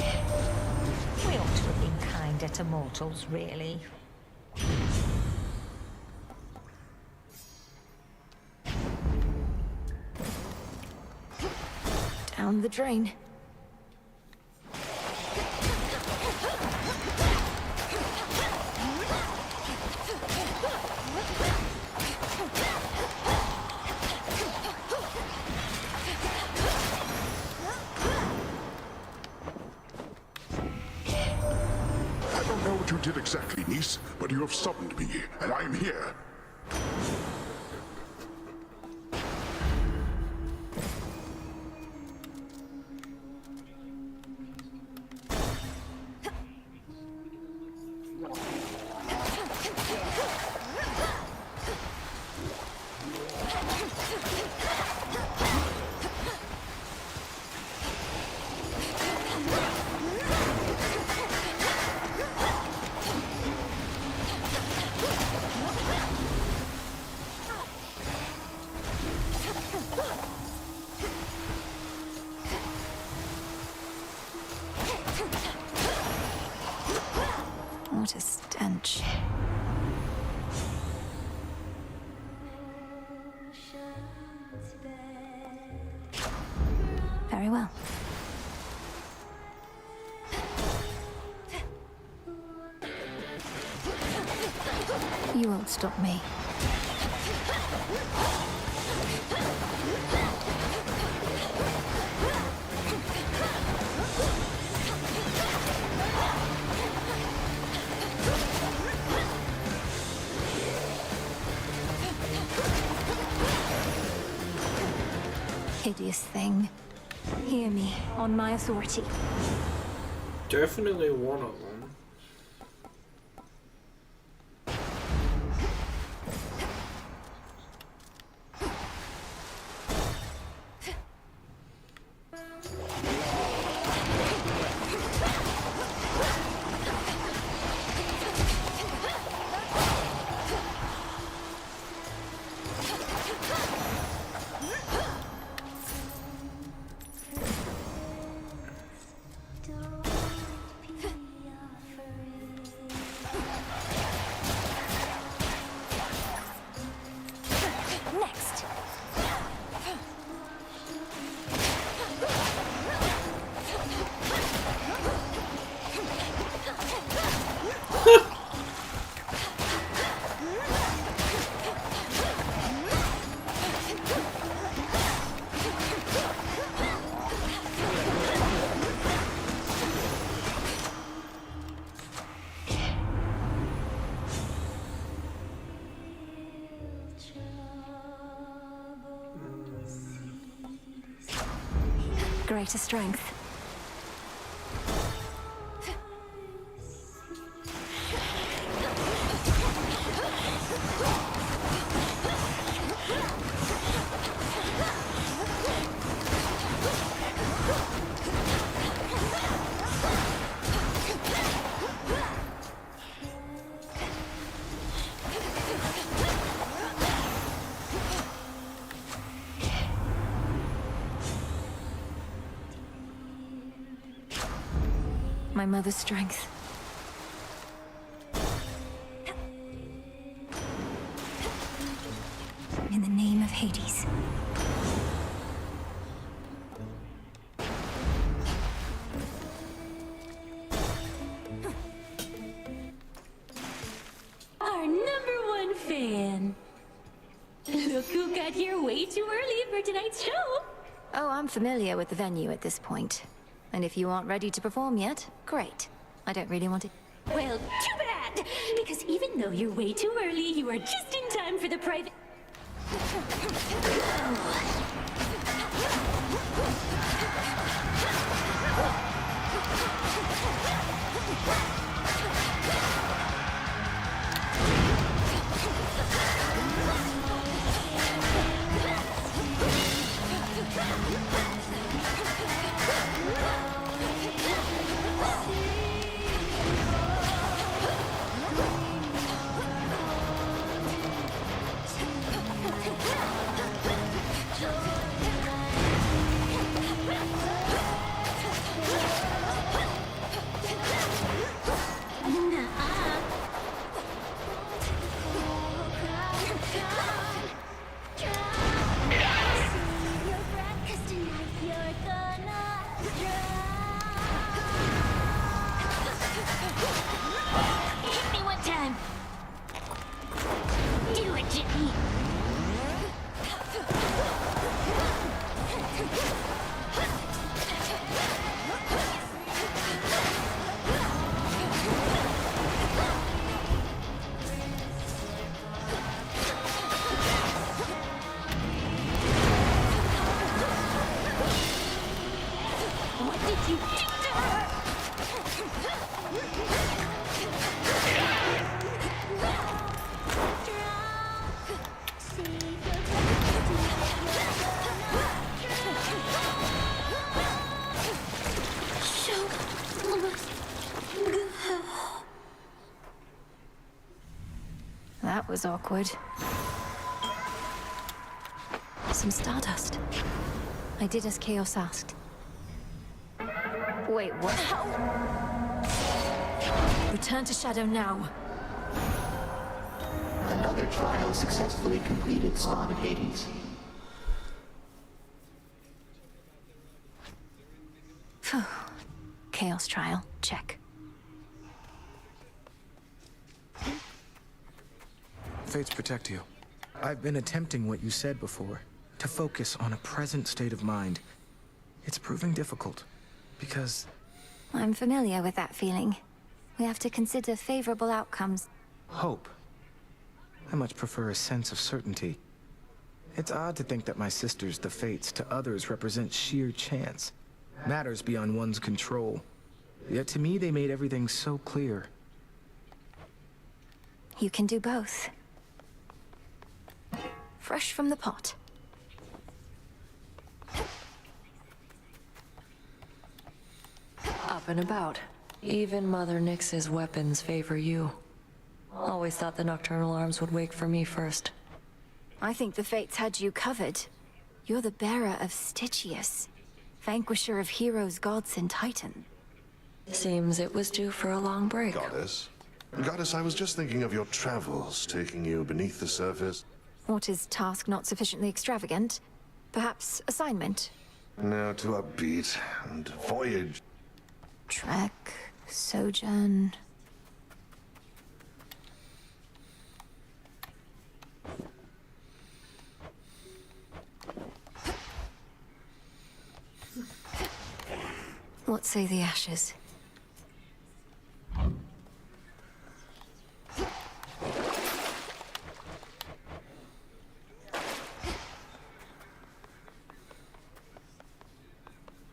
We ought to have been kinder to mortals, really. Down the drain. I don't know what you did exactly, niece, but you have summoned me, and I am here. What a stench. Very well. You won't stop me. Hideous thing. Hear me, on my authority. Definitely one of them. Next. Greater strength. My mother's strength. In the name of Hades. Our #1 fan. Look who got here way too early for tonight's show. Oh, I'm familiar with the venue at this point. And if you aren't ready to perform yet, great. I don't really want to... Well, too bad! Because even though you're way too early, you are just in time for the private... Hit me one time. Do it, Jimmy. What did you do to her? That was awkward. Some stardust. I did as Chaos asked. Wait, what? Return to Shadow now. Another trial successfully completed, Spawn of Hades. Phew. Chaos trial, check. Fates protect you. I've been attempting what you said before, to focus on a present state of mind. It's proving difficult, because... I'm familiar with that feeling. We have to consider favorable outcomes. Hope. I much prefer a sense of certainty. It's odd to think that my sisters, the Fates, to others represent sheer chance. Matters beyond one's control. Yet to me they made everything so clear. You can do both. Fresh from the pot. Up and about. Even Mother Nyx's weapons favor you. Always thought the Nocturnal Arms would wake for me first. I think the Fates had you covered. You're the bearer of Stygius, vanquisher of heroes, gods, and Titan. Seems it was due for a long break. Goddess? Goddess, I was just thinking of your travels, taking you beneath the surface. What is task not sufficiently extravagant? Perhaps assignment? Now to upbeat and voyage. Trek, sojourn... What say the ashes?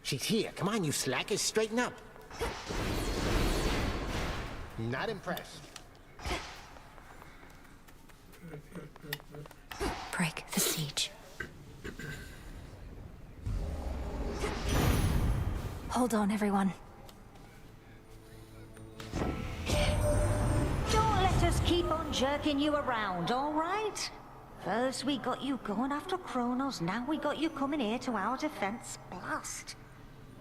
She's here. Come on, you slackers, straighten up. Not impressed. Break the siege. Hold on, everyone. Don't let us keep on jerking you around, all right? First we got you going after Kronos, now we got you coming here to our defense. Blast.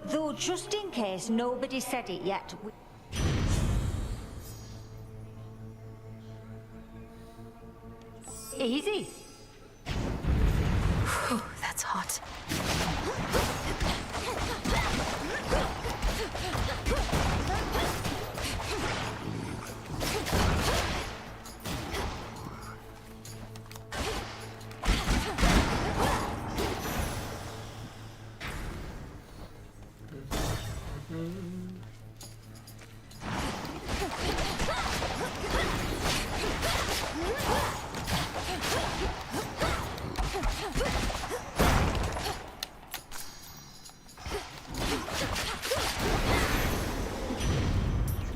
Though, just in case nobody said it yet, easy. Whew, that's hot.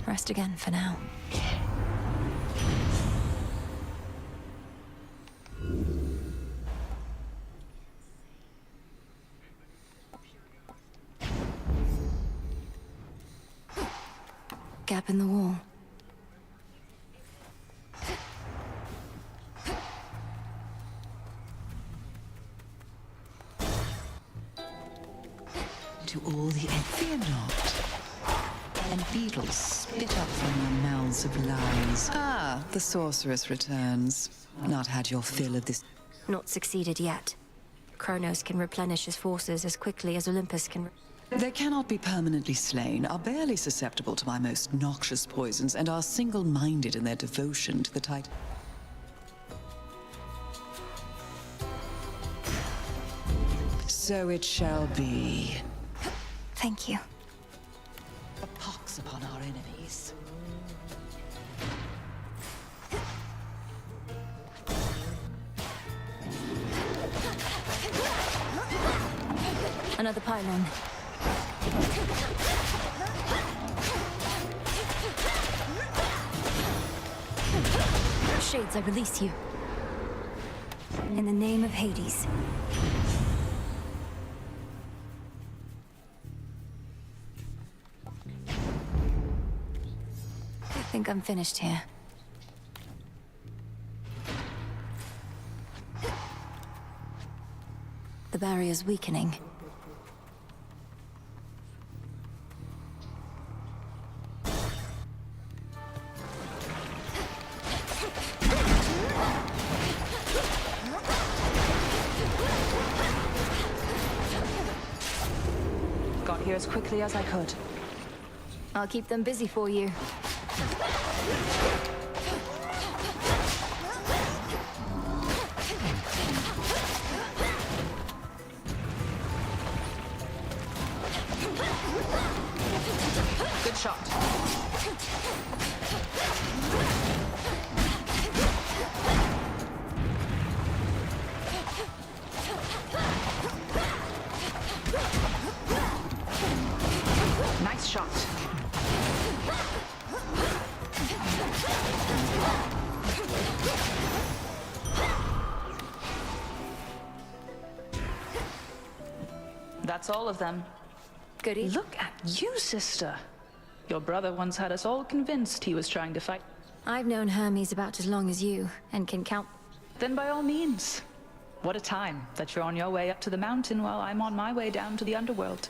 Rest again for now. Gap in the wall. To all the fear not. And beetles spit up from your mouths of lies. Ah, the sorceress returns. Not had your fill of this. Not succeeded yet. Kronos can replenish his forces as quickly as Olympus can. They cannot be permanently slain, are barely susceptible to my most noxious poisons, and are single-minded in their devotion to the Titan. So it shall be. Thank you. A pox upon our enemies. Another pylon. Shades, I release you. In the name of Hades. I think I'm finished here. The barrier's weakening. Got here as quickly as I could. I'll keep them busy for you. Good shot. Nice shot. That's all of them. Goody. Look at you, sister. Your brother once had us all convinced he was trying to fight. I've known Hermes about as long as you, and can count. Then by all means. What a time that you're on your way up to the mountain while I'm on my way down to the underworld.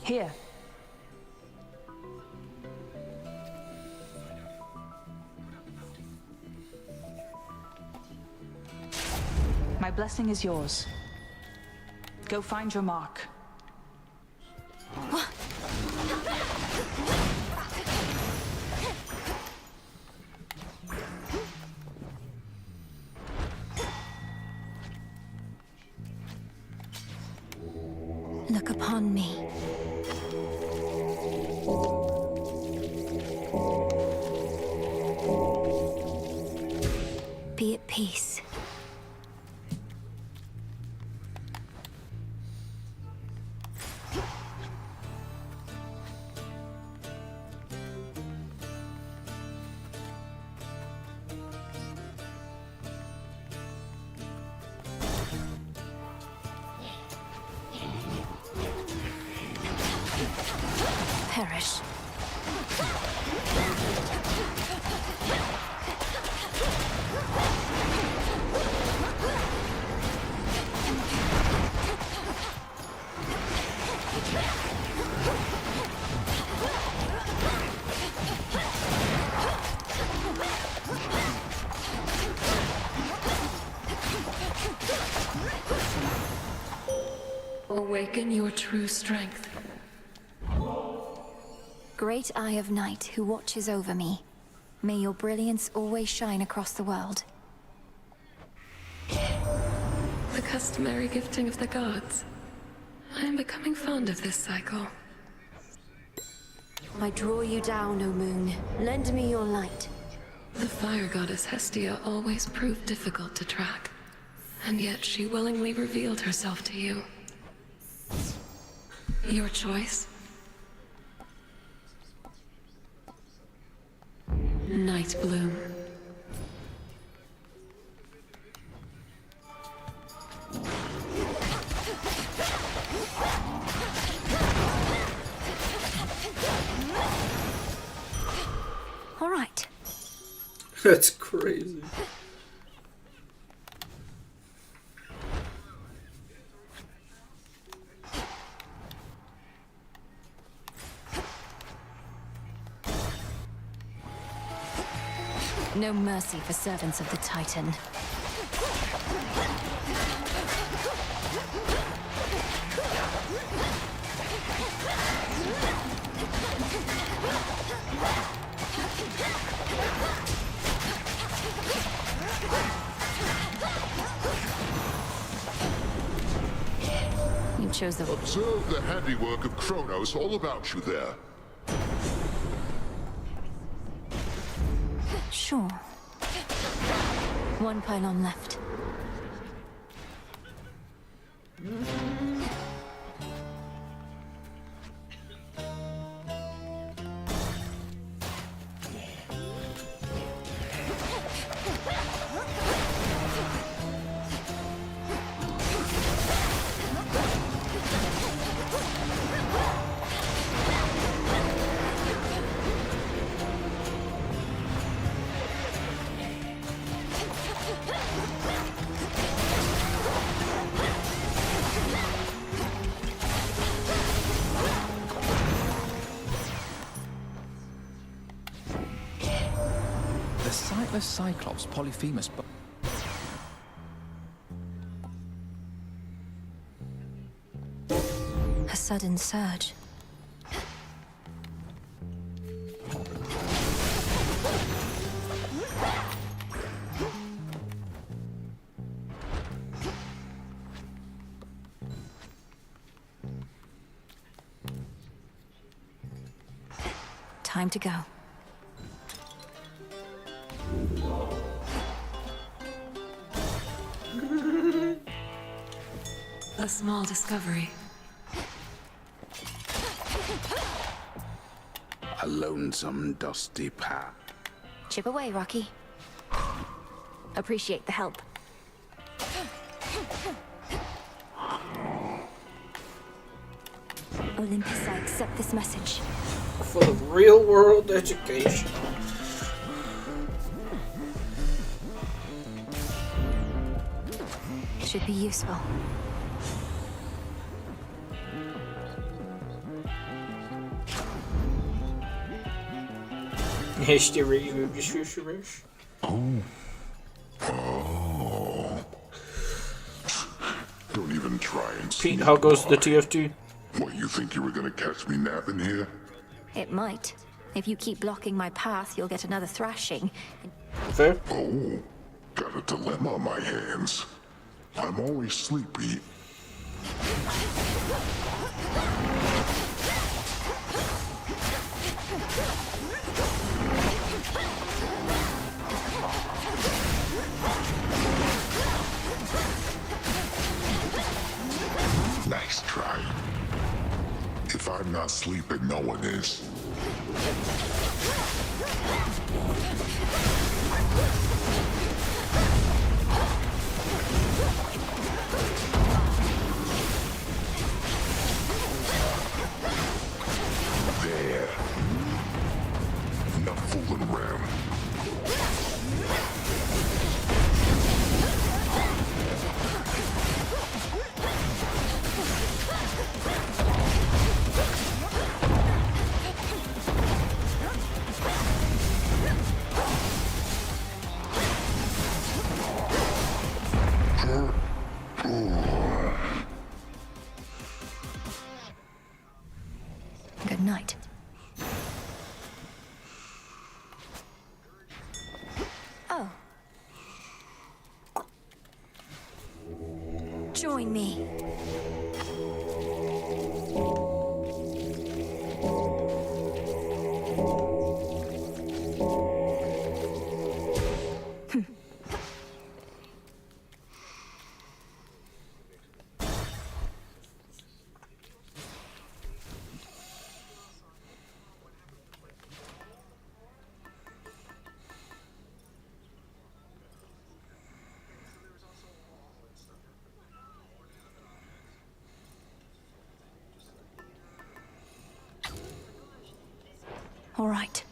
Here. My blessing is yours. Go find your mark. Look upon me. Be at peace. Perish. awaken your true strength. Great Eye of Night who watches over me, may your brilliance always shine across the world. The customary gifting of the gods. I am becoming fond of this cycle. I draw you down, O moon. Lend me your light. The fire goddess Hestia always proved difficult to track, and yet she willingly revealed herself to you. Your choice? Night Bloom. All right. That's crazy. No mercy for servants of the Titan. You chose the... Observe the handiwork of Kronos all about you there. Sure. One pylon left. The sightless Cyclops Polyphemus. A sudden surge. Time to go. A small discovery. A lonesome, dusty path. Chip away, Rocky. Appreciate the help. Olympus, I accept this message. Full of real-world education. Should be useful. Oh. Don't even try and Pete, how goes the TFT? What, you think you were gonna catch me napping here? It might. If you keep blocking my path, you'll get another thrashing. Fair? Oh, got a dilemma on my hands. I'm always sleepy. Nice try. If I'm not sleeping, no one is. There. Not fooling around. night. Oh. Join me. All right.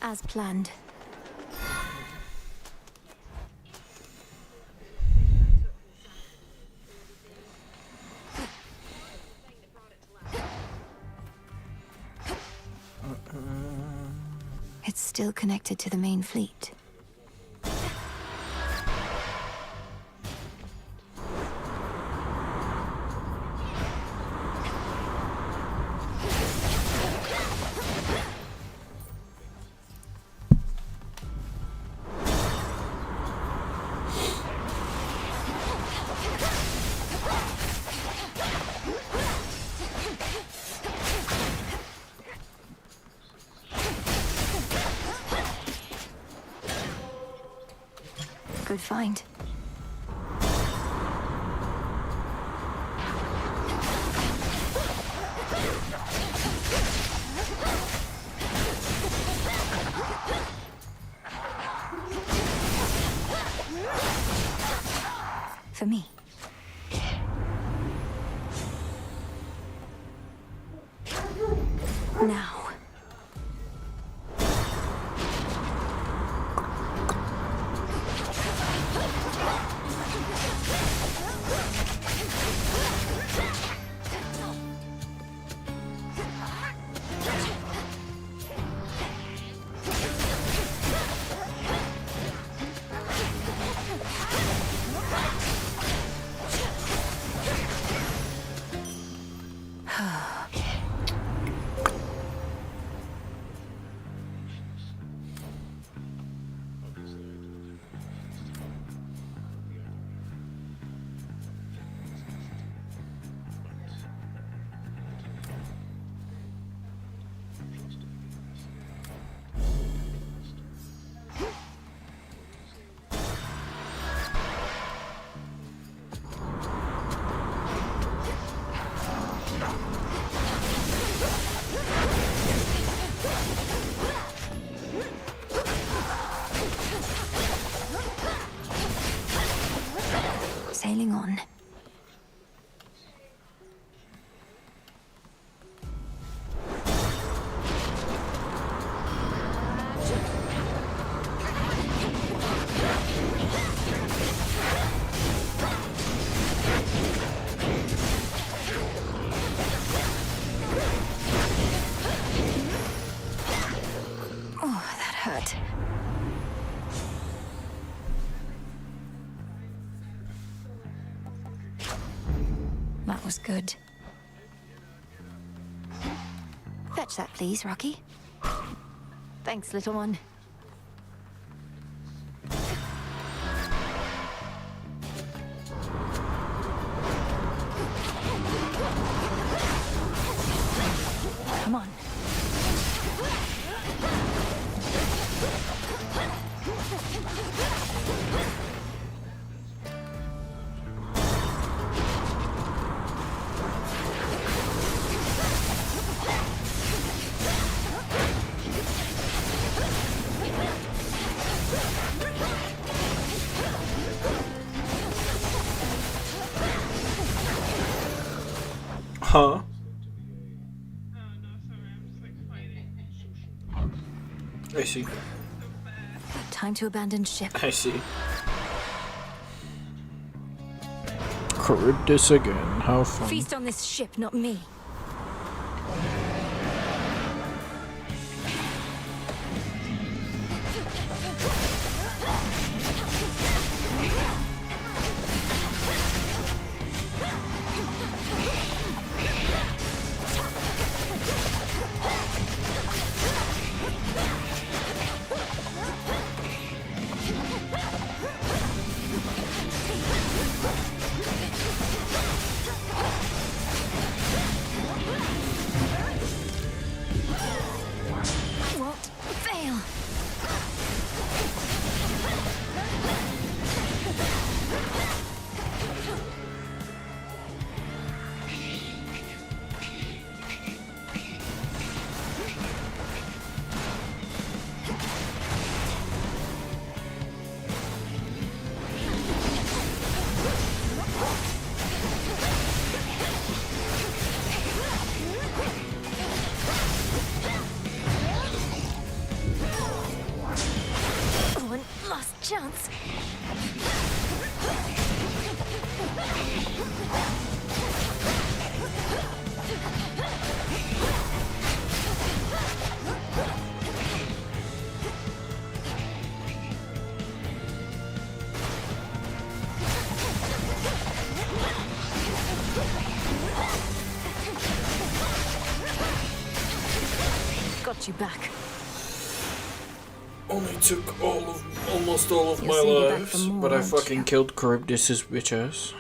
As planned. It's still connected to the main fleet. Good find. For me. Now. Sailing on. Oh, that hurt. That was good. Fetch that, please, Rocky. Thanks, little one. Come on. Huh? I see. Time to abandon ship. I see. Charybdis again. How fun. Feast on this ship, not me. chance. Got you back. Only took almost all of You'll my see me back lives, for more, but I won't fucking you? killed Charybdis' bitch ass.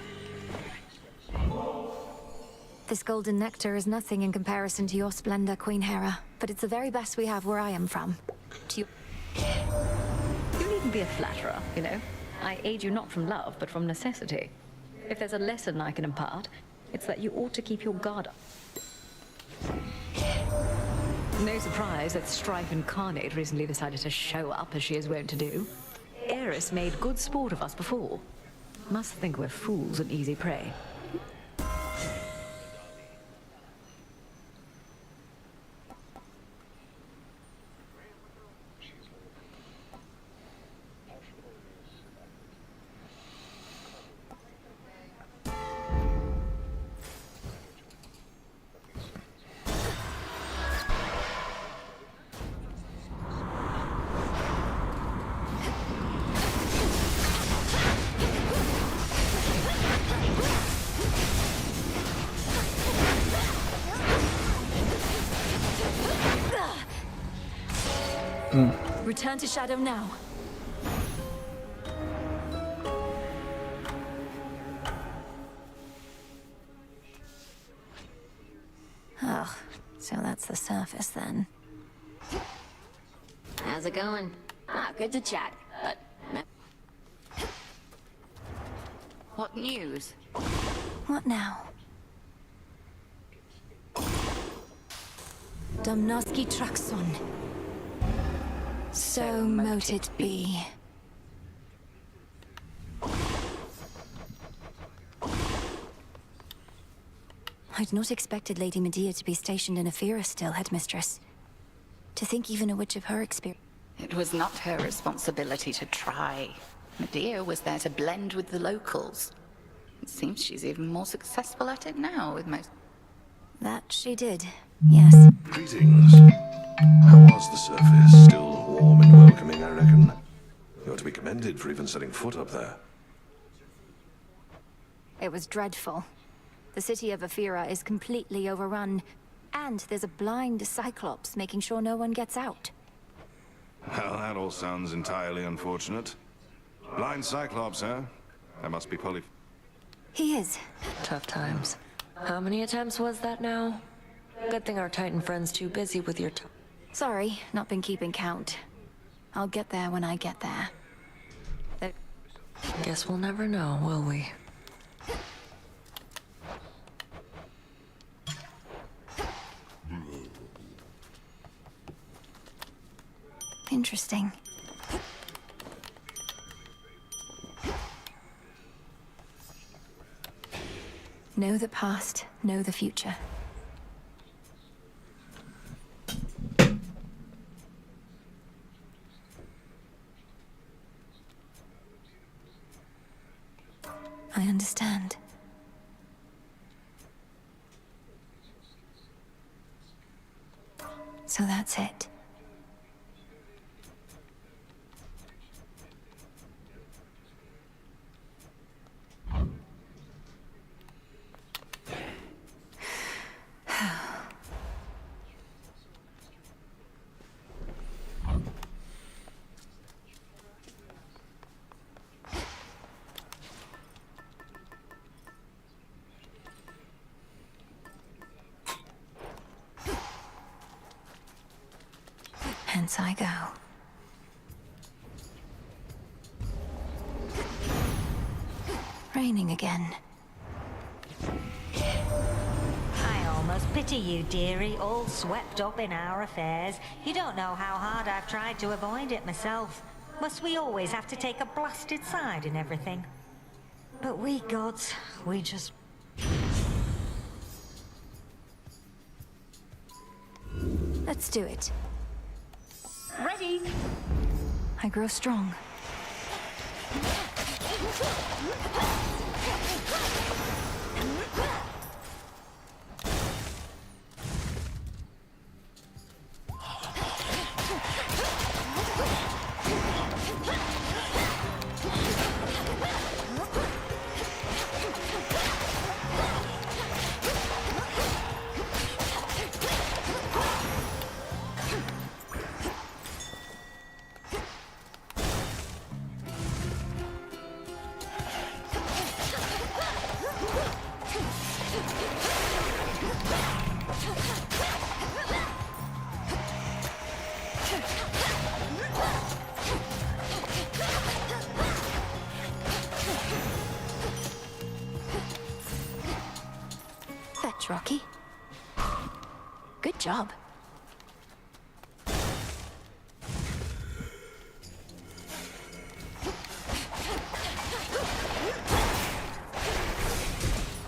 This golden nectar is nothing in comparison to your splendor, Queen Hera, but it's the very best we have where I am from. To you. You needn't be a flatterer, you know. I aid you not from love, but from necessity. If there's a lesson I can impart, it's that you ought to keep your guard up. No surprise that Stripe Incarnate recently decided to show up as she is wont to do. Eris made good sport of us before. Must think we're fools and easy prey. Return to Shadow now. Oh, so that's the surface then. How's it going? Ah, good to chat, but... What news? What now? Domnoski Traxon. So mote it be. I'd not expected Lady Medea to be stationed in Ephira still, Headmistress. To think even a witch of her experience... It was not her responsibility to try. Medea was there to blend with the locals. It seems she's even more successful at it now with most... That she did, yes. Greetings. How was the surface? Still warm and welcoming, I reckon. You're to be commended for even setting foot up there. It was dreadful. The city of Ephira is completely overrun, and there's a blind Cyclops making sure no one gets out. Well, that all sounds entirely unfortunate. Blind Cyclops, huh? That must be He is. Tough times. How many attempts was that now? Good thing our Titan friend's too busy with your Sorry, not been keeping count. I'll get there when I get there. Guess we'll never know, will we? Interesting. Know the past, know the future. I understand. So that's it. Hence I go. Raining again. I almost pity you, dearie, all swept up in our affairs. You don't know how hard I've tried to avoid it myself. Must we always have to take a blasted side in everything? But we gods, we just... Let's do it. Ready! I grow strong. Fetch, Rocky. Good job.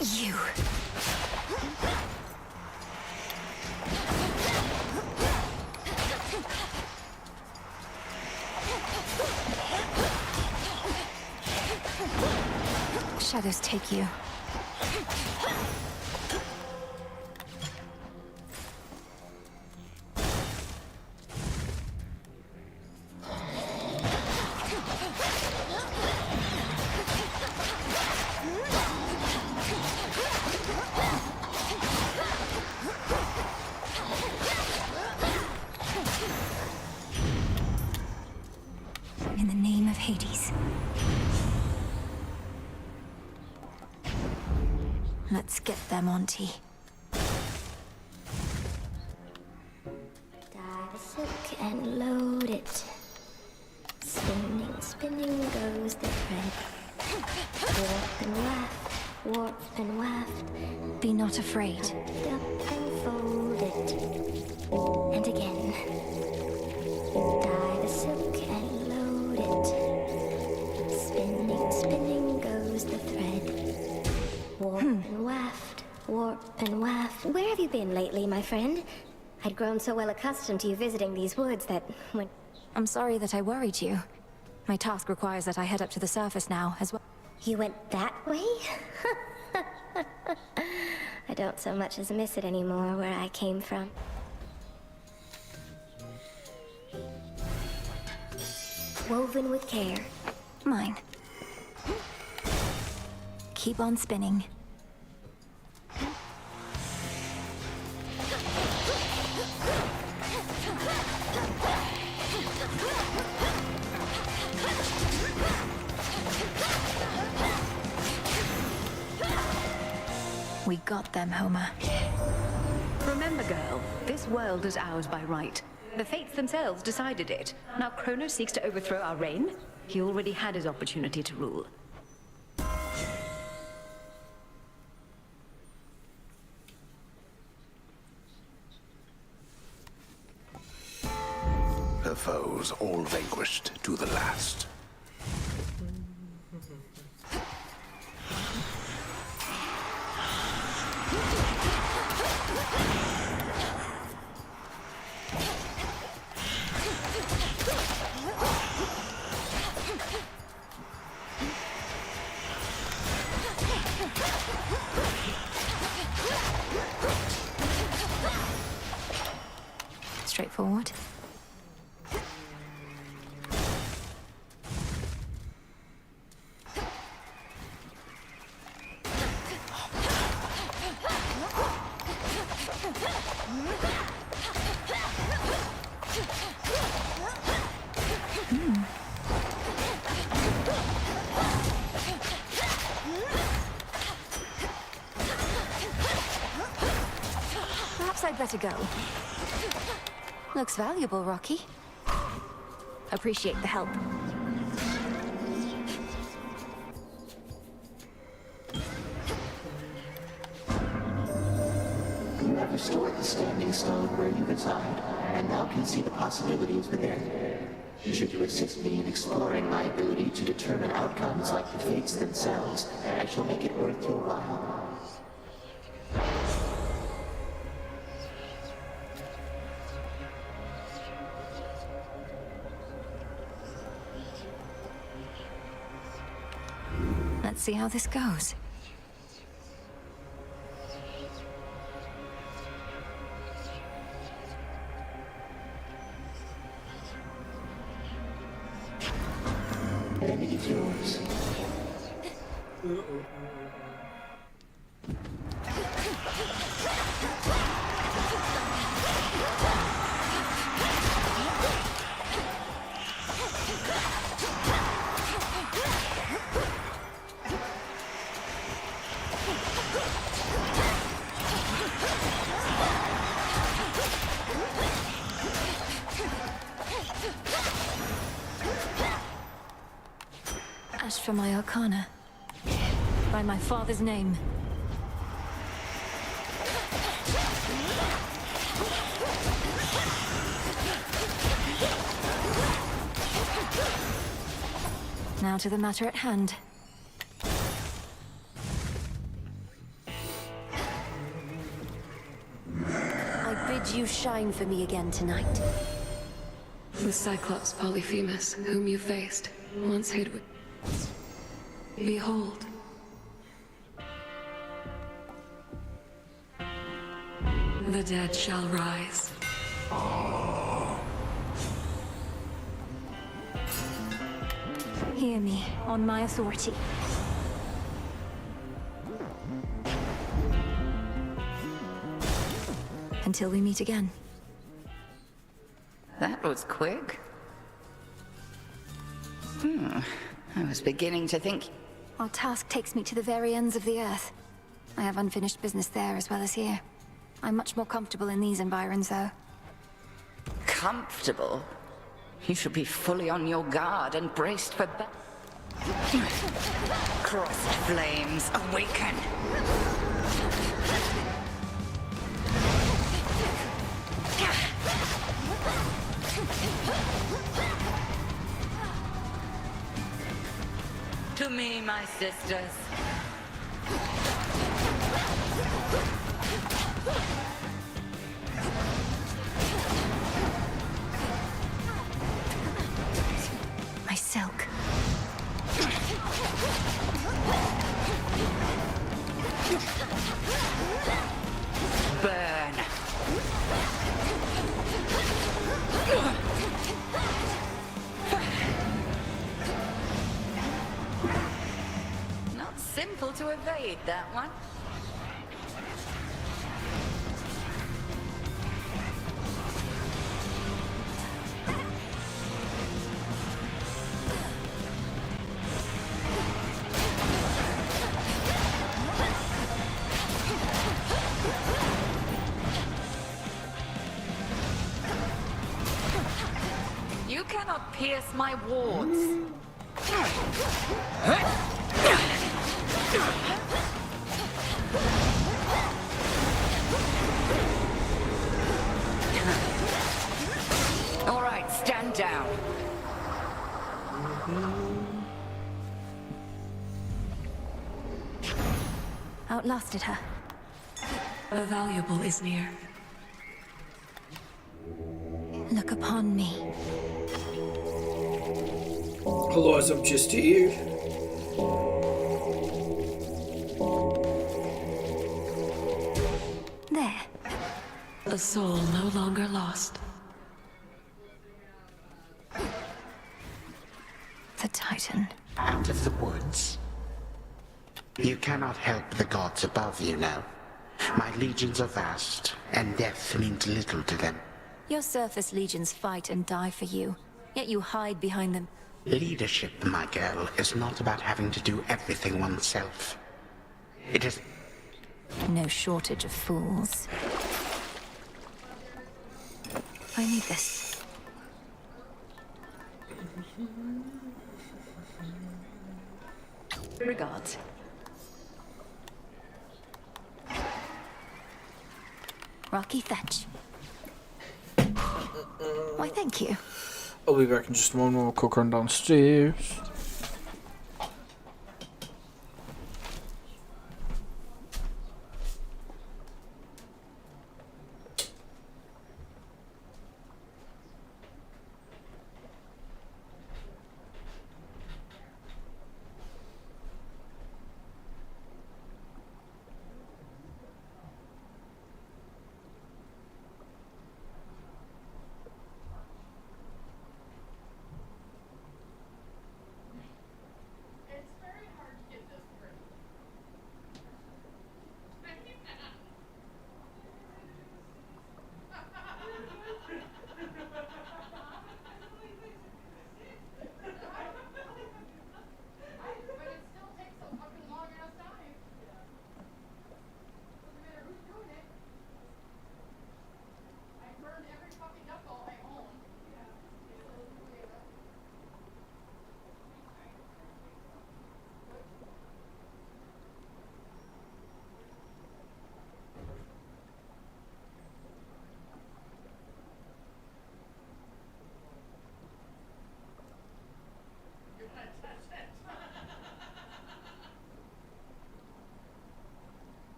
You. Shadows take you. In the name of Hades. Let's get them, Auntie. Tie the silk and load it. Spinning, spinning goes the thread. Warp and waft, warp and waft. Be not afraid. Up and fold it. And again. Tie the silk and load it. Spinning, spinning goes the thread. Warp and waft, warp and waft. Where have you been lately, my friend? I'd grown so well accustomed to you visiting these woods that when... I'm sorry that I worried you. My task requires that I head up to the surface now, as well. You went that way? I don't so much as miss it anymore where I came from. Woven with care. Mine. Keep on spinning. We got them, Homer. Remember, girl, this world is ours by right. The fates themselves decided it. Now Kronos seeks to overthrow our reign. He already had his opportunity to rule. Her foes all vanquished to the last. Straightforward. Perhaps I'd better go. Looks valuable, Rocky. Appreciate the help. You have restored the Standing Stone where you reside, and now can see the possibilities within. Should you assist me in exploring my ability to determine outcomes like the fates themselves, I shall make it worth your while. Let's see how this goes. It's yours. Ash for my Arcana. By my father's name. Now to the matter at hand. I bid you shine for me again tonight. The Cyclops Polyphemus, whom you faced, once hid with... Behold. The dead shall rise. Hear me, on my authority. Until we meet again. That was quick. I was beginning to think... Our task takes me to the very ends of the Earth. I have unfinished business there as well as here. I'm much more comfortable in these environs, though. Comfortable? You should be fully on your guard and braced for Crossed flames, awaken! To me, my sisters. My silk. Burn. Not simple to evade, that one. You cannot pierce my wards. All right, stand down. Outlasted her. The valuable is near. Look upon me. Hello, as I'm just here. There. A soul no longer lost. The Titan. Out of the woods. You cannot help the gods above you now. My legions are vast, and death means little to them. Your surface legions fight and die for you, yet you hide behind them. Leadership, my girl, is not about having to do everything oneself. It is... No shortage of fools. I need this. Regards. Rocky Fetch. Why, thank you. I'll be back in just a moment. We'll cook run downstairs.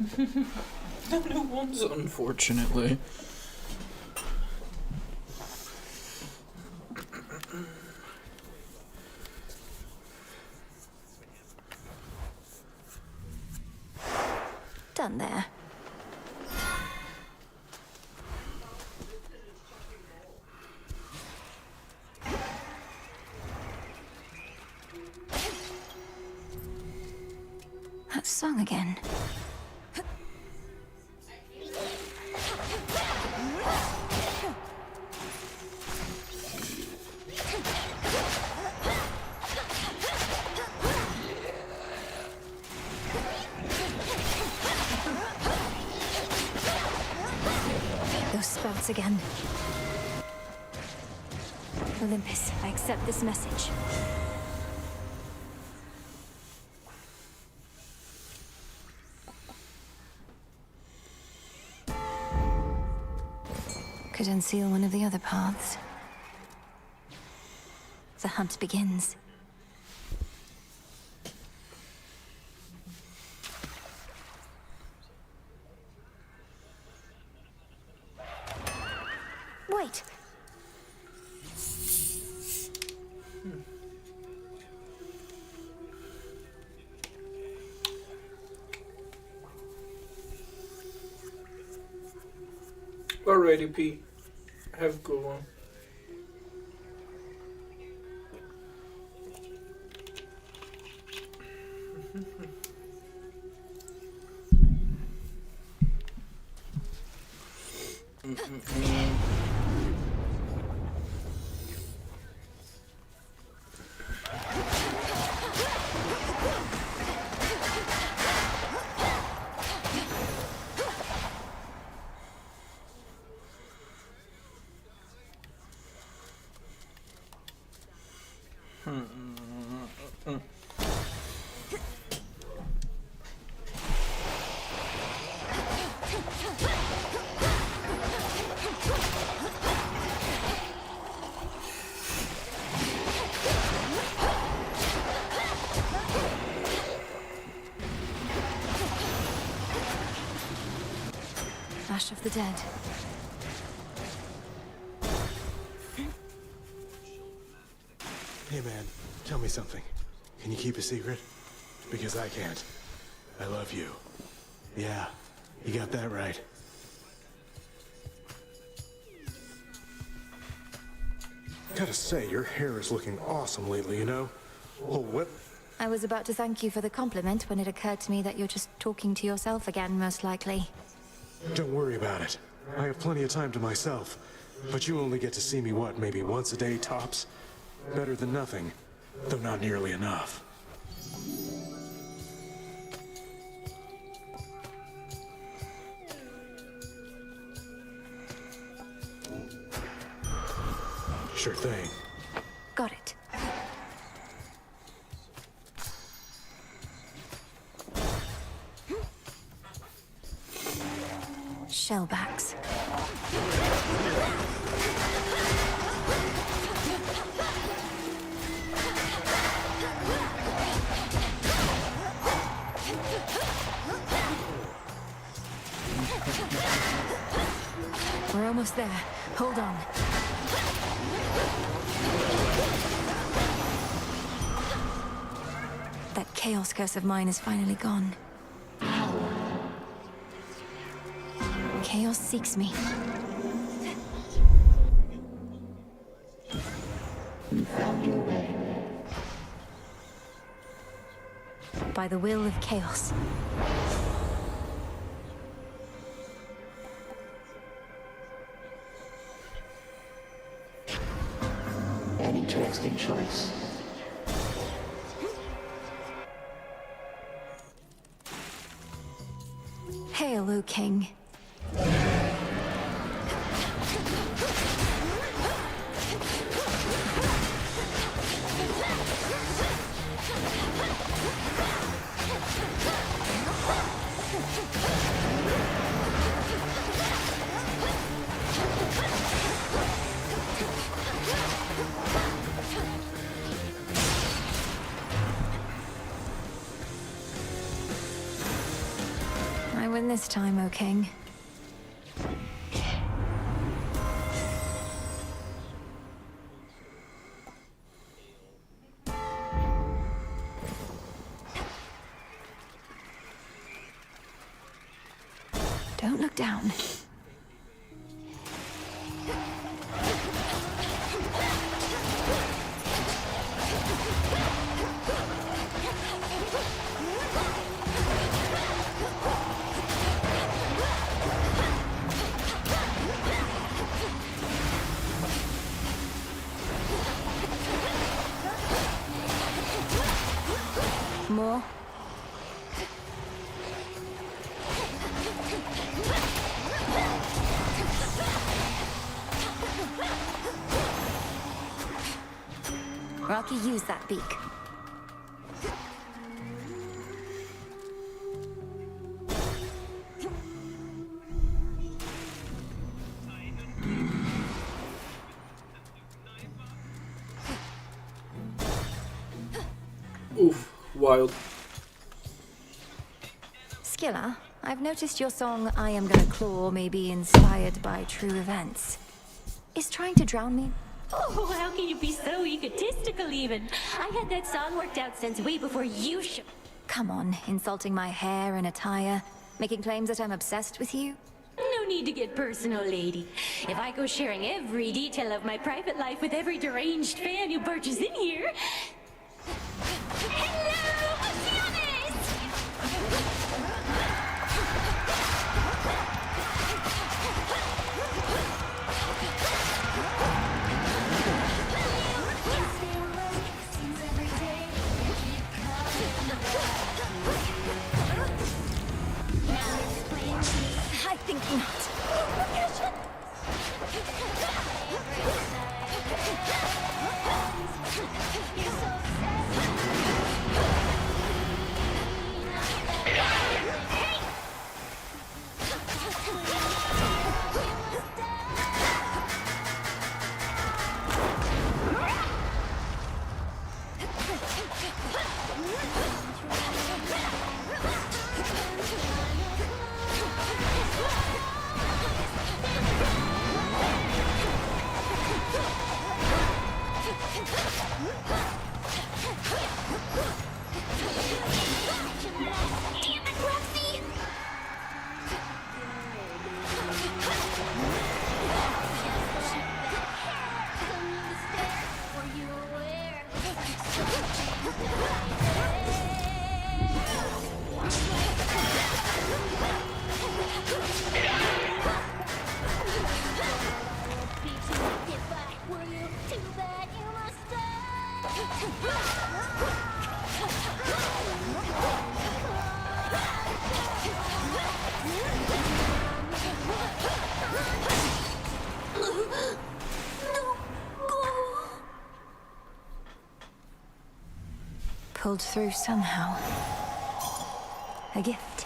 The new ones, unfortunately. Done there. That song again. Those spouts again. Olympus, I accept this message. Could unseal one of the other paths. The hunt begins. Wait! Alrighty, Pete. Have a good one. Ash of the Dead. Hey man, tell me something. Can you keep a secret? Because I can't. I love you. Yeah, you got that right. Gotta say, your hair is looking awesome lately, you know? Oh, what? I was about to thank you for the compliment when it occurred to me that you're just talking to yourself again, most likely. Don't worry about it. I have plenty of time to myself. But you only get to see me, what, maybe once a day tops? Better than nothing, though not nearly enough. Sure thing. Got it. Shellbacks. We're almost there. Hold on. That chaos curse of mine is finally gone. Chaos seeks me. You found your way. By the will of chaos. An interesting choice. Hail, O King. in this time, O King. Don't look down. More. Rocky, use that beak. Oof, wild. Skilla, I've noticed your song I Am Gonna Claw may be inspired by true events. Is trying to drown me? Oh, how can you be so egotistical even? I had that song worked out since way before you Come on, insulting my hair and attire, making claims that I'm obsessed with you? No need to get personal, lady. If I go sharing every detail of my private life with every deranged fan who barges in here... Hello, I think not. Pulled through somehow. A gift.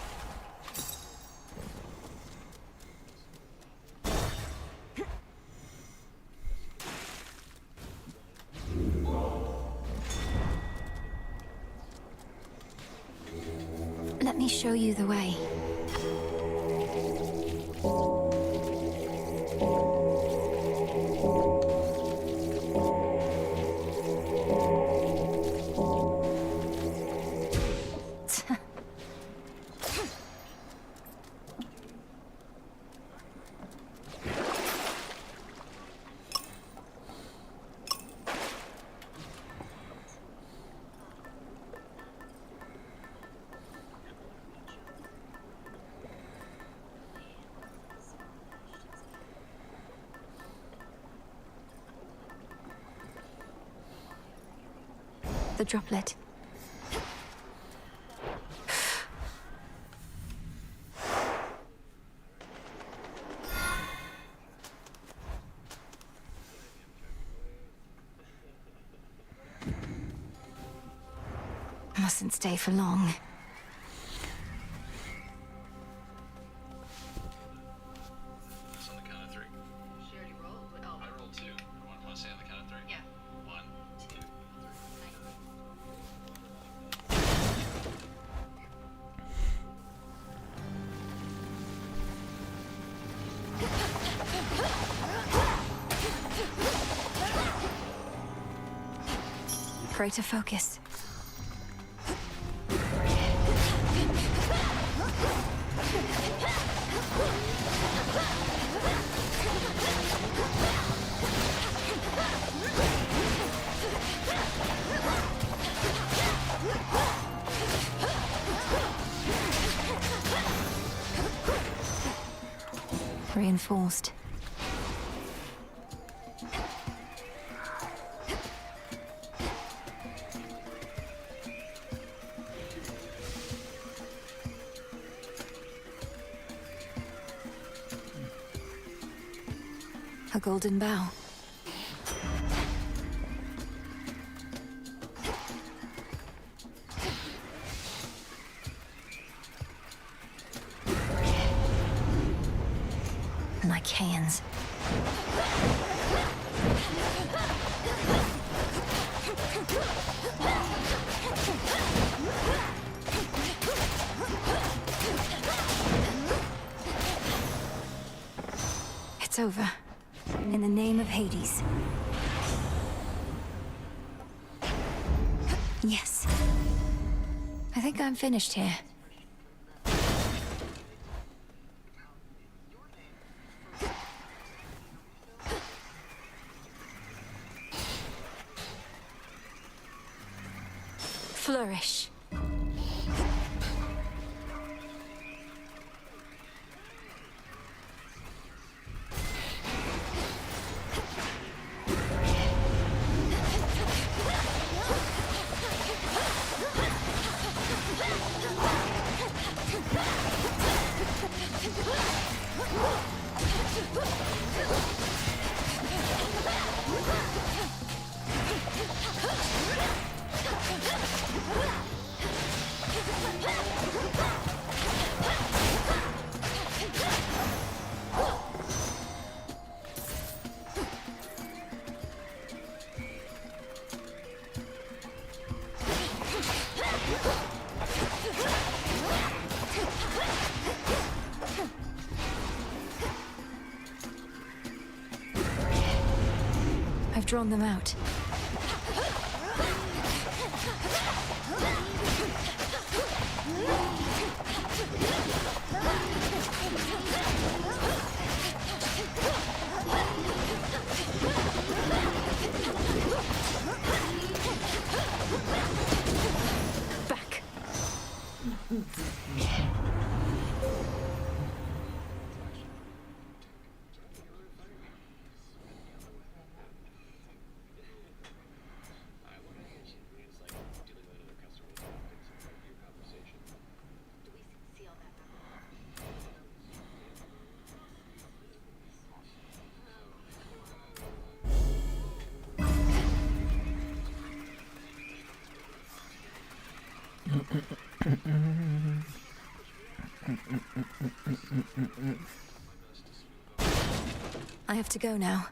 Let me show you the way. The droplet. Mustn't stay for long. On the count of three. She already rolled? Oh. I rolled 2. Want to say on the count of 3? Yeah. 1, 2, 3. Greater focus. Reinforced. A golden bow. Lycaons. It's over. In the name of Hades. Yes. I think I'm finished here. Flourish. I've drawn them out. Back. I have to go now.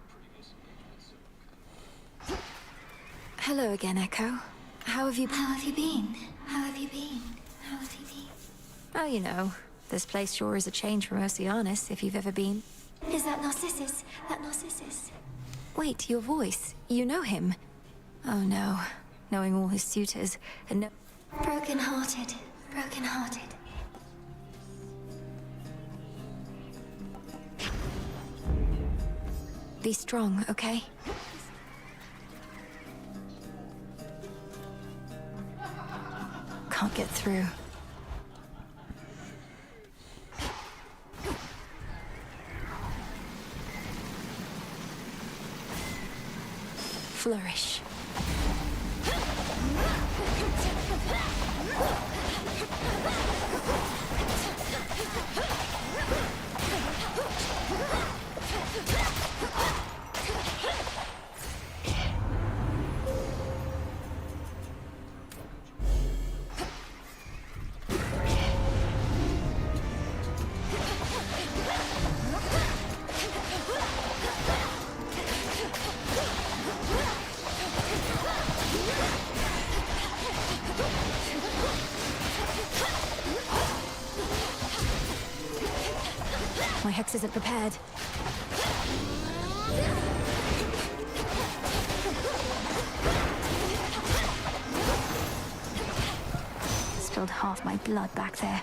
Hello again, Echo. How have you been? How have you been? How have you been? How have you been? Oh, you know, this place sure is a change from Oceanus, if you've ever been. Is that Narcissus? That Narcissus? Wait, your voice. You know him. Oh no. Knowing all his suitors, and no... Broken-hearted. Broken-hearted. Be strong, okay? Can't get through. Flourish. My hex isn't prepared. Spilled half my blood back there.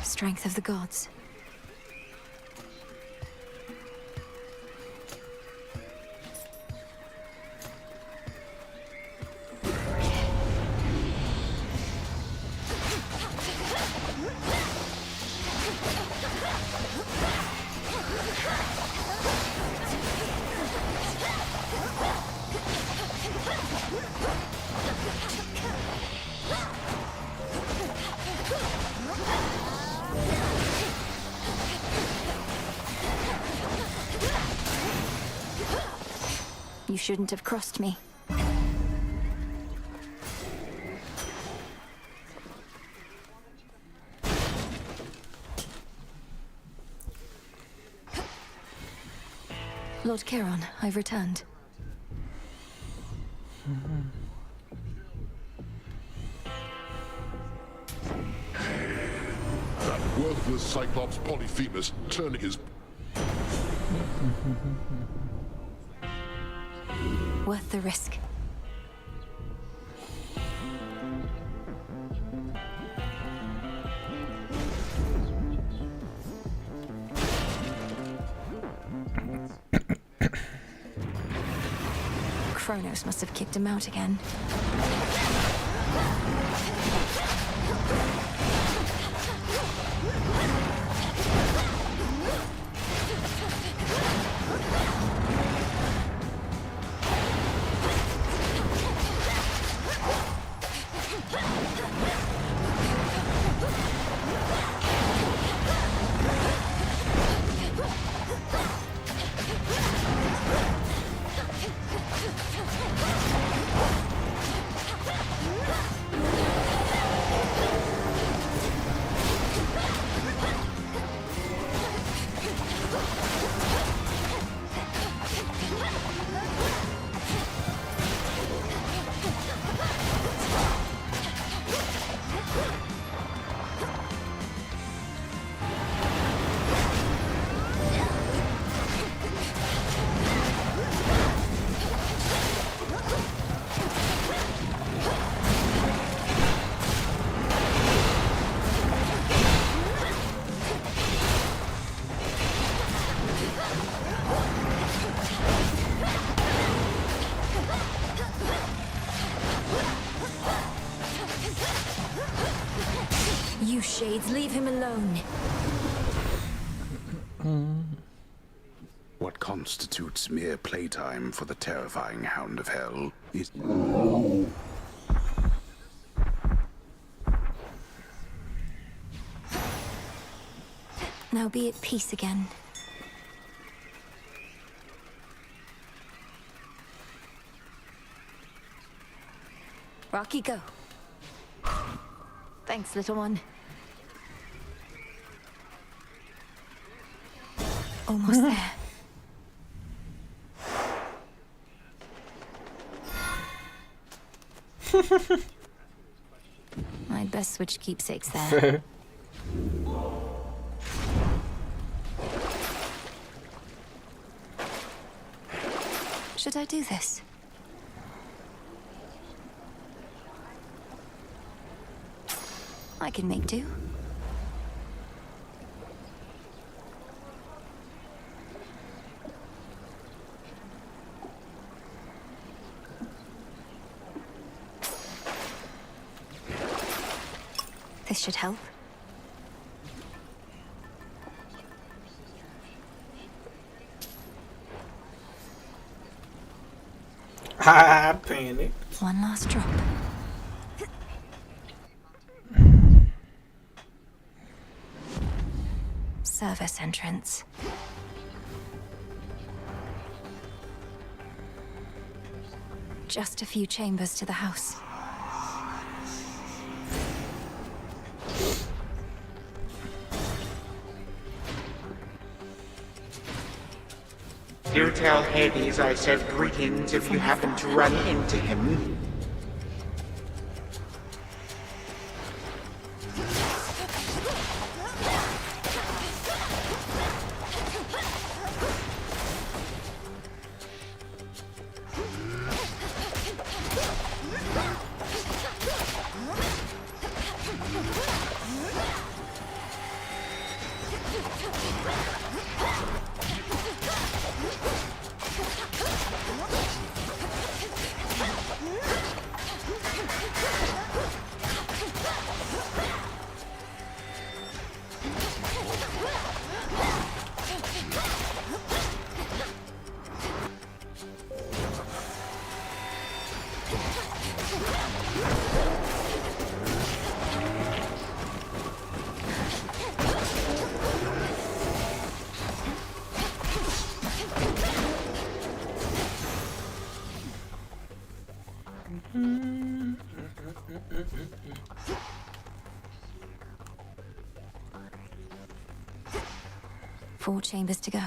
Strength of the gods. You shouldn't have crossed me. Lord Charon, I've returned. That worthless Cyclops Polyphemus turning his... Worth the risk. Kronos must have kicked him out again. You shades, leave him alone. What constitutes mere playtime for the terrifying Hound of Hell is... Now be at peace again. Rocky, go. Thanks, little one. Almost there. I'd best switch keepsakes there. Should I do this? I can make do. This should help. Ha! Panic. One last drop. service entrance. Just a few chambers to the house. Do tell Hades I said greetings if you happen to run into him. Four chambers to go.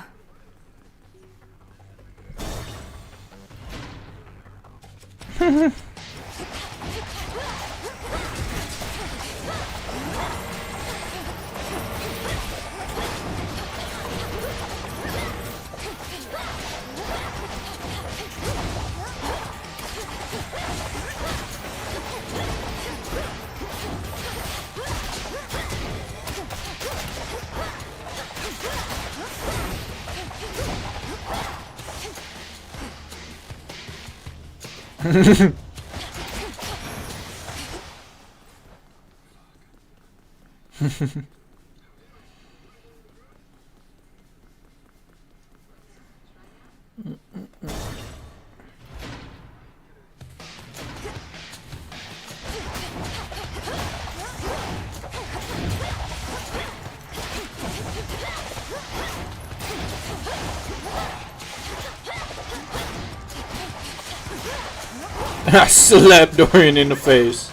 I slapped Dorian in the face.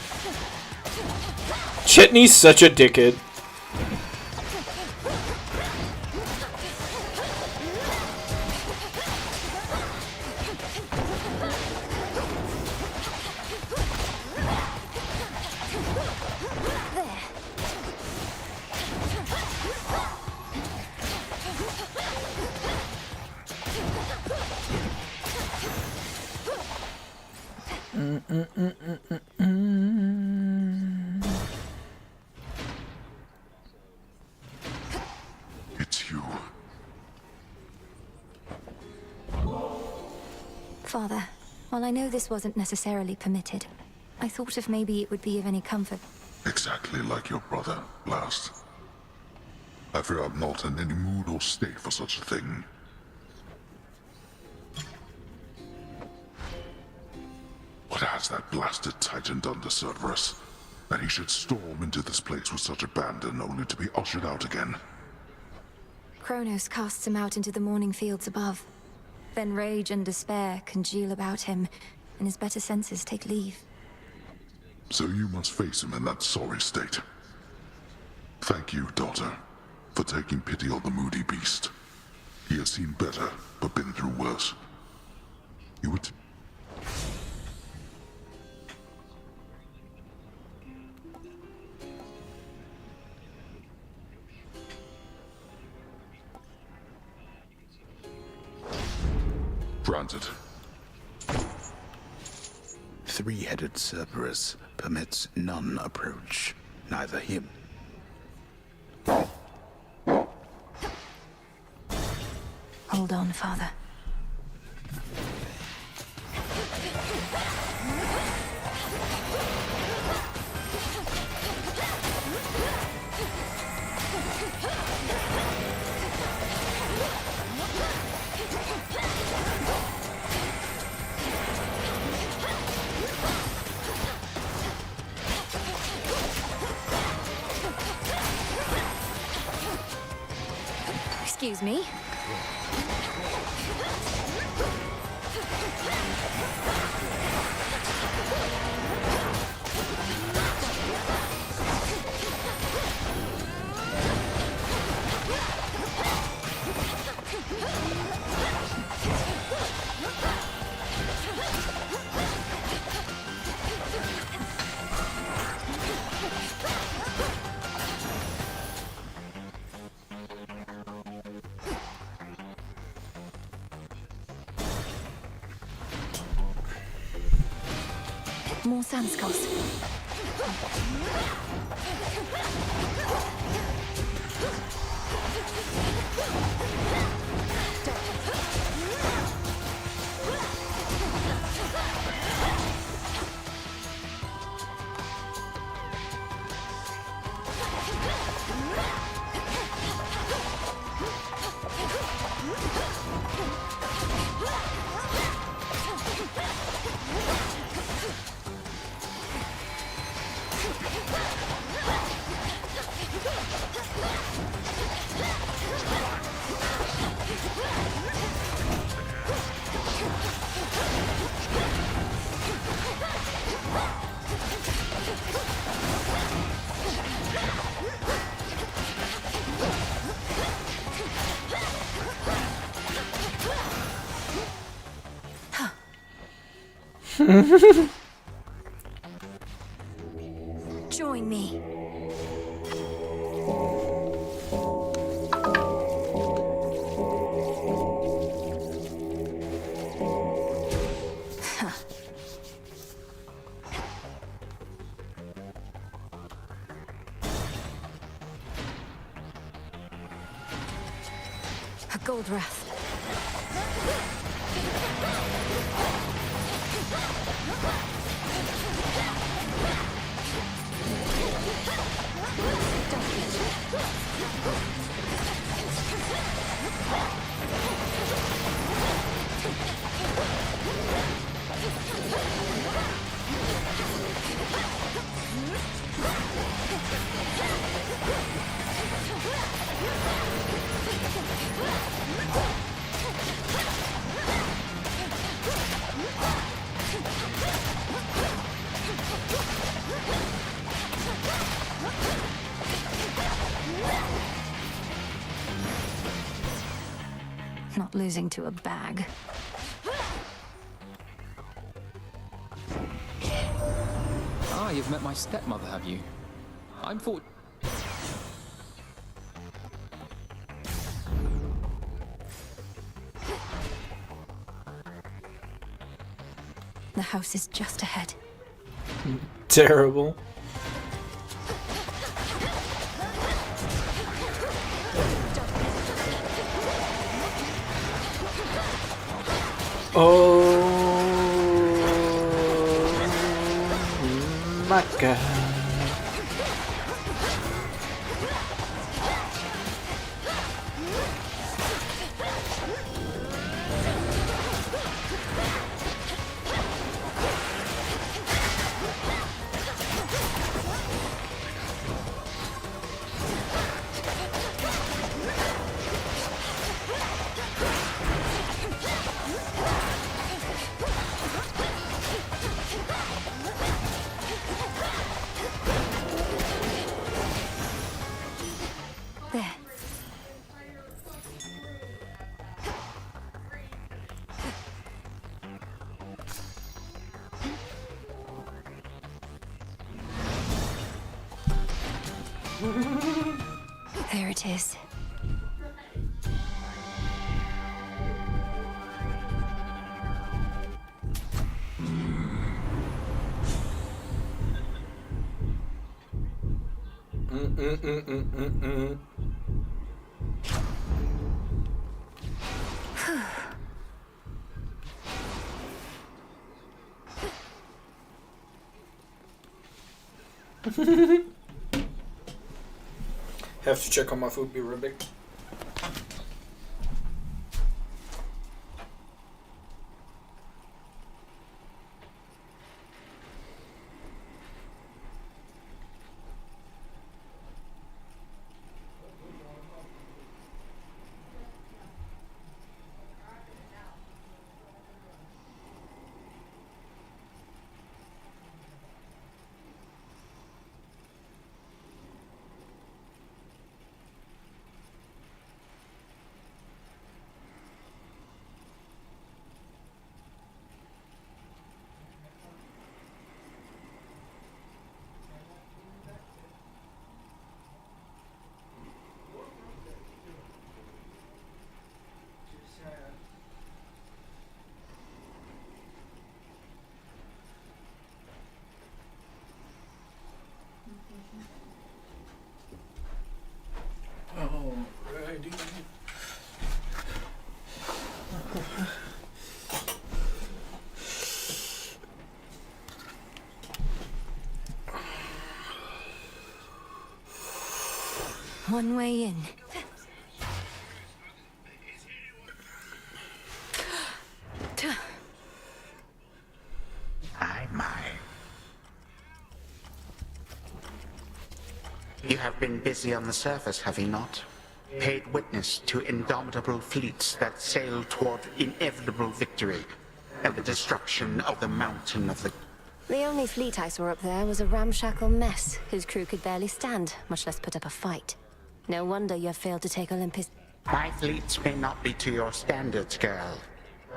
Chetney's such a dickhead. It's you. Father, while I know this wasn't necessarily permitted, I thought if maybe it would be of any comfort. Exactly like your brother, last. I fear I'm not in any mood or state for such a thing. What has that blasted Titan done to Cerberus? That he should storm into this place with such abandon only to be ushered out again? Kronos casts him out into the morning fields above. Then rage and despair congeal about him, and his better senses take leave. So you must face him in that sorry state. Thank you, daughter, for taking pity on the moody beast. He has seen better, but been through worse. You would... Granted. Three-headed Cerberus permits none approach, neither him. Hold on, Father. Excuse me. More sand skulls. Join me. A gold wrath. Not losing to a bag. Ah, you've met my stepmother, have you? I'm for... The house is just ahead. Terrible. Oh my god. There. There it is. Have to check on my food, be right back. one way in. My. You have been busy on the surface, have you not? Paid witness to indomitable fleets that sail toward inevitable victory and the destruction of the mountain of the... The only fleet I saw up there was a ramshackle mess whose crew could barely stand, much less put up a fight. No wonder you failed to take Olympus. My fleets may not be to your standards, girl,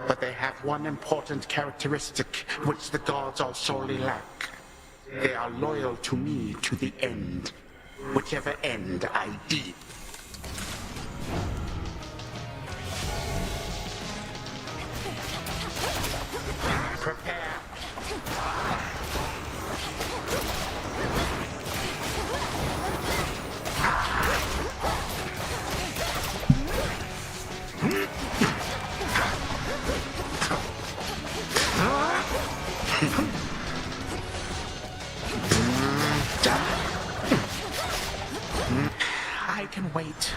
but they have one important characteristic which the gods all sorely lack. They are loyal to me to the end, whichever end I deem. Prepare. I can wait.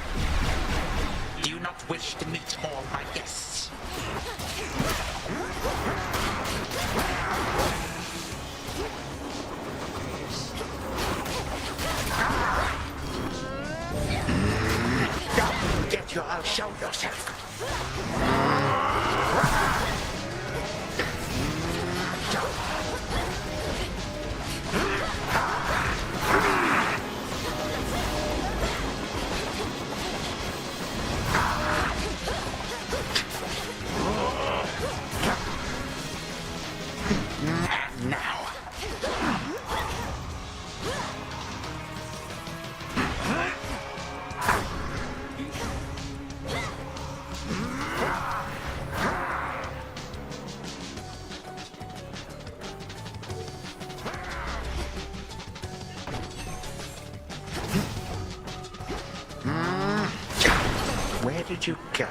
Do you not wish to meet all my guests? Get you, I'll show yourself. Where did you go?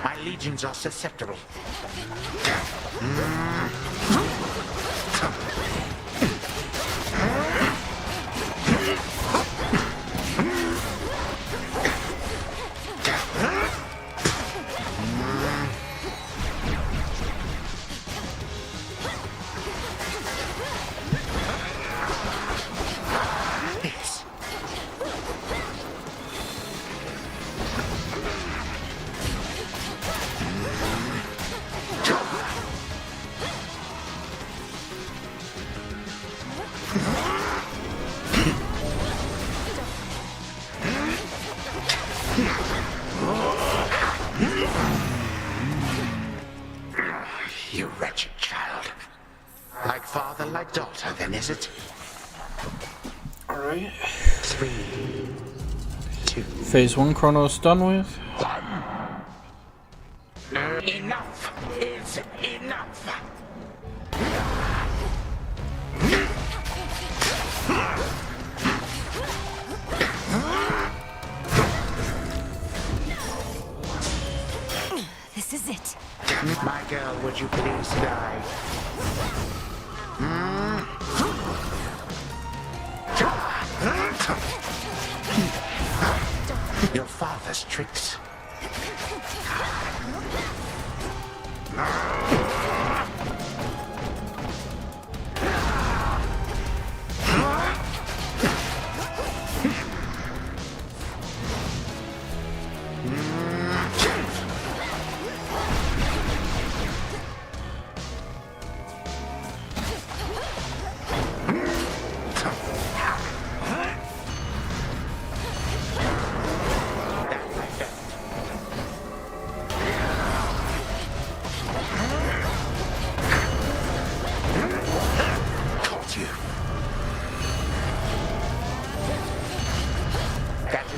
My legions are susceptible. You wretched child. Like father, like daughter, then, is it? Alright. 3, 2. Phase 1 Chronos done with. Enough is enough. This is it. My girl, would you please die? Your father's tricks.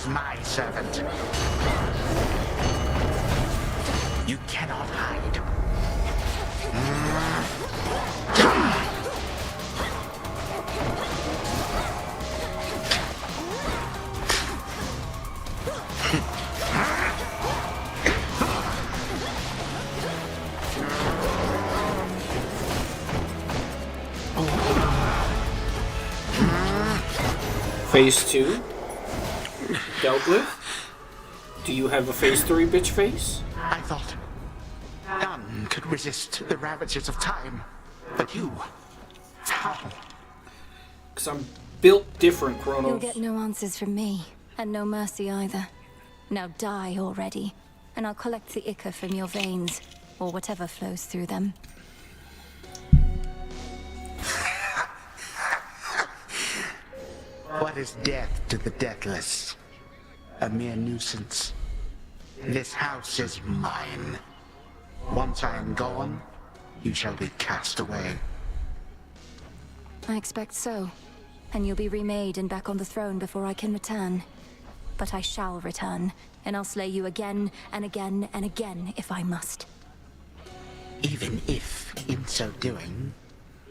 My servant. You cannot hide. Phase 2. dealt with? Do you have a phase 3 bitch face? I thought none could resist the ravages of time. But you, how? Because I'm built different, Kronos. You'll get no answers from me, and no mercy either. Now die already, and I'll collect the ichor from your veins, or whatever flows through them. What is death to the deathless? A mere nuisance. This house is mine. Once I am gone, you shall be cast away. I expect so. And you'll be remade and back on the throne before I can return. But I shall return, and I'll slay you again and again and again if I must. Even if, in so doing,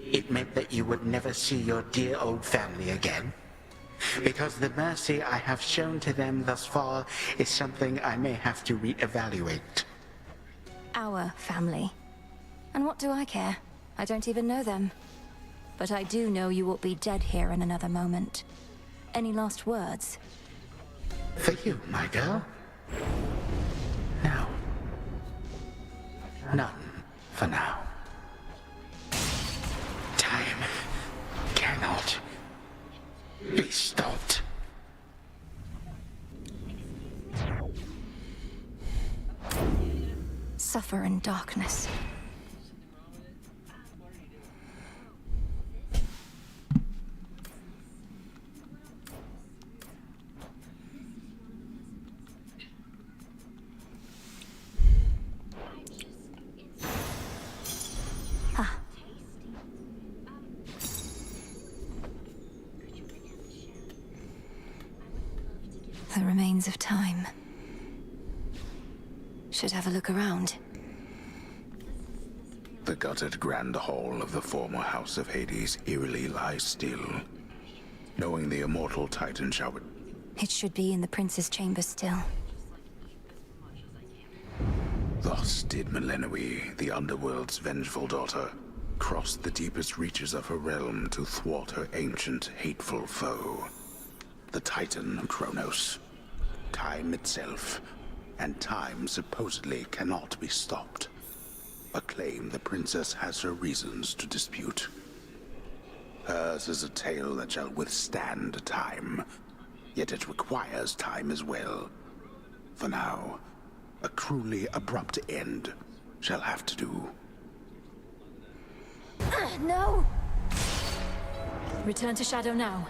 it meant that you would never see your dear old family again. Because the mercy I have shown to them thus far is something I may have to reevaluate. Our family. And what do I care? I don't even know them. But I do know you will be dead here in another moment. Any last words? For you, my girl? No. None for now. Time cannot be stopped. Suffer in darkness. The remains of time. Should have a look around. The gutted grand hall of the former House of Hades eerily lies still, knowing the immortal Titan shall... It should be in the prince's chamber still. Thus did Melinoe, the underworld's vengeful daughter, cross the deepest reaches of her realm to thwart her ancient, hateful foe, the Titan Kronos. Time itself, and time supposedly cannot be stopped. A claim the princess has her reasons to dispute. Hers is a tale that shall withstand time, yet it requires time as well. For now, a cruelly abrupt end shall have to do. No! Return to Shadow now.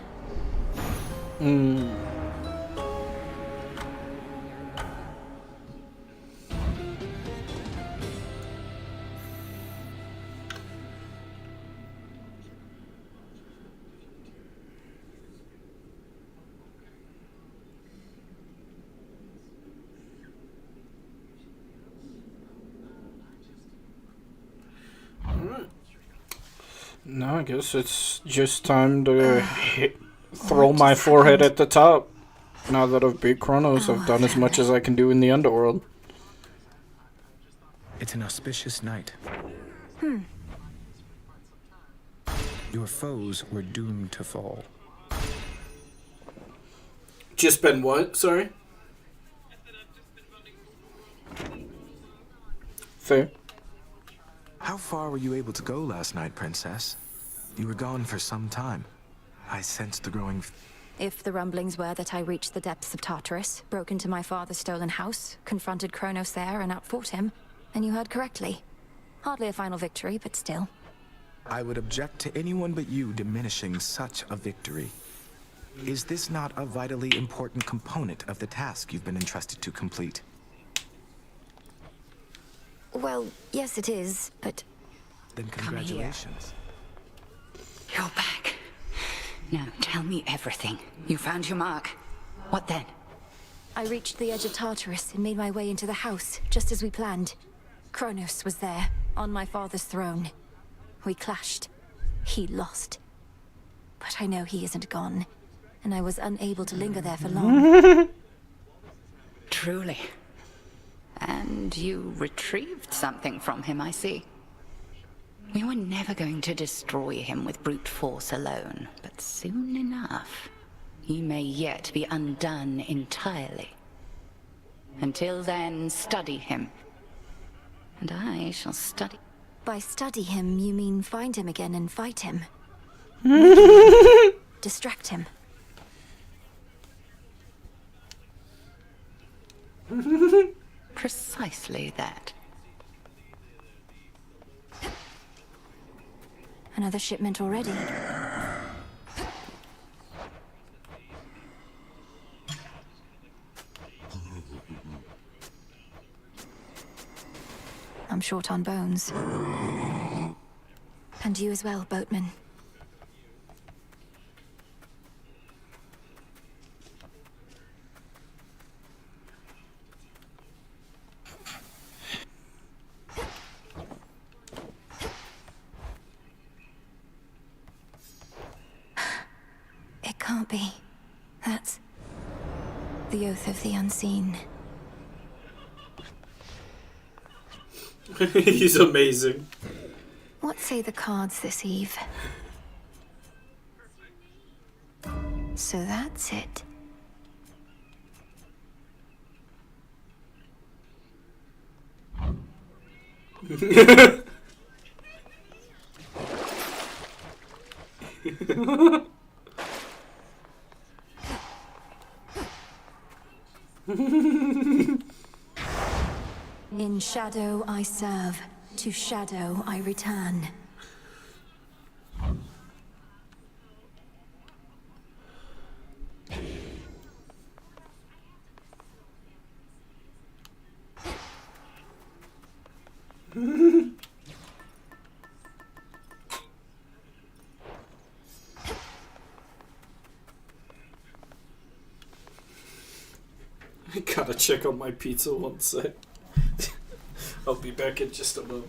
No, I guess it's just time to throw my forehead at the top. Now that I've beat Kronos, I've done as much as I can do in the underworld. It's an auspicious night. Your foes were doomed to fall. Just been what? Sorry? Fair. How far were you able to go last night, Princess? You were gone for some time. I sensed the growing... If the rumblings were that I reached the depths of Tartarus, broke into my father's stolen house, confronted Kronos there and outfought him, then you heard correctly. Hardly a final victory, but still. I would object to anyone but you diminishing such a victory. Is this not a vitally important component of the task you've been entrusted to complete? Well, yes it is, but... Then congratulations. You're back. Now tell me everything. You found your mark. What then? I reached the edge of Tartarus and made my way into the house, just as we planned. Kronos was there, on my father's throne. We clashed. He lost. But I know he isn't gone, and I was unable to linger there for long. Truly. And you retrieved something from him, I see. We were never going to destroy him with brute force alone, but soon enough, he may yet be undone entirely. Until then, study him. And I shall study. By study him, you mean find him again and fight him? Distract him. Precisely that. Another shipment already. I'm short on bones. And you as well, boatman. It can't be. That's the Oath of the Unseen. He's amazing. What say the cards this eve? So that's it. In shadow I serve, to shadow I return. I gotta check on my pizza one sec. I'll be back in just a moment.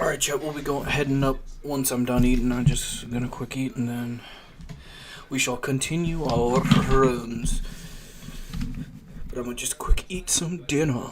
Alright, chat, we'll be heading up once I'm done eating. I'm just gonna quick eat and then we shall continue our runs. But I'm gonna just quick eat some dinner.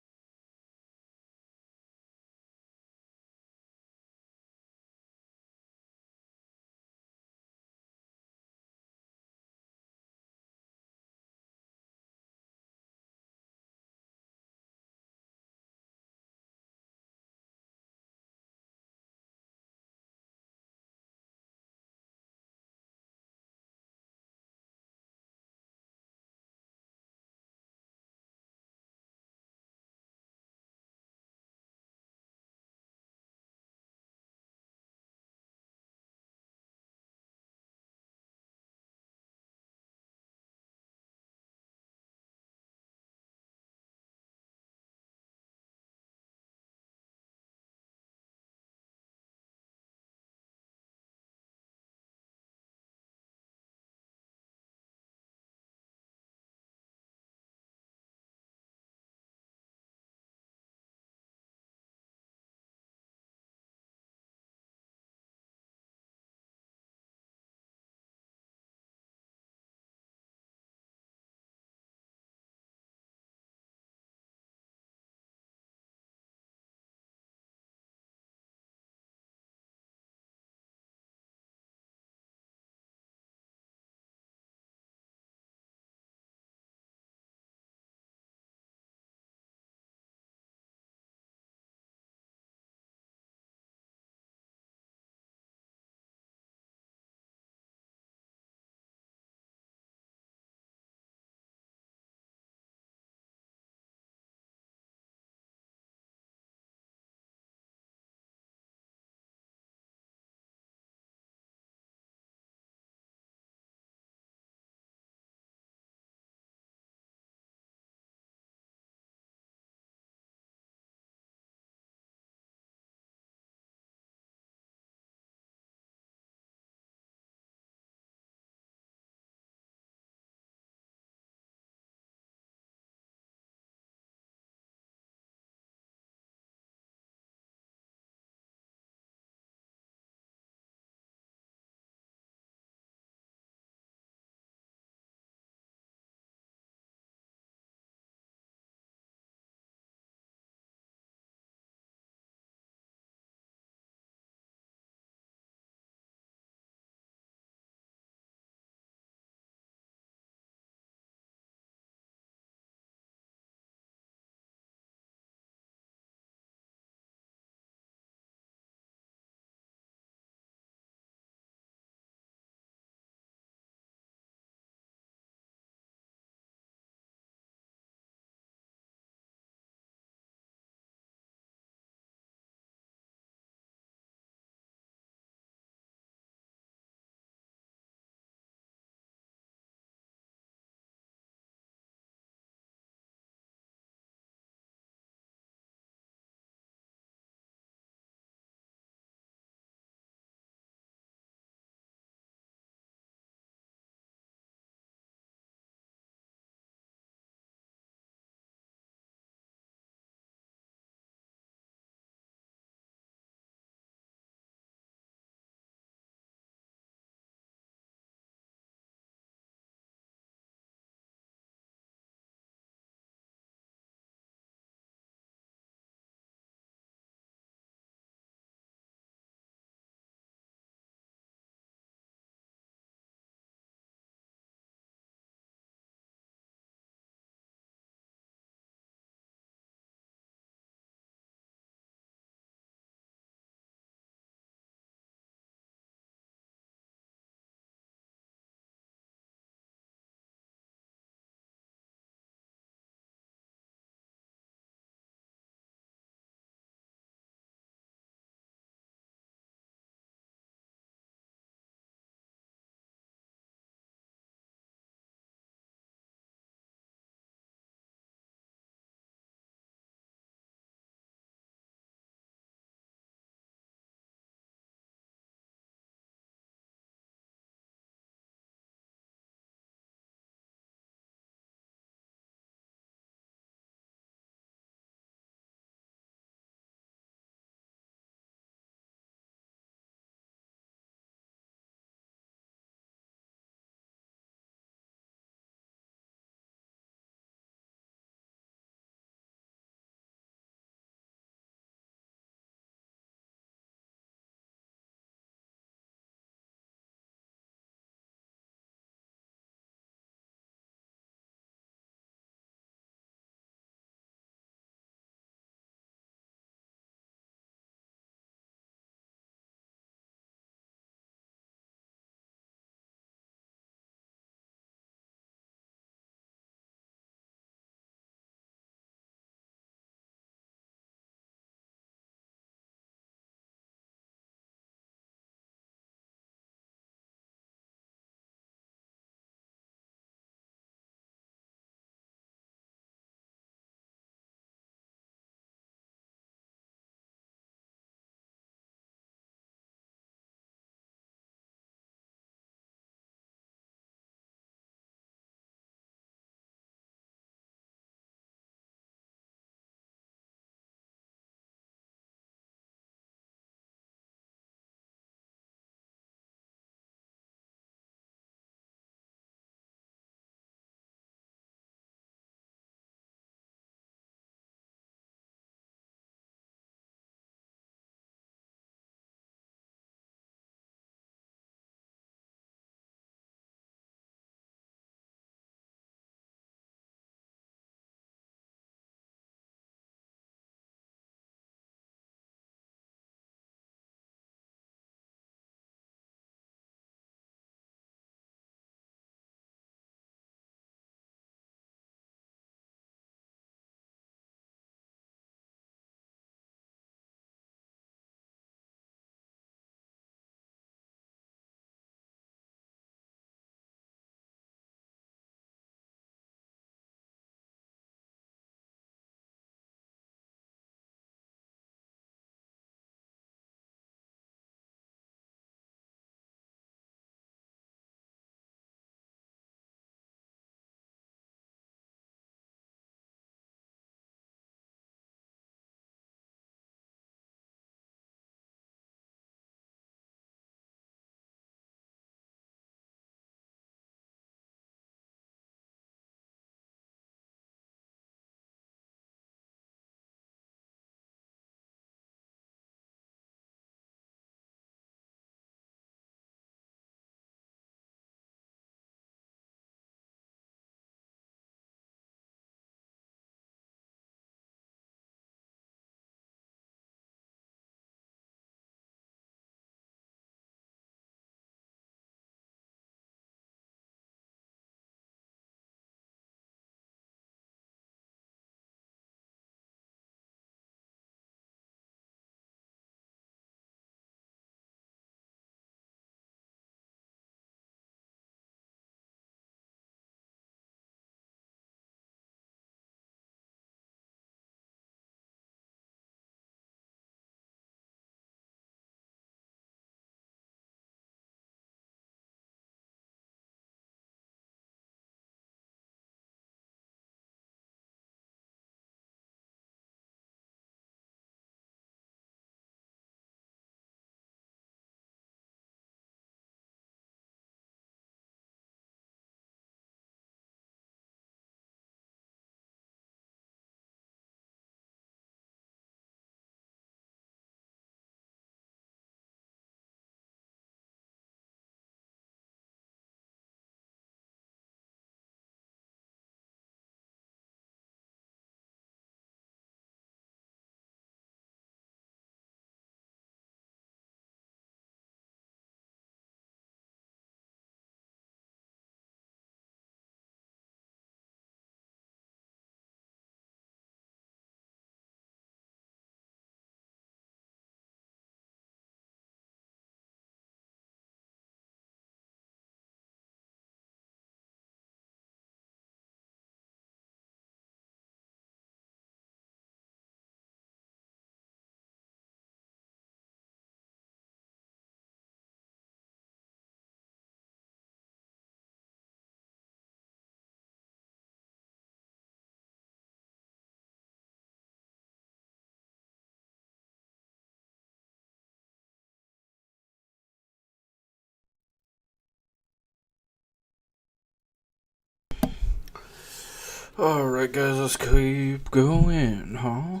Alright, guys, let's keep going, huh?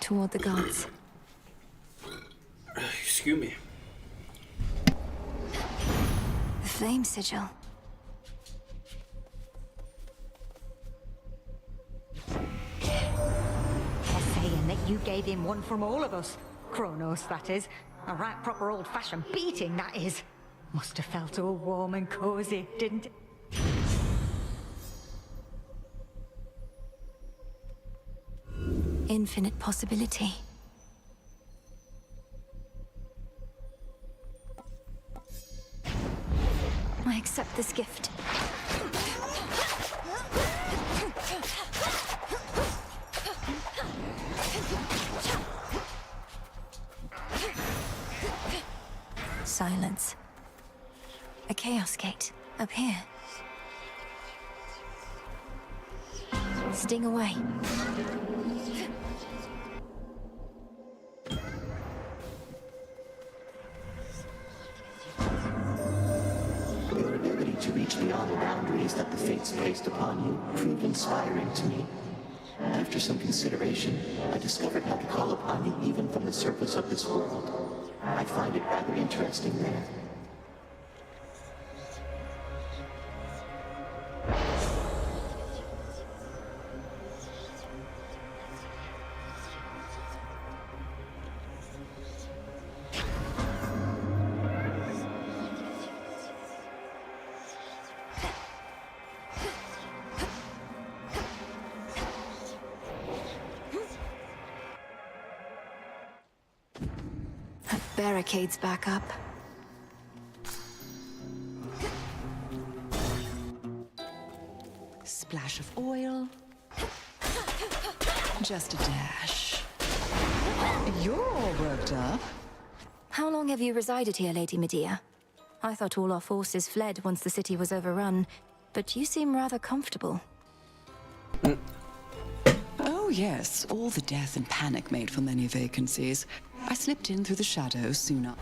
Toward the gods. Excuse me. The flame sigil. They're saying that you gave him one from all of us. Kronos, that is. A right proper old-fashioned beating, that is. Must have felt all warm and cozy, didn't it? Infinite possibility. I accept this gift. Silence. A chaos gate up here. Sting away. Your ability to reach beyond the boundaries that the fates placed upon you proved inspiring to me. After some consideration, I discovered how to call upon you even from the surface of this world. I find it rather interesting there. That barricade's back up. Splash of oil. Just a dash. You're all worked up. How long have you resided here, Lady Medea? I thought all our forces fled once the city was overrun, but you seem rather comfortable. Oh yes, all the death and panic made for many vacancies. I slipped in through the shadows soon after.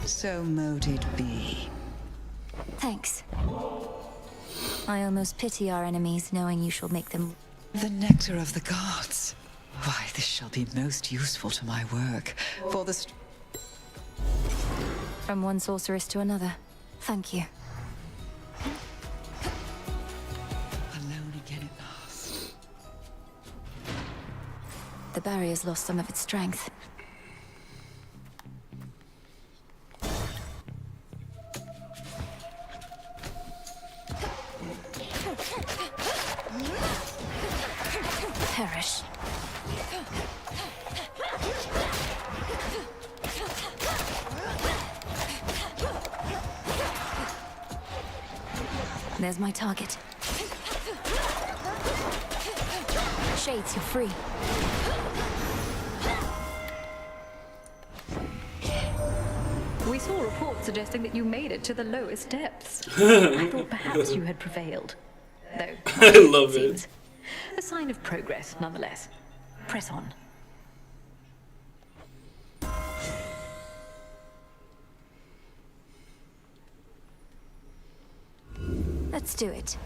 So mote it be. Thanks. I almost pity our enemies, knowing you shall make them... The nectar of the gods. Why, this shall be most useful to my work. For the... From one sorceress to another. Thank you. Alone again at last. The barrier's lost some of its strength. Perish. There's my target. Shades, you're free. We saw reports suggesting that you made it to the lowest depths. I thought perhaps you had prevailed. Though, I love it. A sign of progress, nonetheless. Press on. Let's do it.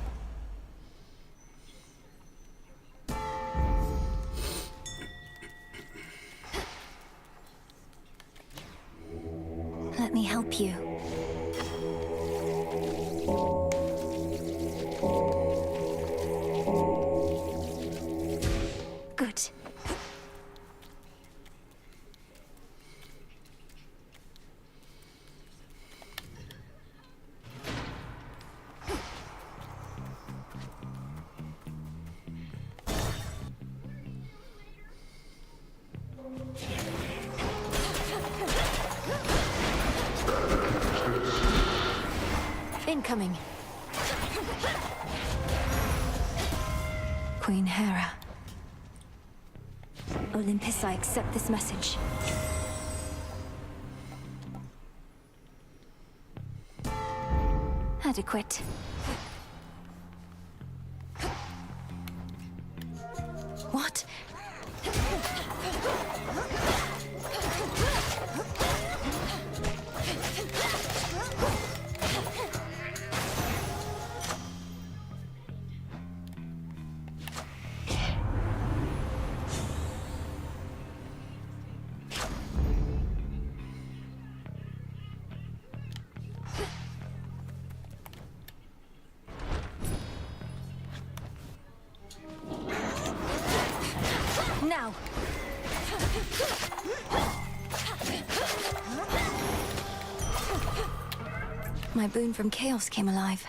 Let me help you. Good. Incoming. Queen Hera. Olympus, I accept this message. Adequate. What? now. My boon from chaos came alive.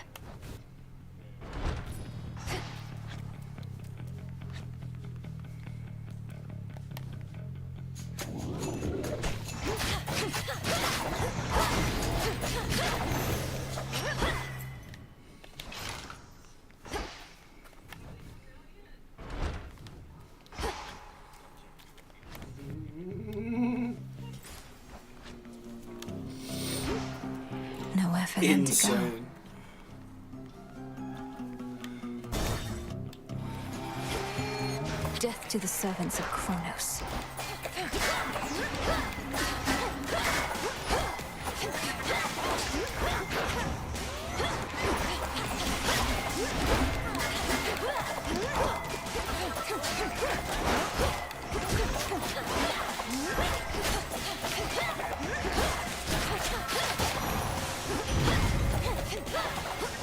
Nowhere for them to go. Insane. Death to the servants of Kronos.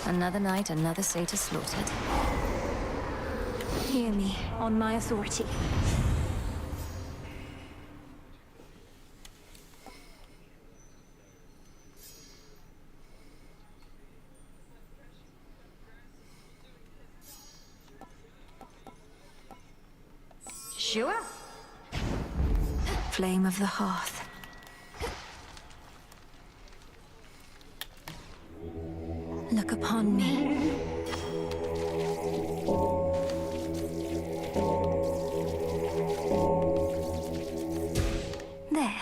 Another night, another satyr slaughtered. Hear me, on my authority. Sure. Flame of the hearth. Look upon me. There.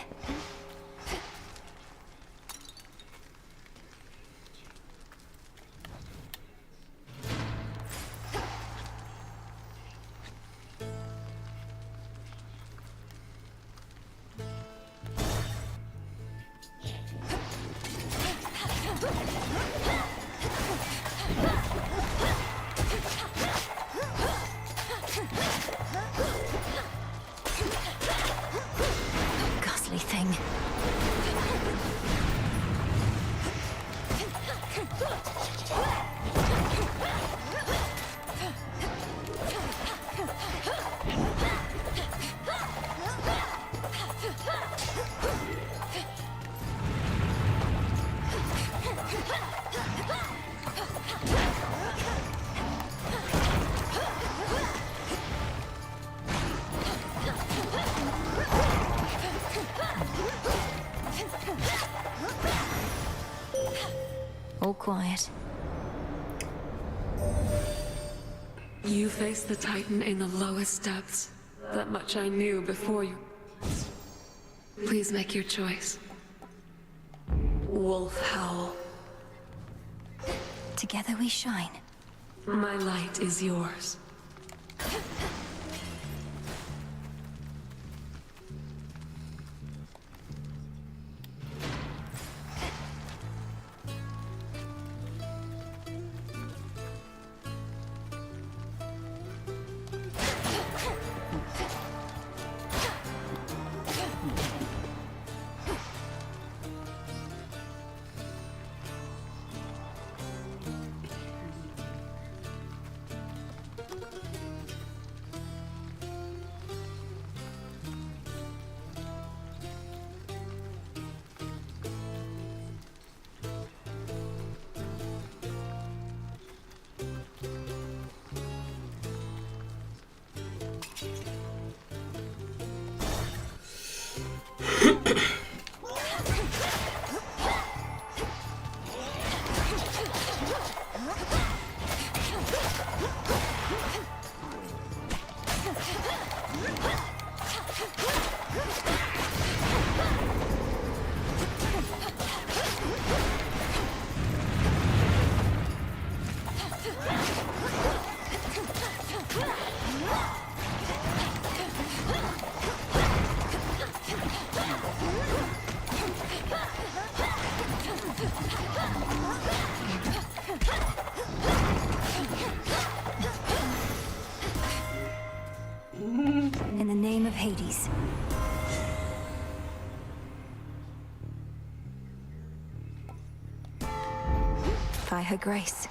Ghastly thing. All quiet. You faced the Titan in the lowest depths. That much I knew before you. Please make your choice. Wolf Howl. Together we shine. My light is yours. In the name of Hades. By her grace.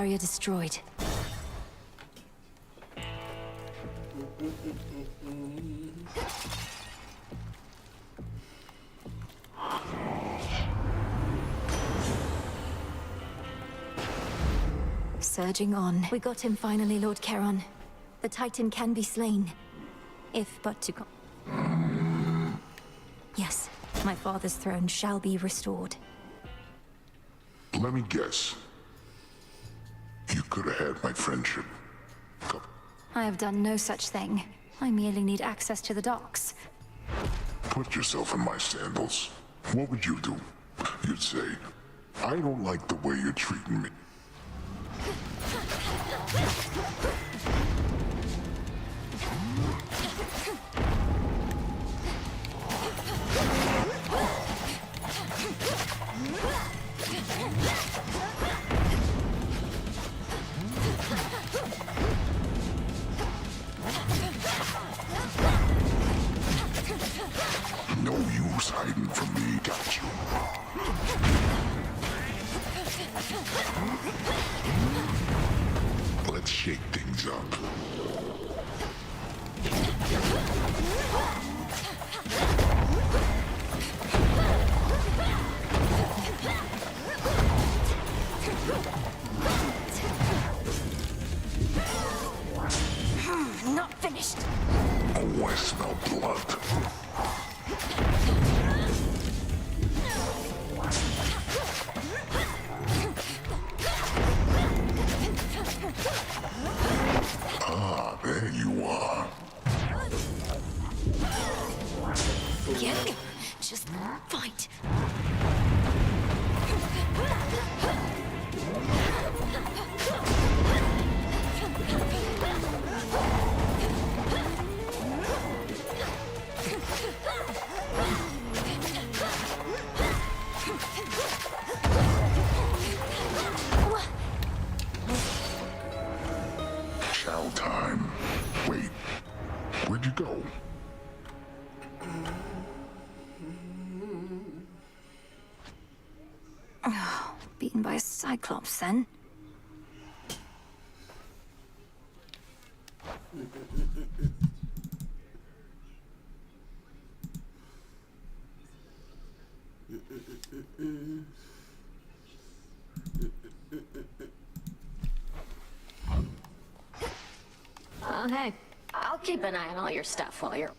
barrier destroyed. Surging on. We got him finally, Lord Charon. The Titan can be slain. If but to Yes, my father's throne shall be restored. Let me guess. You could have had my friendship. I have done no such thing. I merely need access to the docks. Put yourself in my sandals. What would you do? You'd say, I don't like the way you're treating me. No use hiding from me, got you. Let's shake things up. Not finished. Oh, I smell blood. Ah, there you are. Yeah, just fight. Chow time. Wait, where'd you go? Oh, beaten by a Cyclops, then? Oh, hey. I'll keep an eye on all your stuff while you're...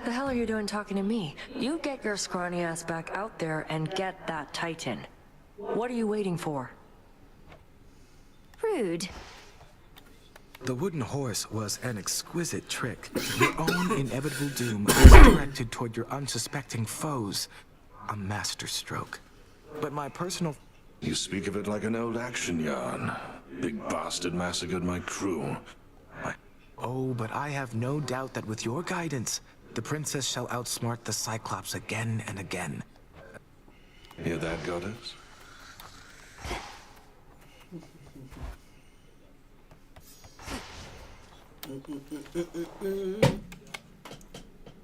The hell are you doing talking to me? You get your scrawny ass back out there and get that Titan. What are you waiting for? Rude. The wooden horse was an exquisite trick. Your own inevitable doom was directed toward your unsuspecting foes. A masterstroke. But my personal... You speak of it like an old action yarn. Big bastard massacred my crew. Oh, but I have no doubt that with your guidance, the princess shall outsmart the Cyclops again and again. Hear that, goddess?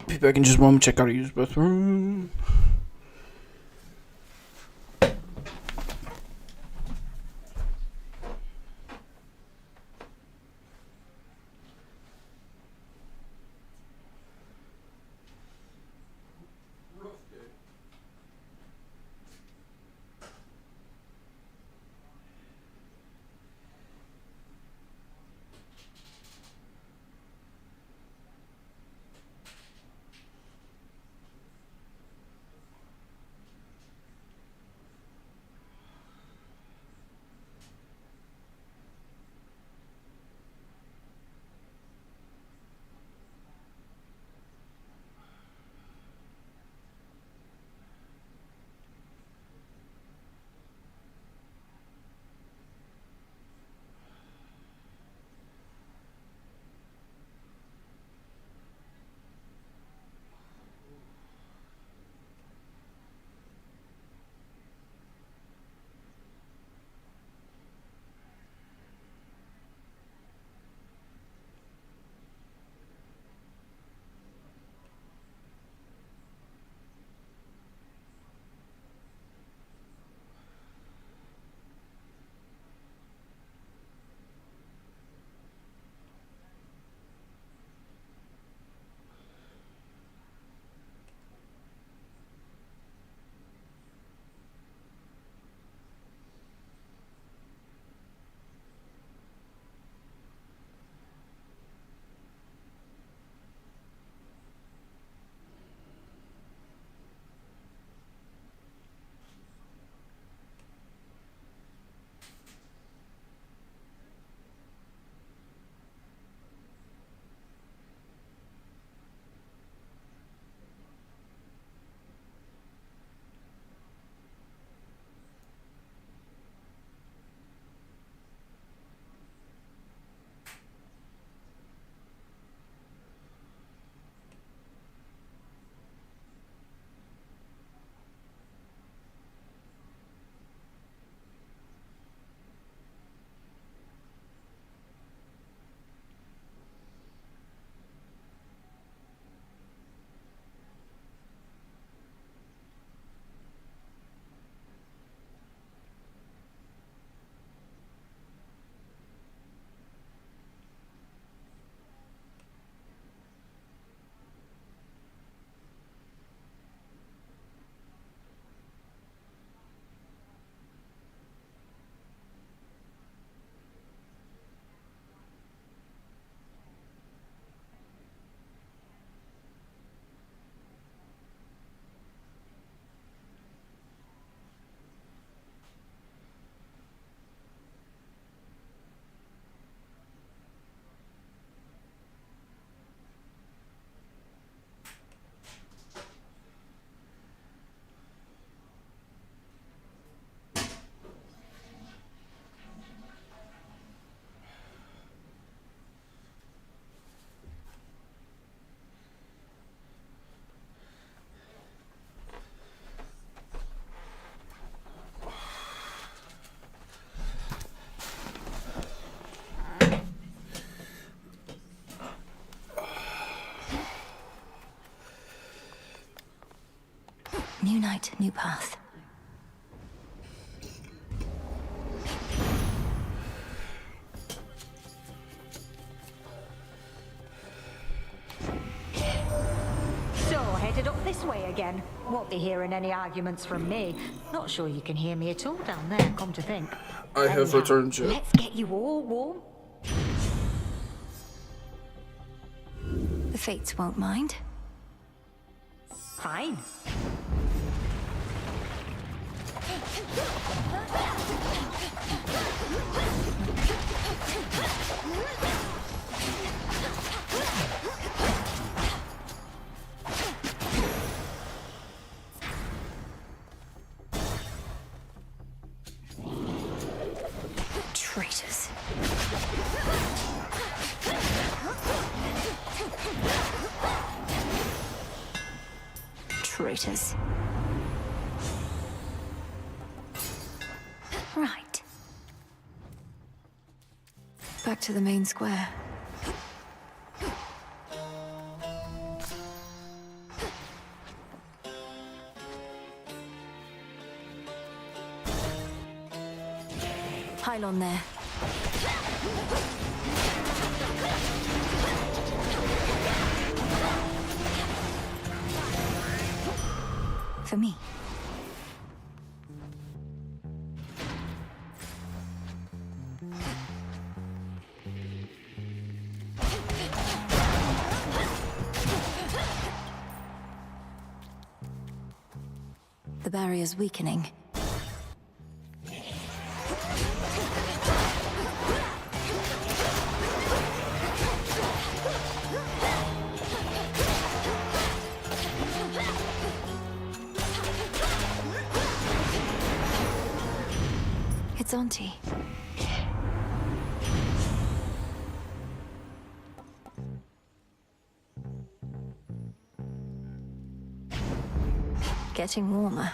Be back in just a moment. Check out a used bathroom. path. So, headed up this way again. Won't be hearing any arguments from me. Not sure you can hear me at all down there, come to think. I have Anyhow, returned to. let's get you all warm. The Fates won't mind. Fine. Traitors. Traitors. Right. Back to the main square. Pylon there. For me. The barrier's weakening. It's Auntie. Getting warmer.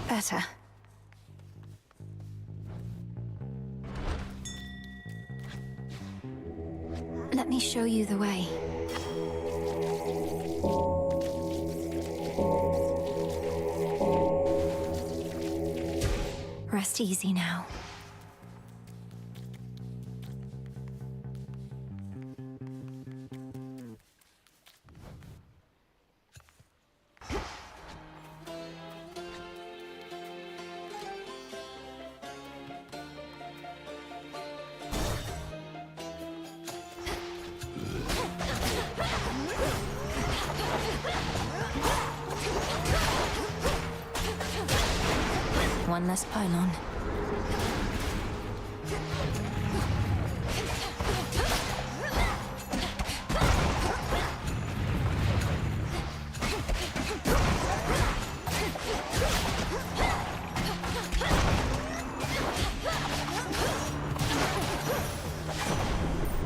Better. Let me show you the way. Rest easy now. One less pylon.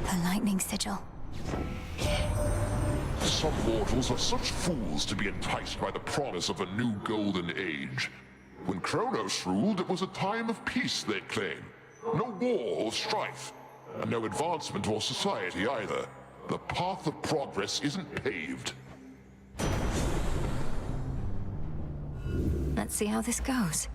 The lightning sigil. Some mortals are such fools to be enticed by the promise of a new golden age. When Kronos ruled, it was a time of peace, they claim. No war or strife, and no advancement or society either. The path of progress isn't paved. Let's see how this goes.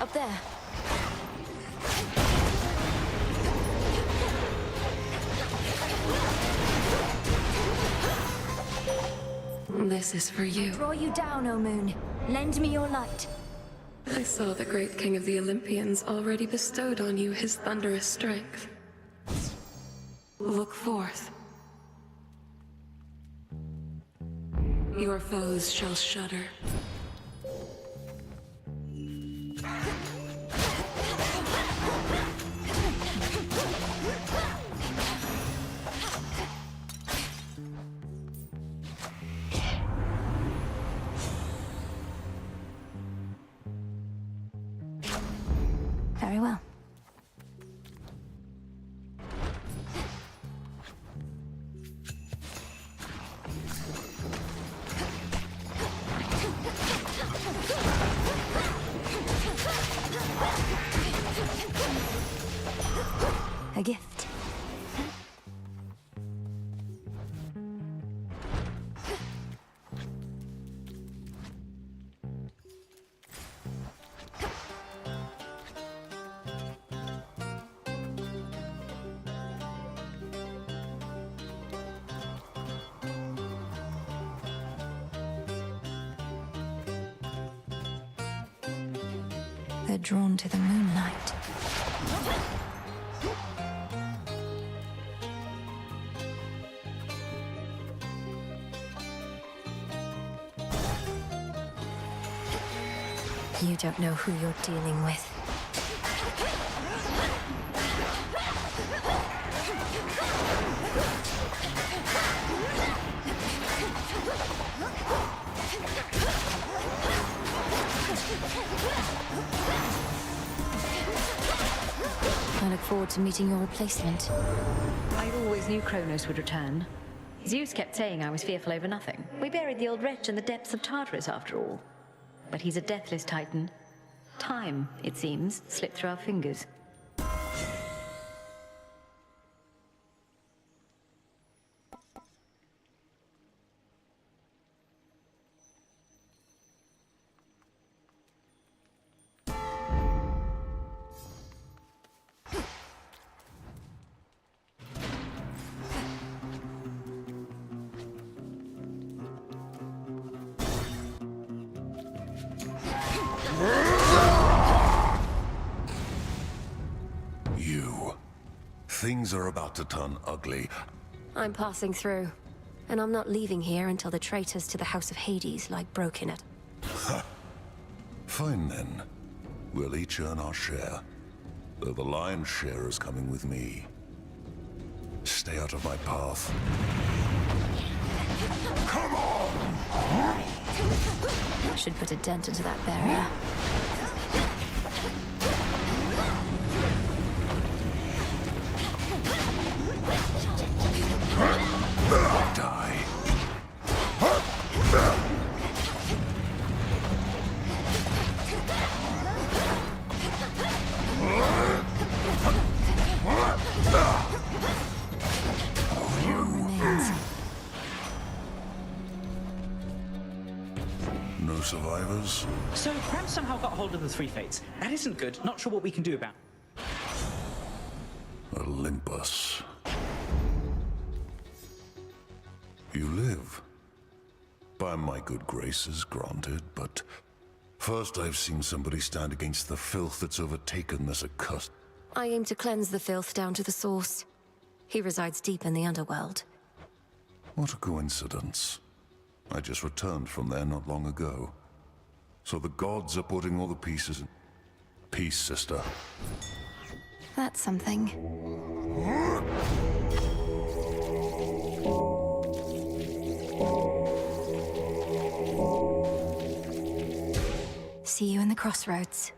Up there. This is for you. Draw you down, O moon. Lend me your light. I saw the great king of the Olympians already bestowed on you his thunderous strength. Look forth. Your foes shall shudder. Very well. A gift. They're drawn to the moonlight. You don't know who you're dealing with. I look forward to meeting your replacement. I always knew Kronos would return. Zeus kept saying I was fearful over nothing. We buried the old wretch in the depths of Tartarus, after all. But he's a deathless titan. Time, it seems, slipped through our fingers. You. Things are about to turn ugly. I'm passing through, and I'm not leaving here until the traitors to the House of Hades lie broken it. Fine then. We'll each earn our share. Though the lion's share is coming with me. Stay out of my path. Come on! Should put a dent into that barrier. Die. No survivors? So, Cramp somehow got hold of the Three Fates. That isn't good. Not sure what we can do about it. Olympus. You live. By my good graces, granted, but first I've seen somebody stand against the filth that's overtaken this accursed. I aim to cleanse the filth down to the source. He resides deep in the underworld. What a coincidence. I just returned from there not long ago. So the gods are putting all the pieces in... Peace, sister. That's something. See you in the crossroads.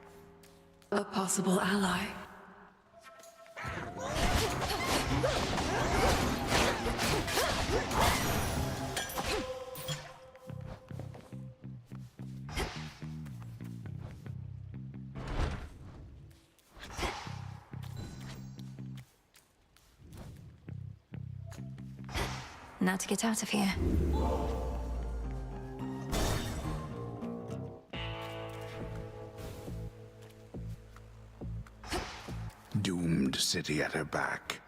A possible ally. Now to get out of here. Doomed city at her back.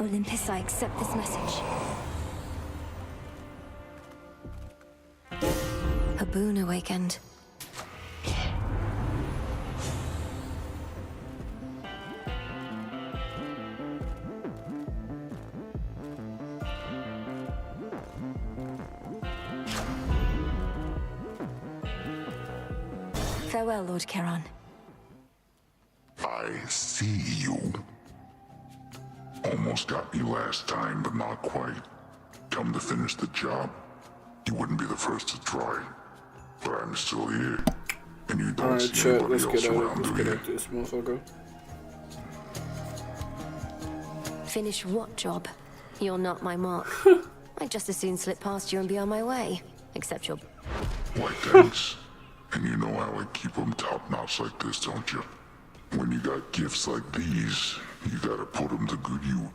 Olympus, I accept this message. A boon awakened. Farewell, Lord Charon. I see you. Almost got me last time, but not quite. Come to finish the job. You wouldn't be the first to try. But I'm still here. And you don't Alright, see chat, anybody let's else get at it. around, Let's do get you? at this motherfucker. Finish what job? You're not my mark. I'd just as soon slip past you and be on my way. Except you're... Why, thanks. And you know how I keep them top-notch like this, don't you? When you got gifts like these, you gotta put them to good use.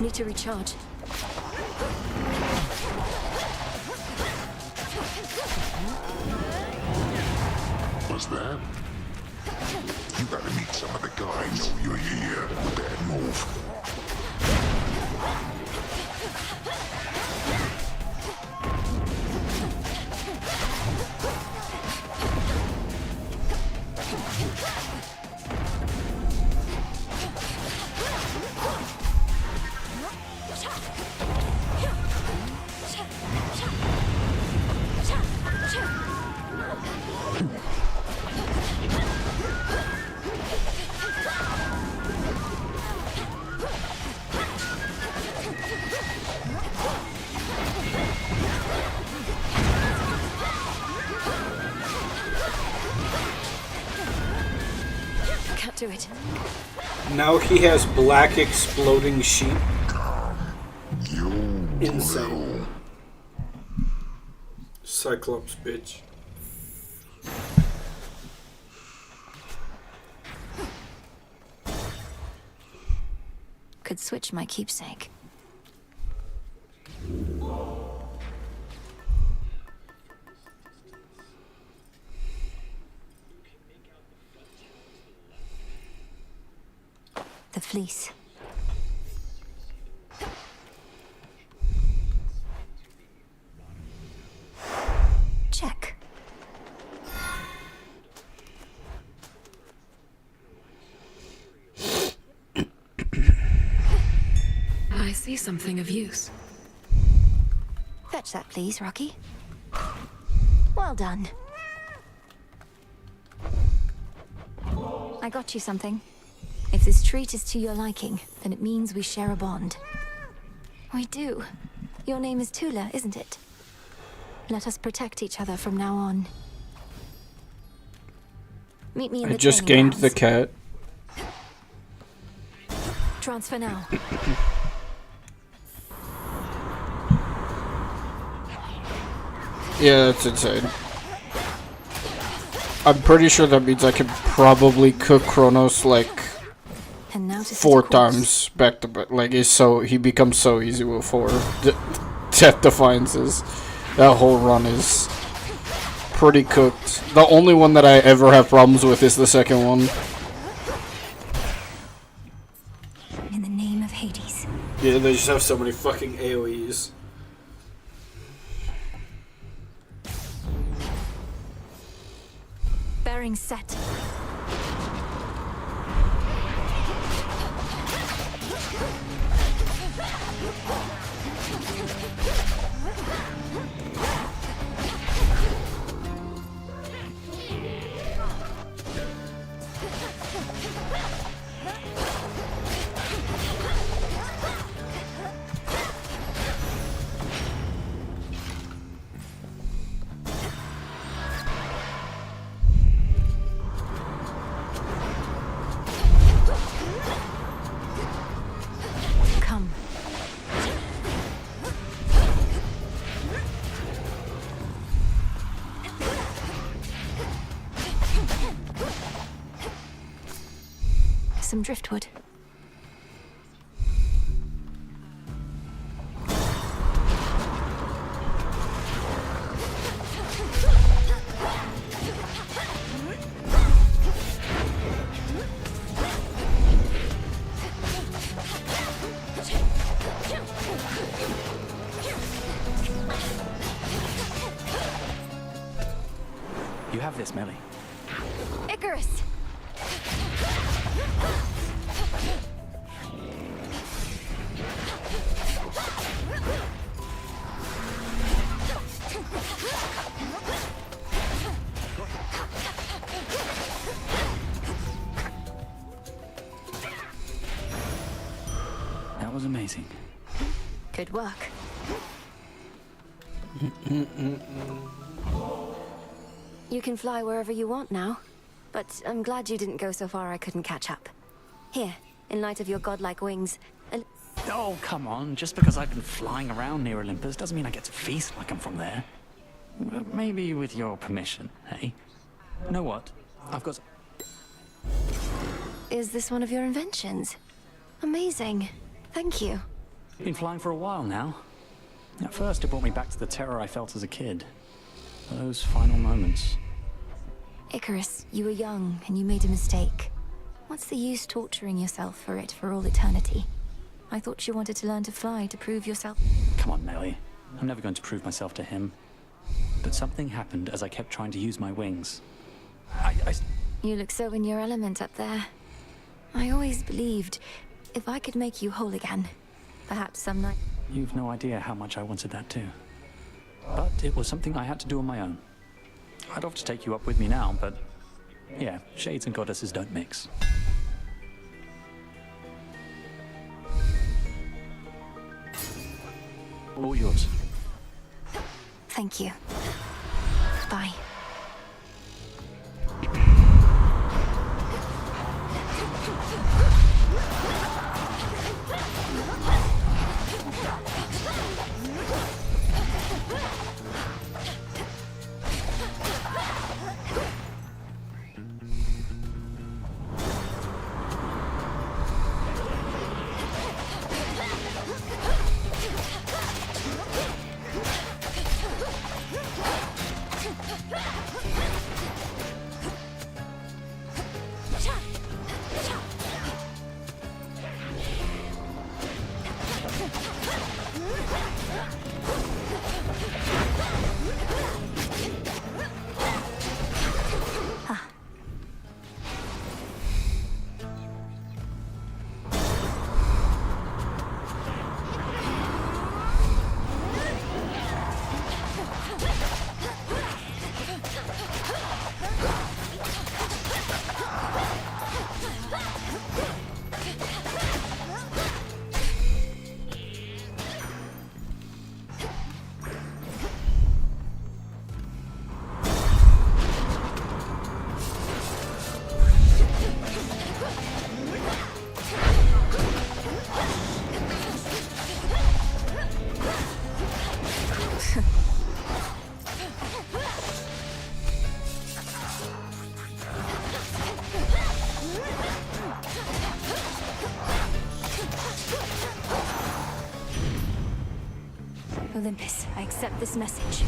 Need to recharge. What's that? You gotta meet some of the guys. Know you're here. Bad move. Can't do it. Now he has black exploding sheep. You Insane. Cyclops, bitch. Could switch my keepsake. The fleece. Check. I see something of use. Fetch that, please, Rocky. Well done. I got you something. If this treat is to your liking, then it means we share a bond. We do. Your name is Tula, isn't it? Let us protect each other from now on. Meet me in I the just training gained the grounds. cat. Transfer now. Yeah, that's insane. I'm pretty sure that means I can probably cook Kronos like And now to set 4 a course. times back to back. Like he becomes so easy with 4. Death Defiances. That whole run is pretty cooked. The only one that I ever have problems with is the second one. In the name of Hades. Yeah, they just have so many fucking AoEs. Bearing set. Come. Some driftwood. You have this, Melly. Icarus! That was amazing. Good work. You can fly wherever you want now, but I'm glad you didn't go so far I couldn't catch up. Here, in light of your godlike wings, Oh, come on. Just because I've been flying around near Olympus doesn't mean I get to feast like I'm from there. Well, maybe with your permission, hey? You know what? I've got... Is this one of your inventions? Amazing. Thank you. Been flying for a while now. At first, it brought me back to the terror I felt as a kid. Those final moments. Icarus, you were young and you made a mistake. What's the use torturing yourself for it for all eternity? I thought you wanted to learn to fly to prove yourself. Come on, Nelly. I'm never going to prove myself to him. But something happened as I kept trying to use my wings. You look so in your element up there. I always believed if I could make you whole again, perhaps some night... You've no idea how much I wanted that too. But it was something I had to do on my own. I'd love to take you up with me now, but... yeah, shades and goddesses don't mix. All yours. Thank you. Bye. Olympus, I accept this message.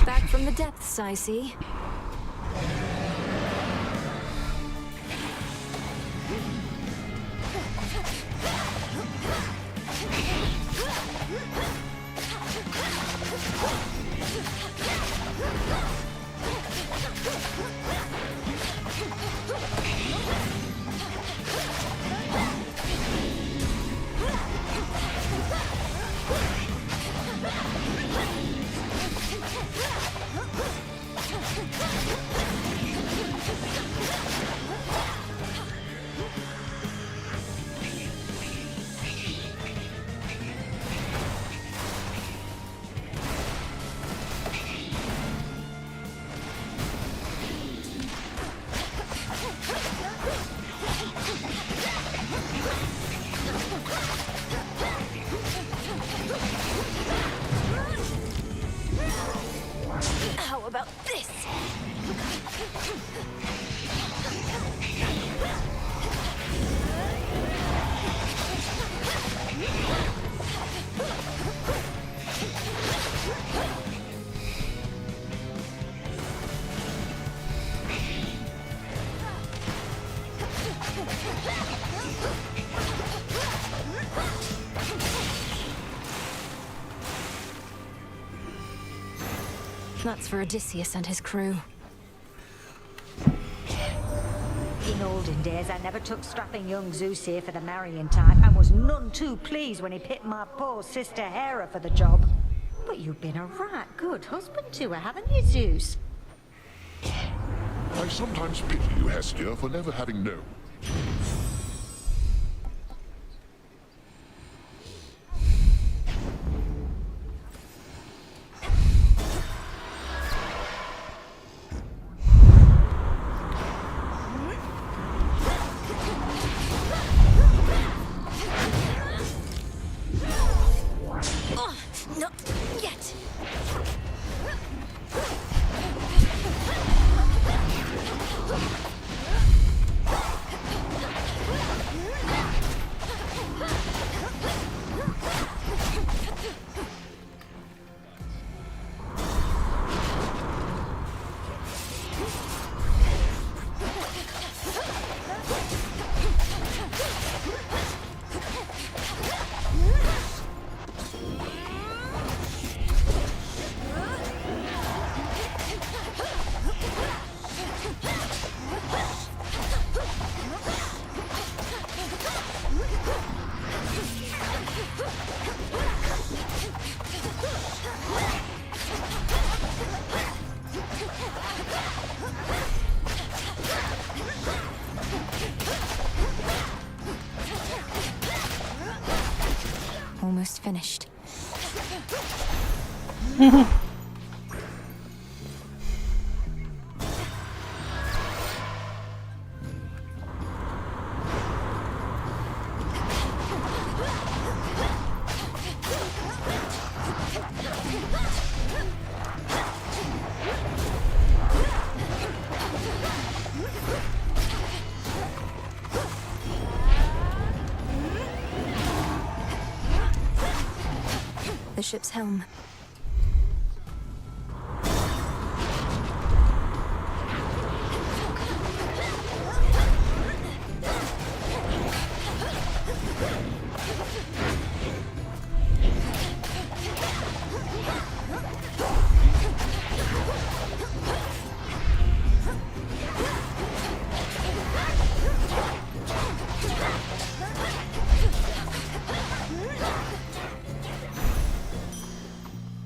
Back from the depths, I see. That's for Odysseus and his crew. In olden days, I never took strapping young Zeus here for the marrying type, and was none too pleased when he picked my poor sister Hera for the job. But you've been a right good husband to her, haven't you, Zeus? I sometimes pity you, Hestia, for never having known. Not yet. Almost finished. The ship's helm.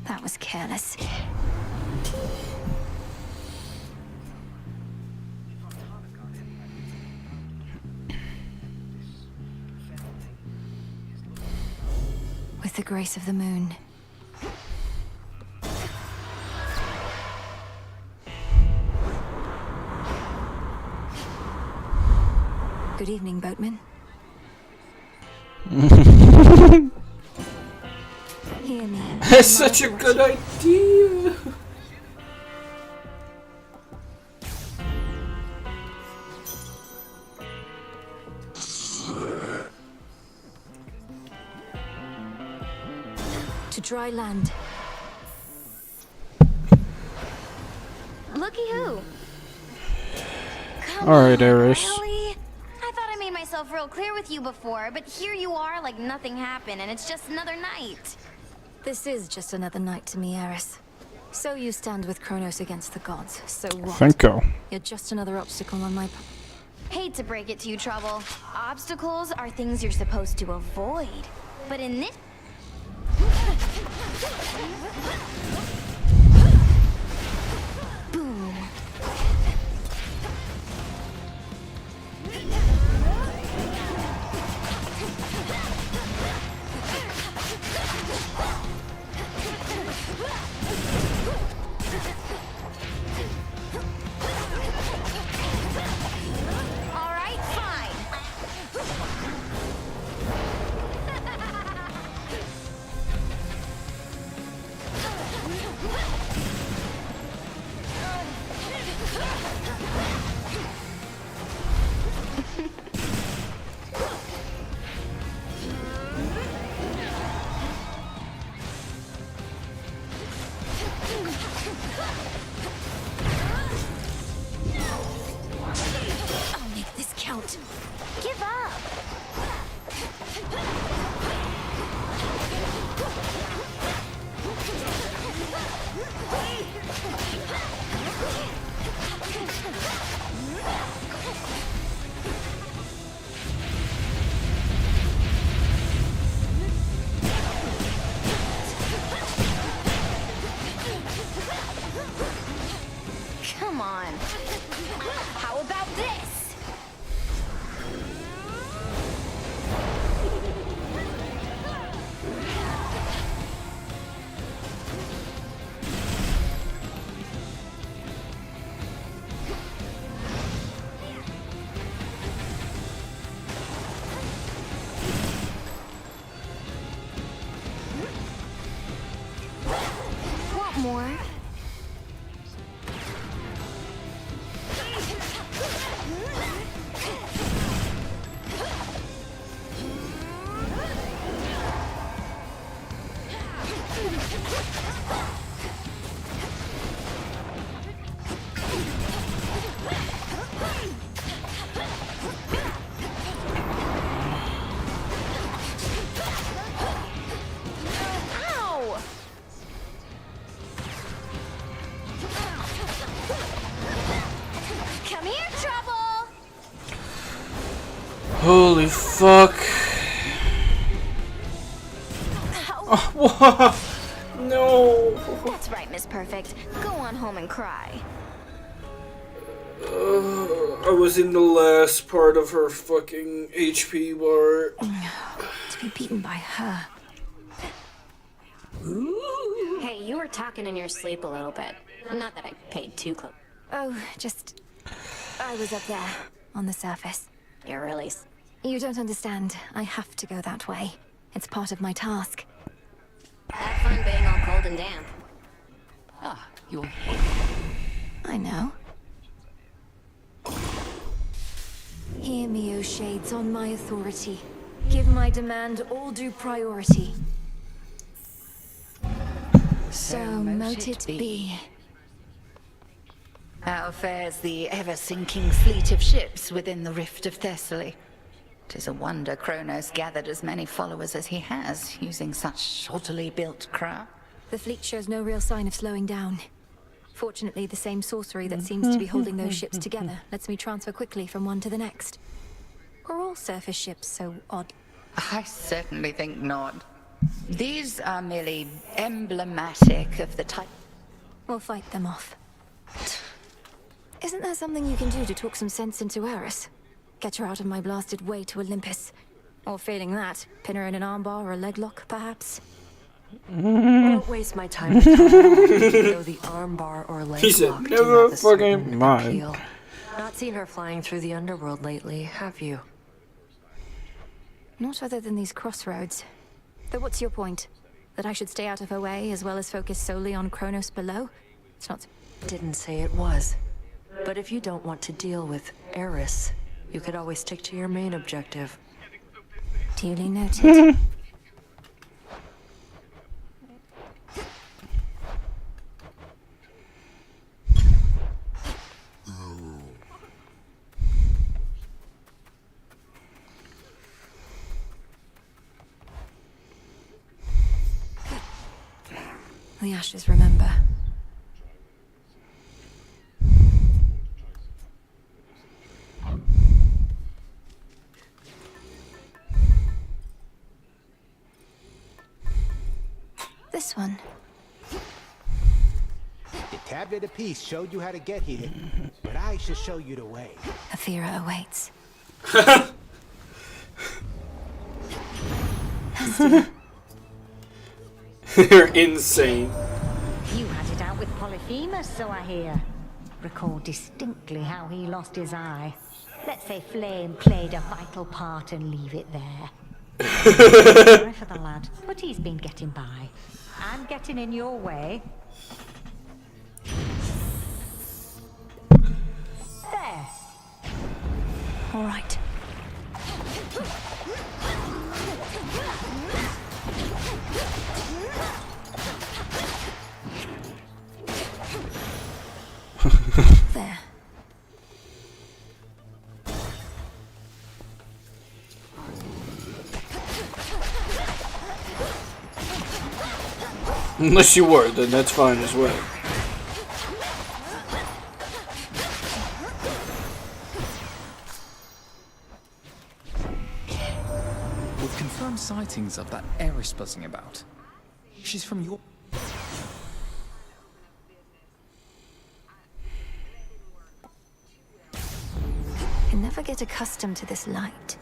That was careless. With the grace of the moon. Good evening, boatman. Hear me. That's such a good idea. To dry land. Looky who. All right, Eris. Really? I thought I made myself real clear with you before, but here you are like nothing happened and it's just another night. This is just another night to me, Eris. So you stand with Kronos against the gods. So what? Thank you. You're just another obstacle on my Hate to break it to you, Trouble. Obstacles are things you're supposed to avoid. But in this... Boom. All right, fine. more. Ow! Come here, trouble! Holy fuck. Oh, what? No. That's right, Miss Perfect. Go on home and cry. I was in the last part of her fucking HP bar. To be beaten by her. Hey, you were talking in your sleep a little bit. Not that I paid too close. Oh, just... I was up there, on the surface. You're really... You don't understand. I have to go that way. It's part of my task. Have fun being all cold and damp. Ah, you're... I know. Hear me, O Shades, on my authority. Give my demand all due priority. So mote it be. How fares the ever-sinking fleet of ships within the Rift of Thessaly? 'Tis a wonder Kronos gathered as many followers as he has, using such shoddily built craft. The fleet shows no real sign of slowing down. Fortunately, the same sorcery that seems to be holding those ships together lets me transfer quickly from one to the next. Are all surface ships so odd? I certainly think not. These are merely emblematic of the type. We'll fight them off. Isn't there something you can do to talk some sense into Eris? Get her out of my blasted way to Olympus. Or failing that, pin her in an armbar or a leg lock, perhaps? Don't waste my time with though the armbar or leg He said, lock do never have a certain fucking mind. appeal. Not seen her flying through the underworld lately, have you? Not other than these crossroads. Though what's your point? That I should stay out of her way as well as focus solely on Kronos below? It's not... Didn't say it was. But if you don't want to deal with Eris, you could always stick to your main objective. Duly noted. The ashes remember. This one. The tablet of peace showed you how to get here, but I should show you the way. Aphira awaits. You're insane. You had it out with Polyphemus, so I hear. Recall distinctly how he lost his eye. Let's say Flame played a vital part and leave it there. Sorry for the lad, but he's been getting by. I'm getting in your way. There. All right. There. Unless you were, then that's fine as well. We've confirmed sightings of that Eris buzzing about. She's from your... Can never get accustomed to this light.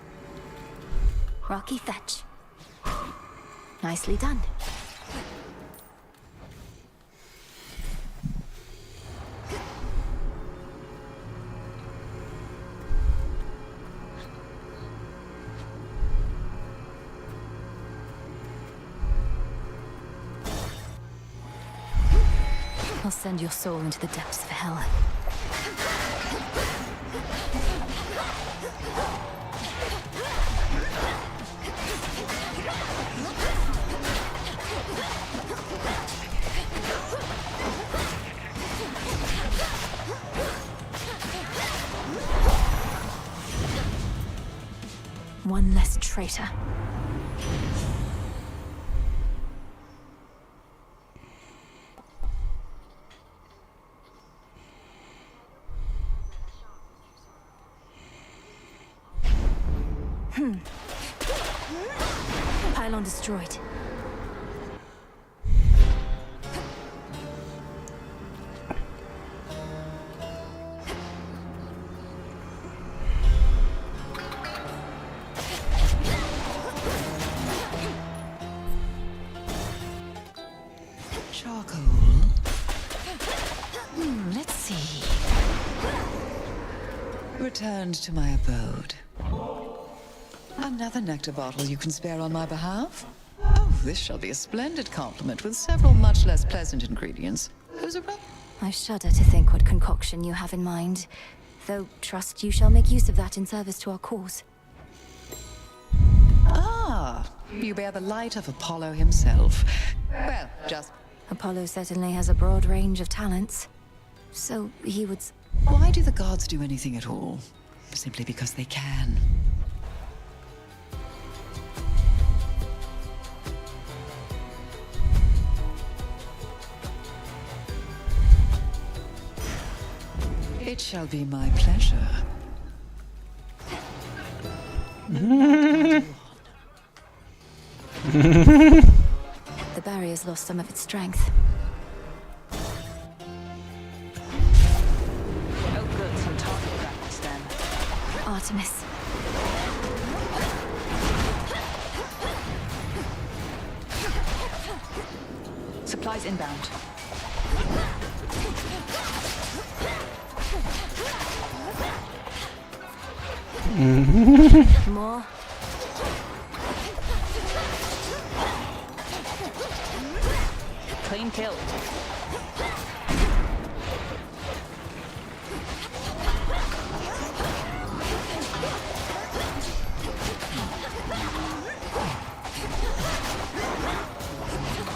Rocky fetch. Nicely done. I'll send your soul into the depths of hell. One less traitor. Pylon destroyed. Charcoal. Let's see. Returned to my abode. Another nectar bottle you can spare on my behalf? Oh, this shall be a splendid compliment with several much less pleasant ingredients. Who's around? I shudder to think what concoction you have in mind, though trust you shall make use of that in service to our cause. Ah, you bear the light of Apollo himself. Well, just... Apollo certainly has a broad range of talents, so he would... Why do the gods do anything at all? Simply because they can. It shall be my pleasure. The barrier's lost some of its strength. Oh good, some target practice then. Artemis. Supplies inbound. More. Clean kill.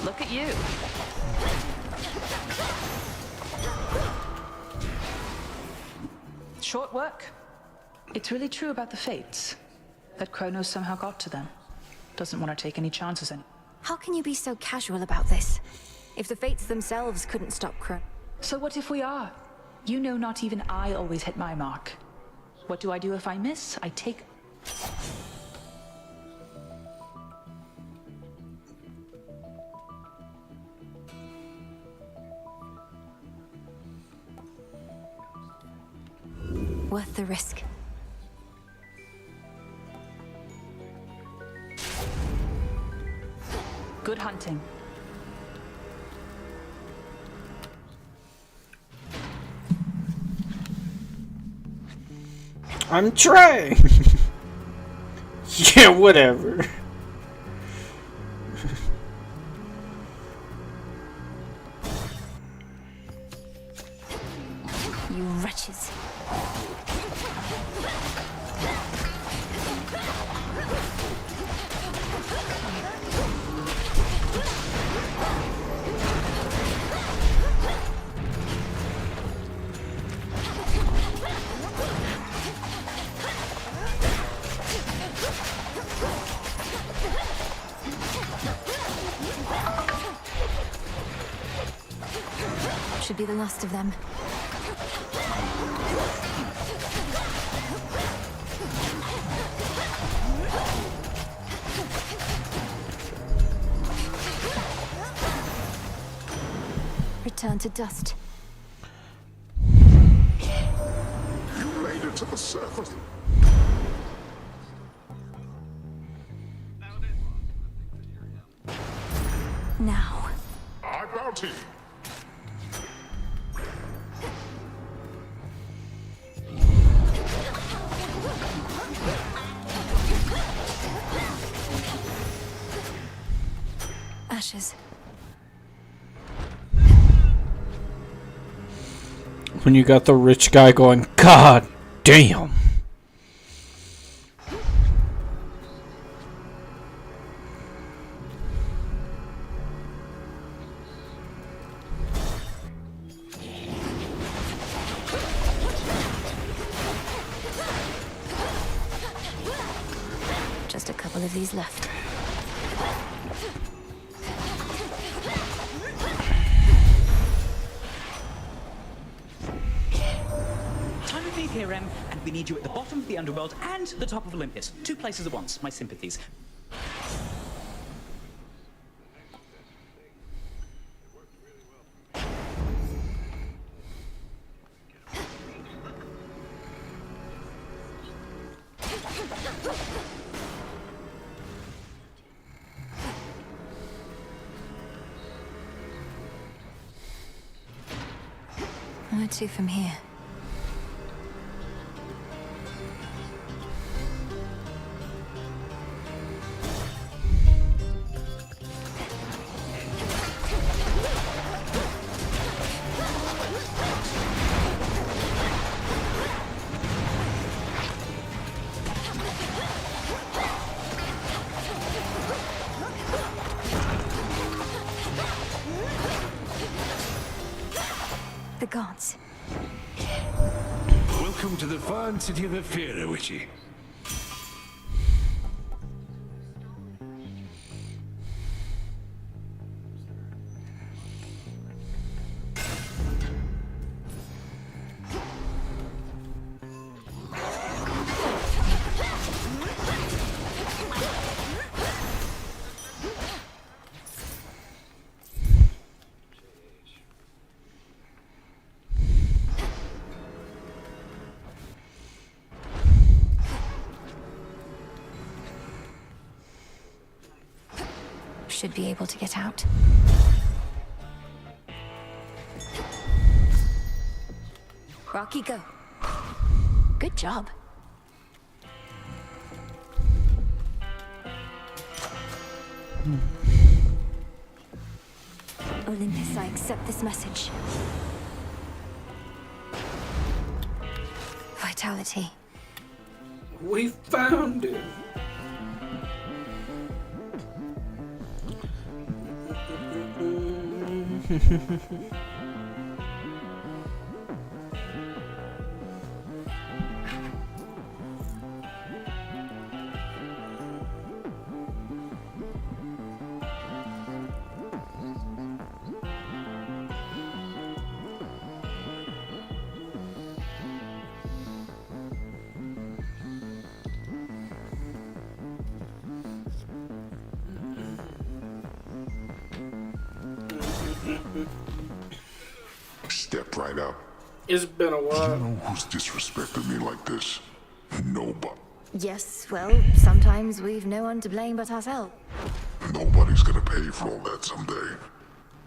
Look at you. Short work. It's really true about the Fates, that Kronos somehow got to them. Doesn't want to take any chances any. How can you be so casual about this? If the Fates themselves couldn't stop Kronos. So what if we are? You know not even I always hit my mark. What do I do if I miss? I take... Worth the risk. Good hunting. I'm trying. Yeah, whatever. You wretches. Should be the last of them. Return to dust. You laid it to the surface. Now. Our bounty. Ashes. when you got the rich guy going, God damn. Just a couple of these left. Time to leave here, Rem, and we need you at the bottom of the underworld and the top of Olympus. 2 places at once. My sympathies. Where to from here? The gods. Welcome to the fine city of Ephyra, Witchy. Should be able to get out. Rocky, go. Good job. Olympus, I accept this message. Vitality. We found it. Step right up. It's been a while. You know who's disrespected me like this? Nobody. Yes, well, sometimes we've no one to blame but ourselves. Nobody's gonna pay for all that someday.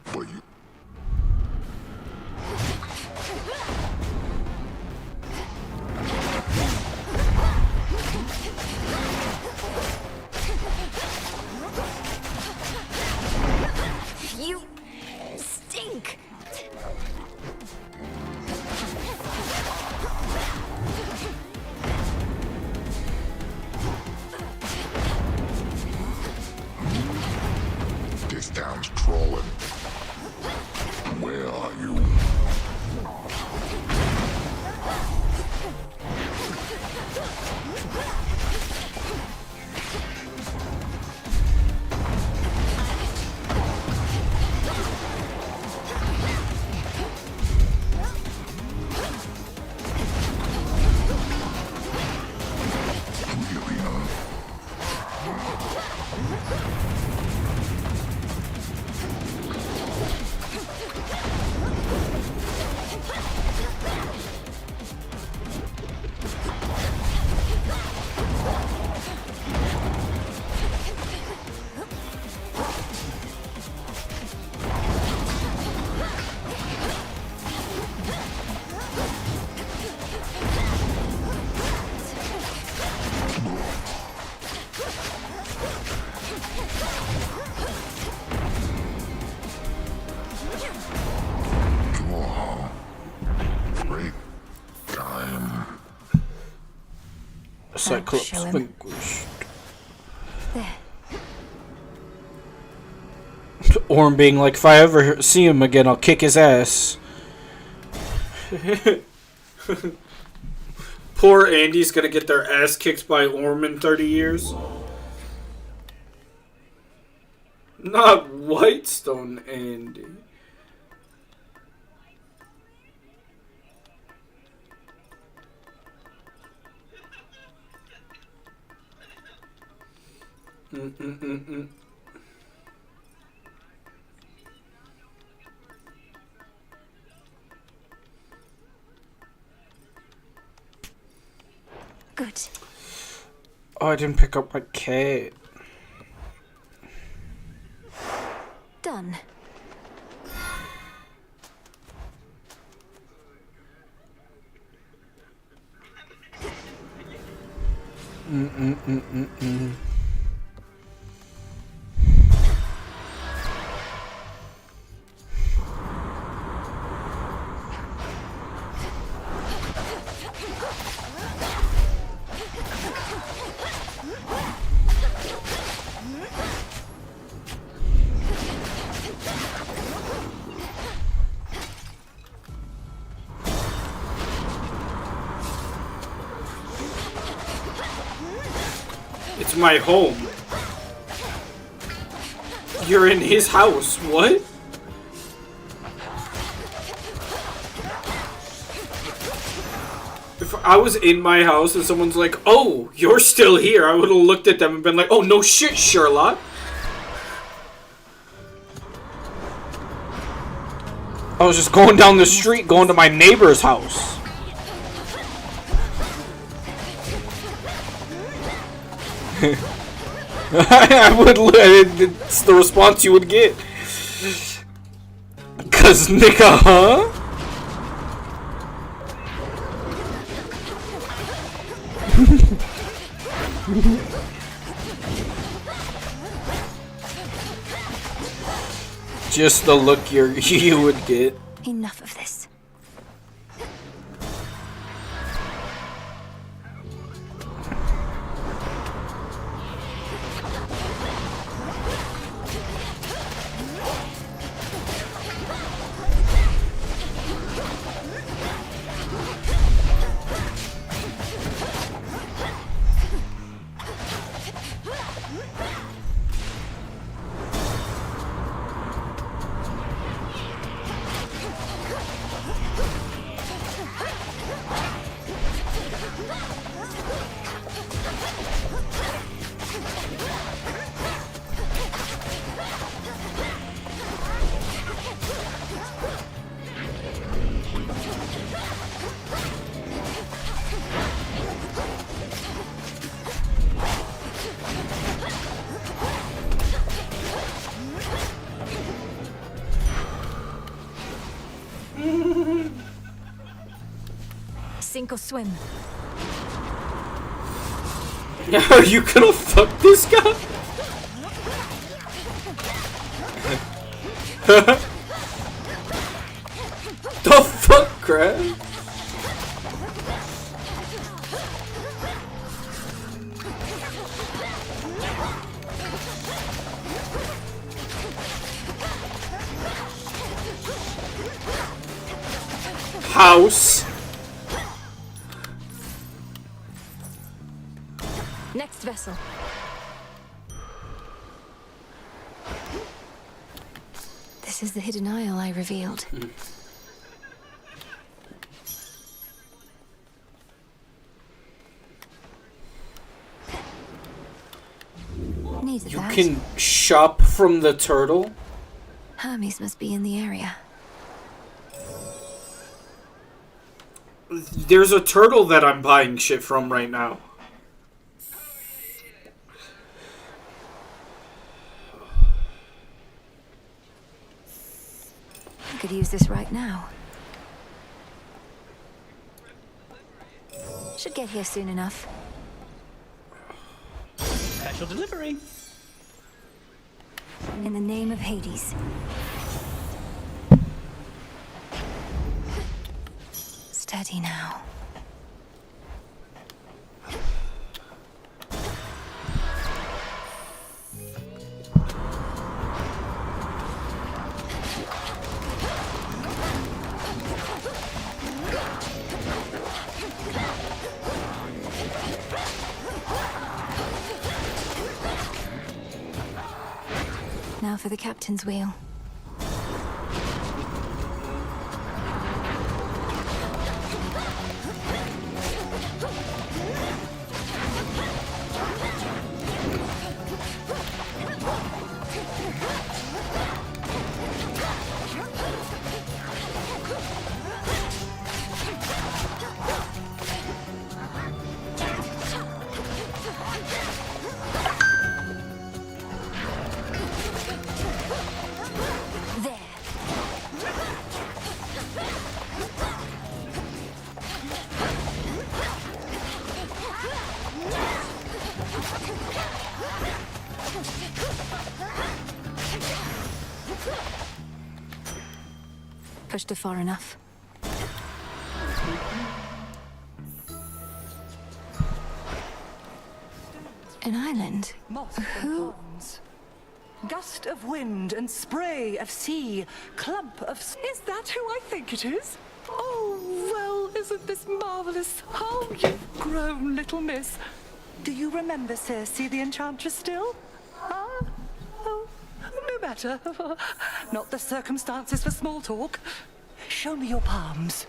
But you... You stink! This town's crawling. Where are you? I'll show him. There. Orm being like, if I ever see him again, I'll kick his ass. Poor Andy's gonna get their ass kicked by Orm in 30 years. Not Whitestone Andy. Good. Oh, I didn't pick up my cat. Done. It's my home. You're in his house. What? If I was in my house and someone's like, oh, you're still here, I would have looked at them and been like, oh, no shit, Sherlock. I was just going down the street, going to my neighbor's house. I would. It's the response you would get. Cause nigga, huh? Just the look you would get. Enough of this. Sink or swim. Are you gonna fuck this guy? The fuck, crap? House. Next vessel. This is the hidden isle I revealed. Neither You that. can shop from the turtle? Hermes must be in the area. There's a turtle that I'm buying shit from right now. I could use this right now. Should get here soon enough. Special delivery. In the name of Hades. Steady now. Now for the captain's wheel. Pushed her far enough. An island? Who? Gust of wind and spray of sea, clump of... Is that who I think it is? Oh, well, isn't this marvelous? How you've grown, little miss. Do you remember Circe the Enchantress still? Ah? Oh, no matter. Not the circumstances for small talk. Show me your palms.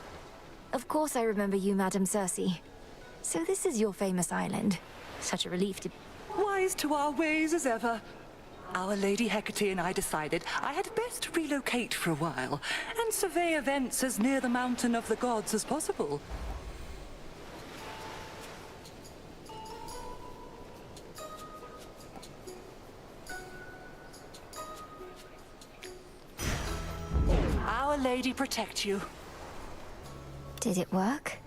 Of course I remember you, Madame Circe. So this is your famous island. Such a relief to... Wise to our ways as ever. Our Lady Hecate and I decided I had best relocate for a while and survey events as near the mountain of the gods as possible. Our Lady protect you. Did it work?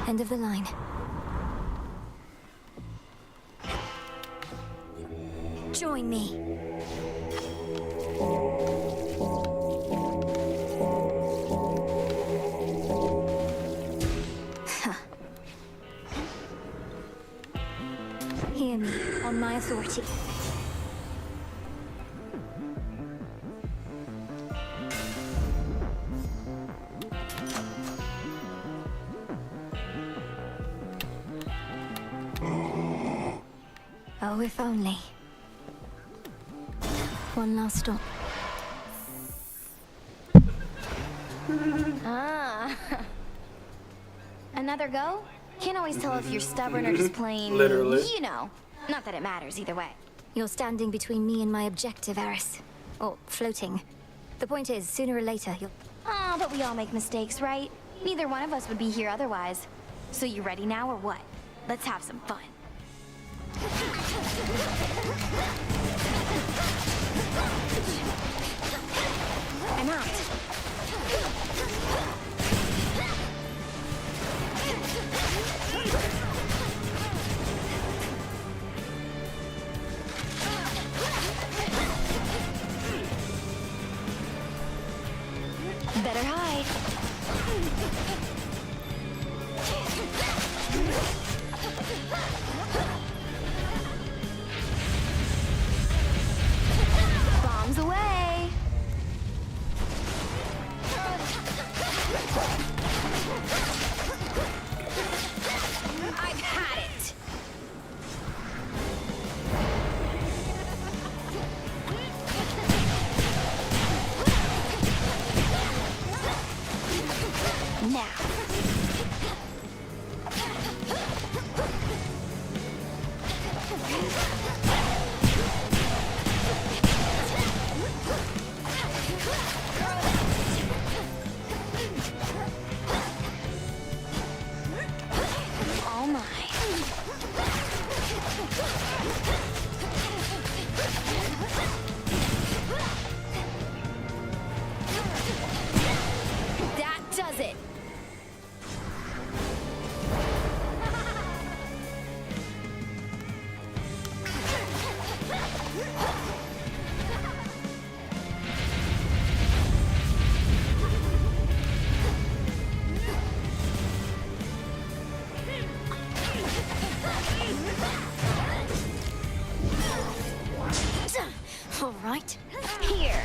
End of the line. Join me. Hear me, on my authority. Oh, if only. One last stop. Ah. Another go? Can't always tell if you're stubborn or just plain... Literally. You know. Not that it matters either way. You're standing between me and my objective, Eris. Or floating. The point is, sooner or later, you'll... Oh, but we all make mistakes, right? Neither one of us would be here otherwise. So you ready now or what? Let's have some fun. I'm out. Better hide. Bombs away. I've had it. Now. All mine. That does it. All right. Here.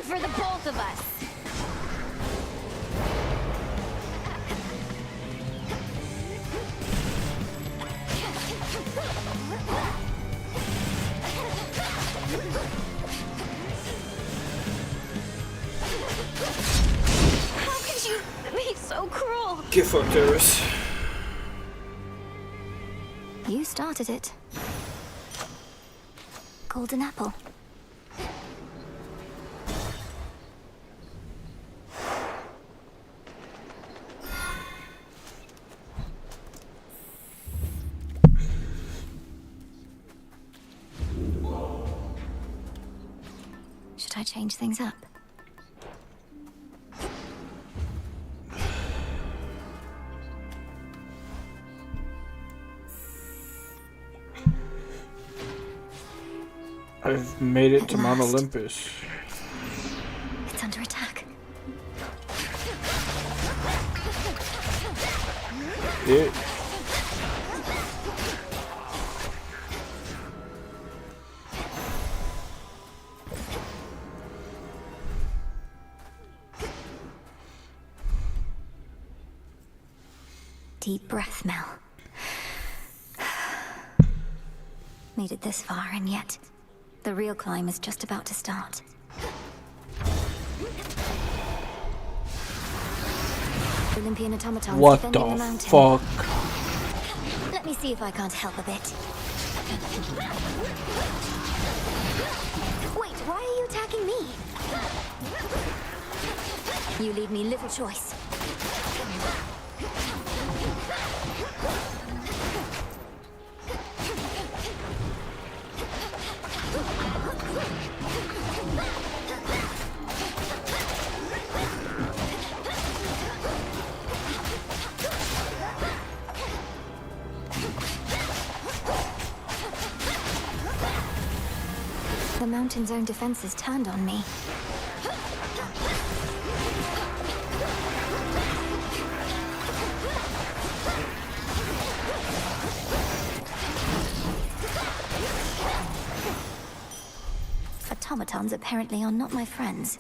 for the both of us. How could you be so cruel? Get fucked, Eris. You started it. Golden apple. Should I change things up? I've made it to Mount Olympus. It's under attack. Yeah. Deep breath, Mel. Made it this far, and yet the real climb is just about to start. Olympian automatons What defending the the mountain. fuck? Let me see if I can't help a bit. Wait, why are you attacking me? You leave me little choice. The mountain's own defenses turned on me. Automatons apparently are not my friends.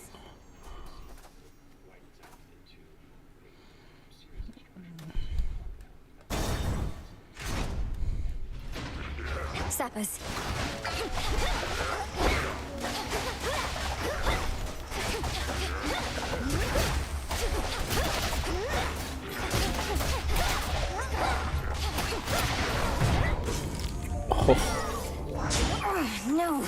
Sappers. No.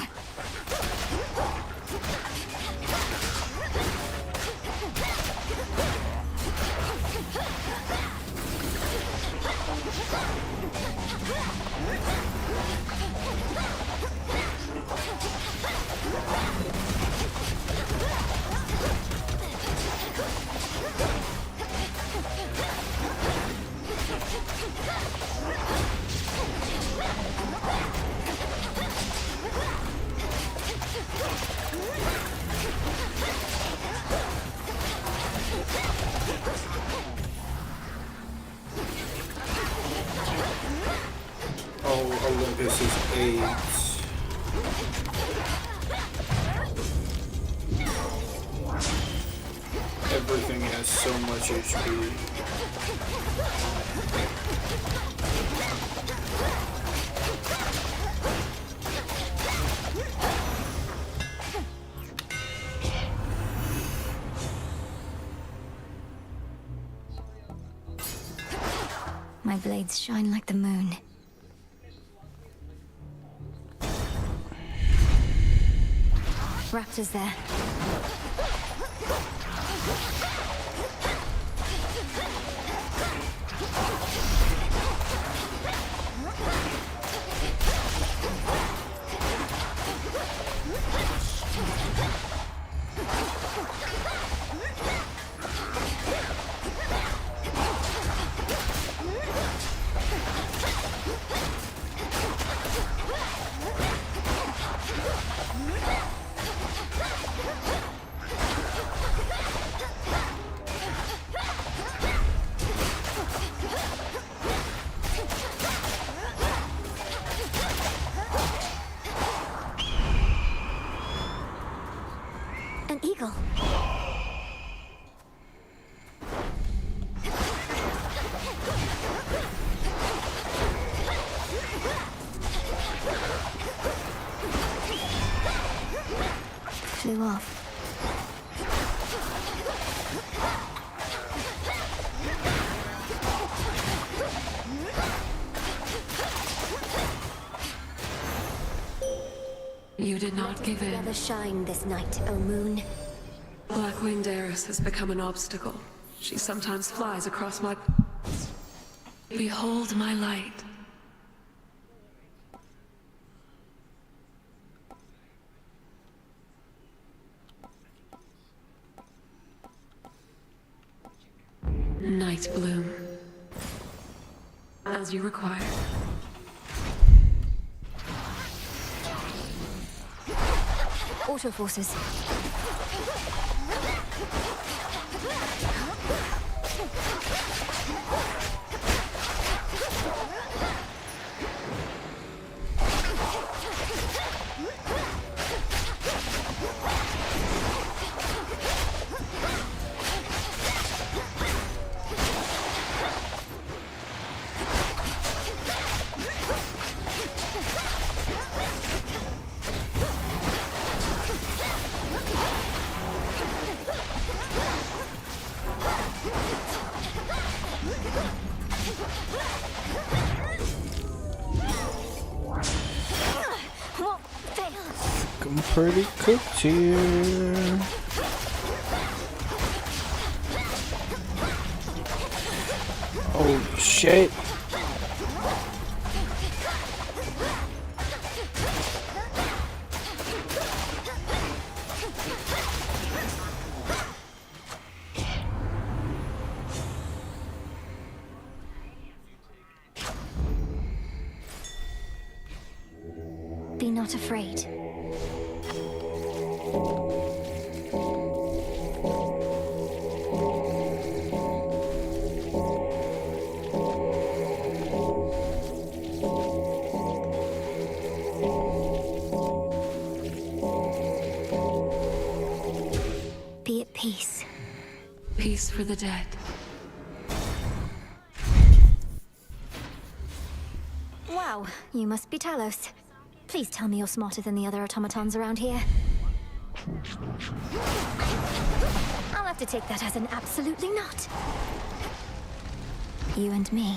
Oh, Olympus is AIDS. Everything has so much HP. My blades shine like the moon. Raptors there. An eagle. Flew off. You did not give in. Never shine this night, O moon. Black-winged Eris has become an obstacle. She sometimes flies across my... Behold my light. Night bloom. As you require. Auto forces. I'm pretty cooked here. Oh shit. Be not afraid. Be at peace. Peace for the dead. Wow, you must be Talos. Please tell me you're smarter than the other automatons around here. I'll have to take that as an absolutely not. You and me.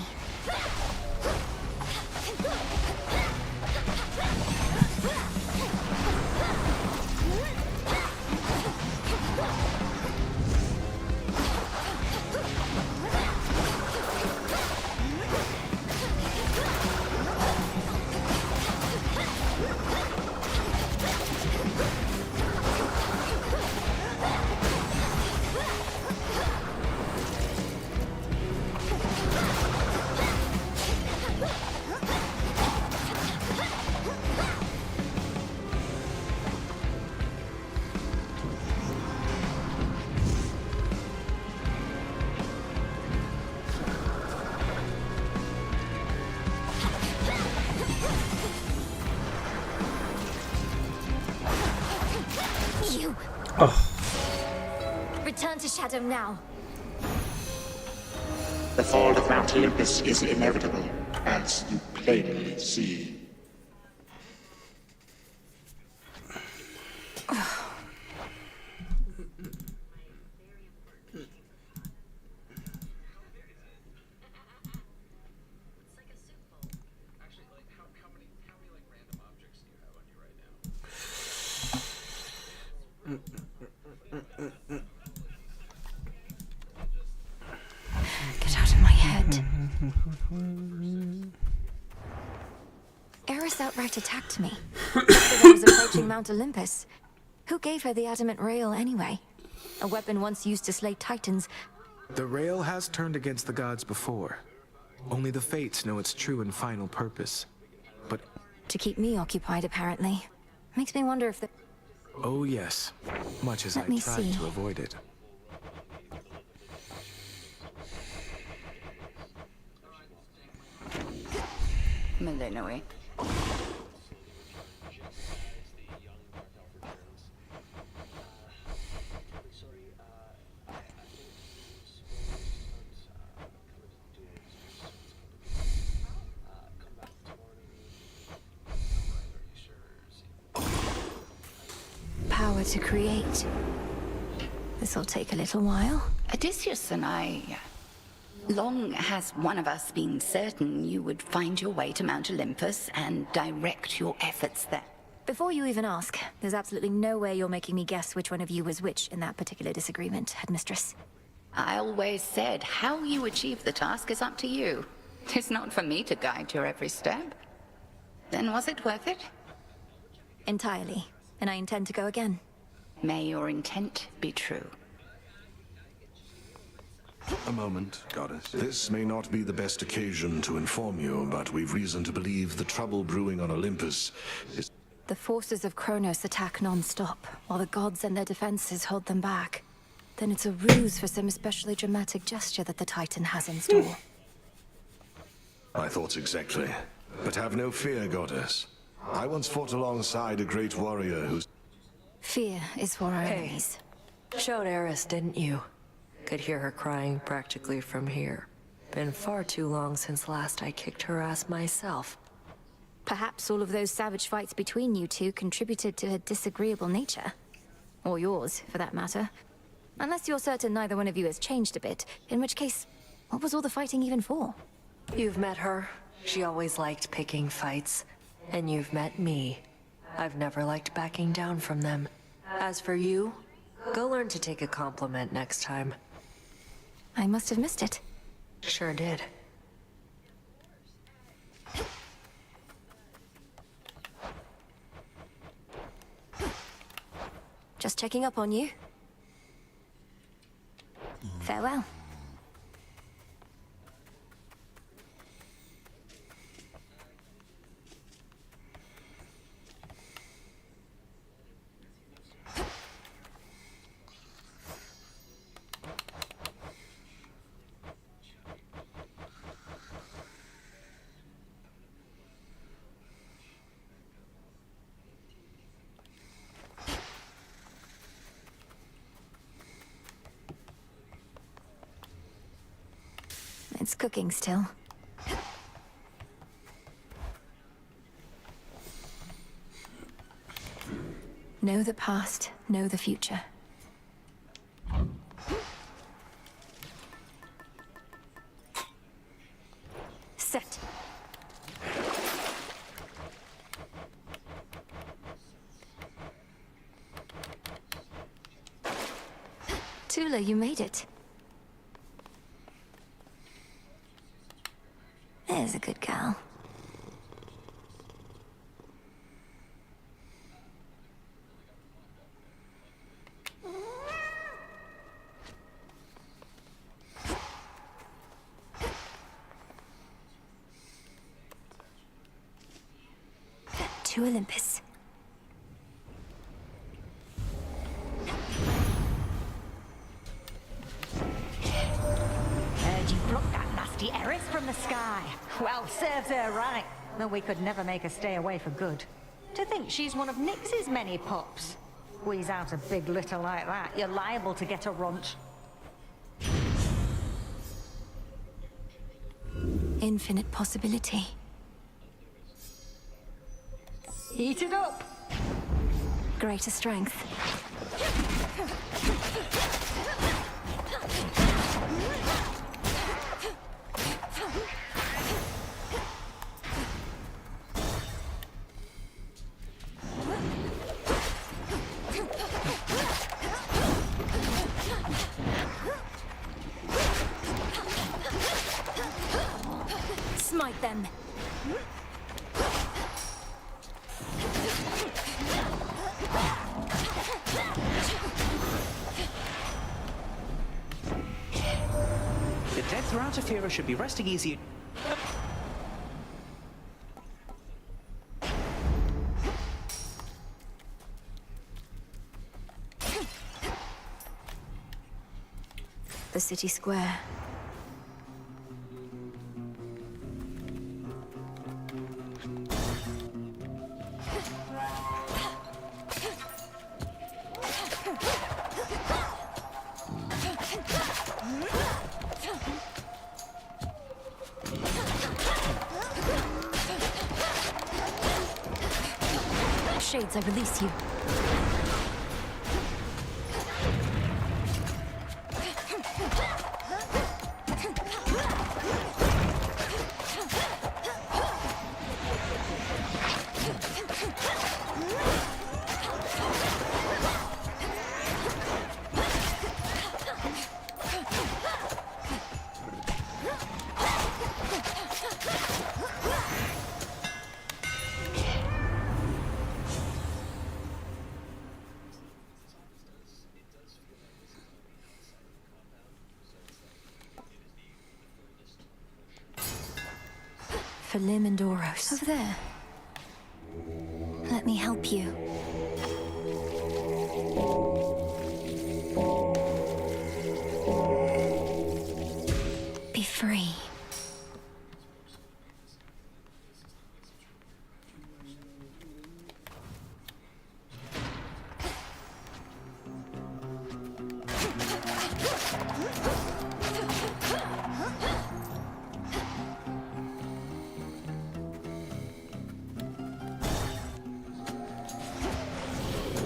You! Return to Shadow now. The fall of Mount Olympus is inevitable, as you plainly see. Get out of my head. Eris outright attacked me. Because I was approaching Mount Olympus. Who gave her the adamant rail anyway? A weapon once used to slay titans. The rail has turned against the gods before. Only the Fates know its true and final purpose. But... To keep me occupied, apparently. Makes me wonder if the... Oh yes. Much as I Let me tried see. to avoid it. Malinois. power to create. This'll take a little while. Odysseus and I... Long has one of us been certain you would find your way to Mount Olympus and direct your efforts there. Before you even ask, there's absolutely no way you're making me guess which one of you was which in that particular disagreement, Headmistress. I always said how you achieve the task is up to you. It's not for me to guide your every step. Then was it worth it? Entirely. And I intend to go again. May your intent be true. A moment, Goddess. This may not be the best occasion to inform you, but we've reason to believe the trouble brewing on Olympus is... The forces of Kronos attack non-stop, while the gods and their defenses hold them back. Then it's a ruse for some especially dramatic gesture that the Titan has in store. My thoughts exactly. But have no fear, Goddess. I once fought alongside a great warrior whose... Fear is for our enemies. Showed Eris, didn't you? Could hear her crying practically from here. Been far too long since last I kicked her ass myself. Perhaps all of those savage fights between you two contributed to her disagreeable nature. Or yours, for that matter. Unless you're certain neither one of you has changed a bit, in which case, what was all the fighting even for? You've met her. She always liked picking fights. And you've met me. I've never liked backing down from them. As for you, go learn to take a compliment next time. I must have missed it. Sure did. Just checking up on you. Farewell. It's cooking still. Know the past, know the future. Set. Tula, you made it. There's a good gal. To Olympus. Heard you plucked that nasty Eris from the sky. Well, serves her right. Though we could never make her stay away for good. To think she's one of Nyx's many pups. Squeeze out a big litter like that, you're liable to get a runt. Infinite possibility. Heat it up! Greater strength. Smite them. The dead Thrautafira should be resting easy. The city square. Shades, I release you. for Lim and Oros. Over there. Let me help you. Be free.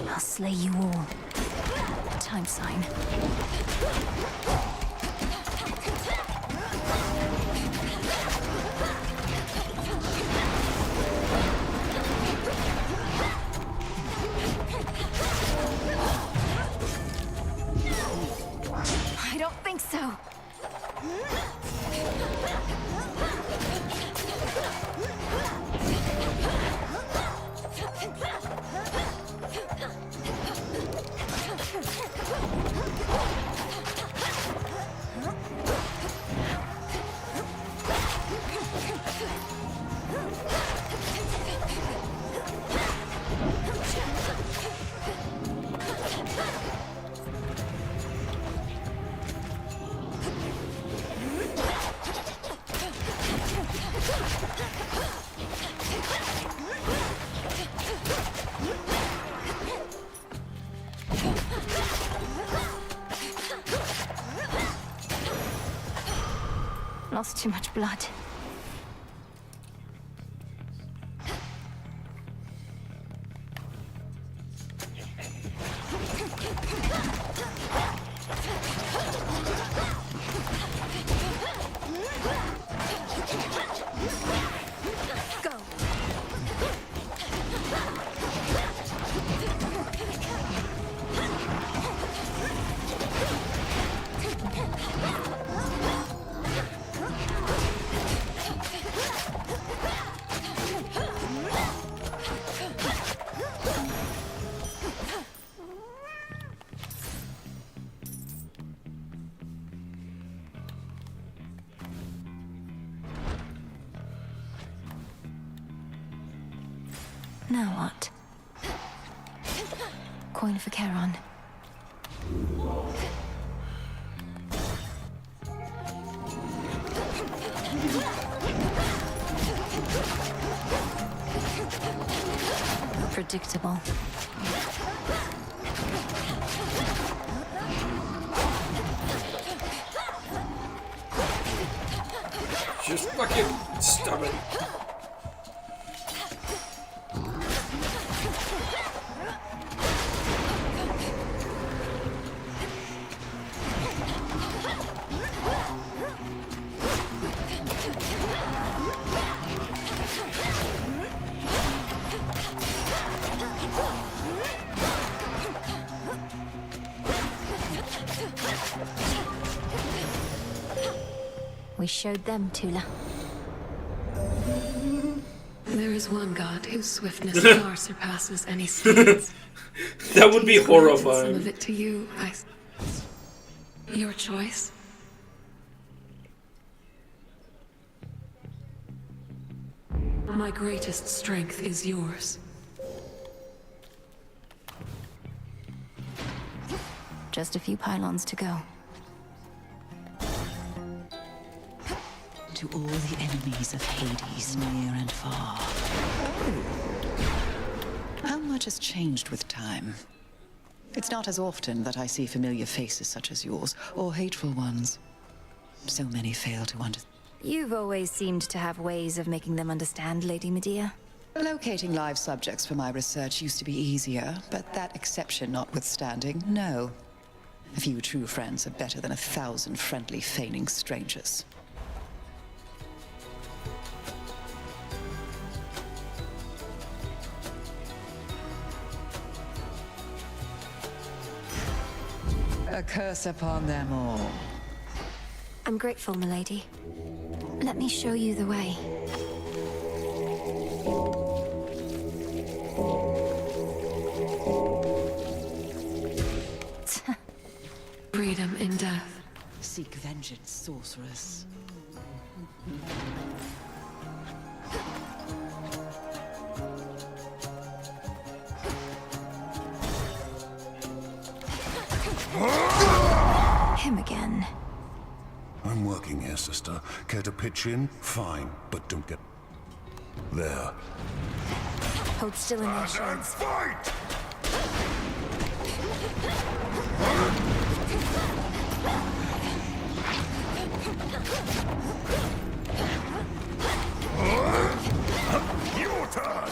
I'll slay you all. Time sign. I don't think so. Lost too much blood. Go. Now what? Coin for Charon. Predictable. Just fucking stop it. We showed them, Tula. There is one god whose swiftness far surpasses any steed's. That would be horrifying. Some of it to you, Your choice. My greatest strength is yours. Just a few pylons to go. To all the enemies of Hades, near and far. How much has changed with time? It's not as often that I see familiar faces such as yours, or hateful ones. So many fail to understand. You've always seemed to have ways of making them understand, Lady Medea. Locating live subjects for my research used to be easier, but that exception notwithstanding, no. A few true friends are better than 1,000 friendly feigning strangers. A curse upon them all. I'm grateful, milady. Let me show you the way. Freedom in death. Seek vengeance, sorceress. Him again. I'm working here, sister. Care to pitch in? Fine, but don't get... There. Hold still in their shields. Fight! Your turn!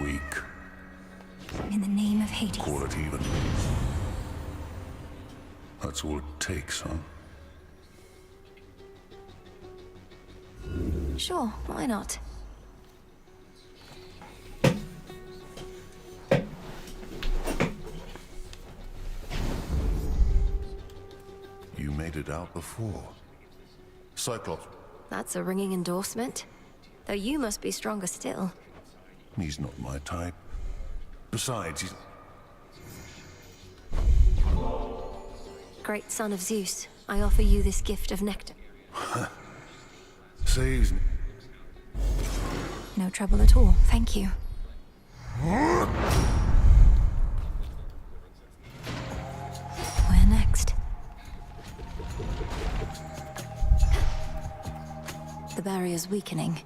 Weak. In the name of Hades. Call it even. That's all it takes, huh? Sure, why not? You made it out before. Cyclops. That's a ringing endorsement. Though you must be stronger still. He's not my type. Besides, he's... Great son of Zeus, I offer you this gift of nectar. Saves me. No trouble at all, thank you. Where next? The barrier's weakening.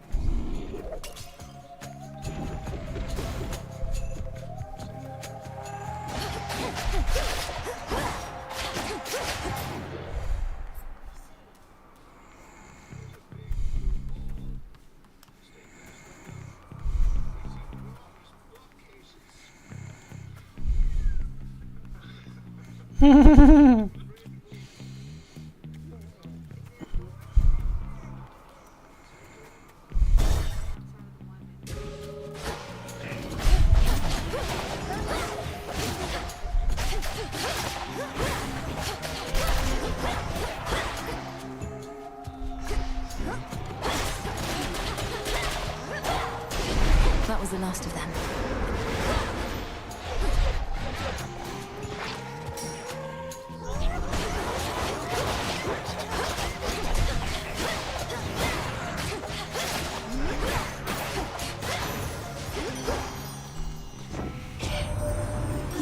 That was the last of them.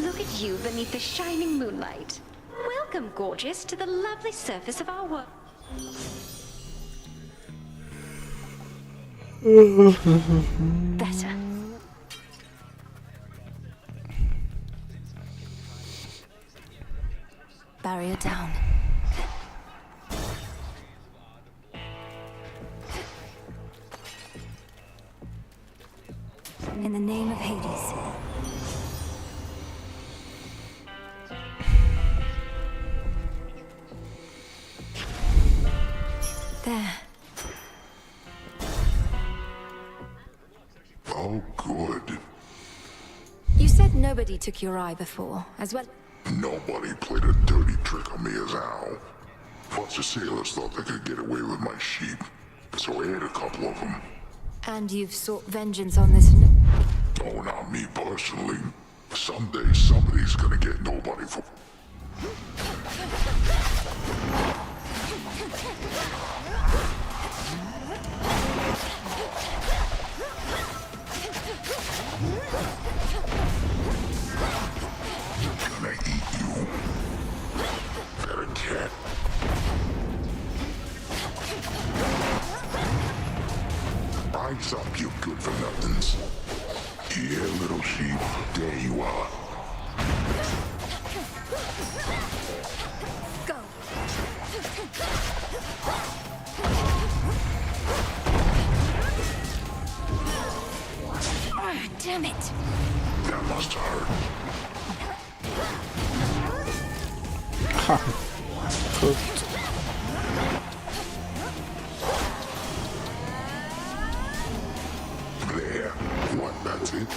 Look at you beneath the shining moonlight. Welcome, gorgeous, to the lovely surface of our world. Better. Barrier down. In the name of Hades. There. Oh, good. You said nobody took your eye before, as well. Nobody played a dirty trick on me as Al. Plus the sailors thought they could get away with my sheep, so I ate a couple of them. And you've sought vengeance on this. Oh, not me personally. Someday somebody's gonna get nobody for... Can I eat you? That a cat? Rise up, you good for nothings. Yeah, little sheep, there you are. Go. Ah, damn it. That must hurt. Cooked. There. What, that's it?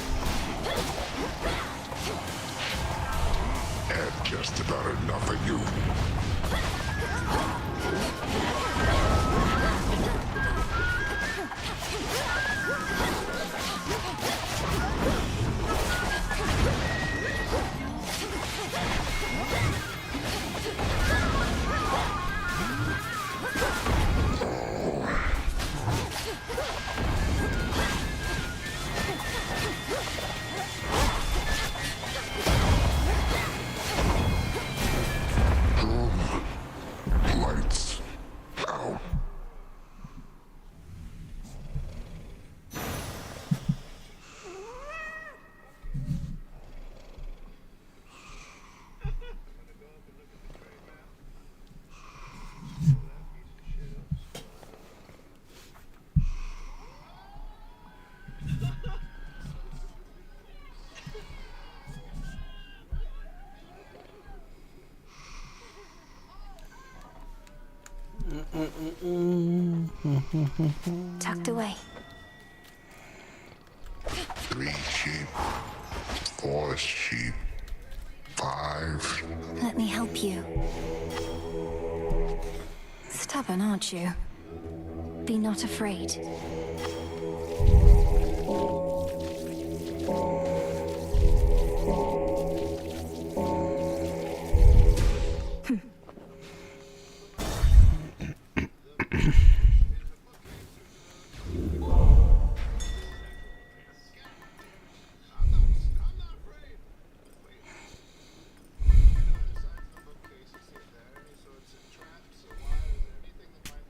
And just about enough of you. Tucked away. 3 sheep, 4 sheep, 5. Let me help you. Stubborn, aren't you? Be not afraid.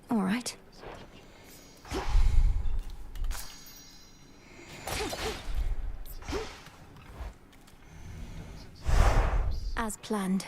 All right. As planned.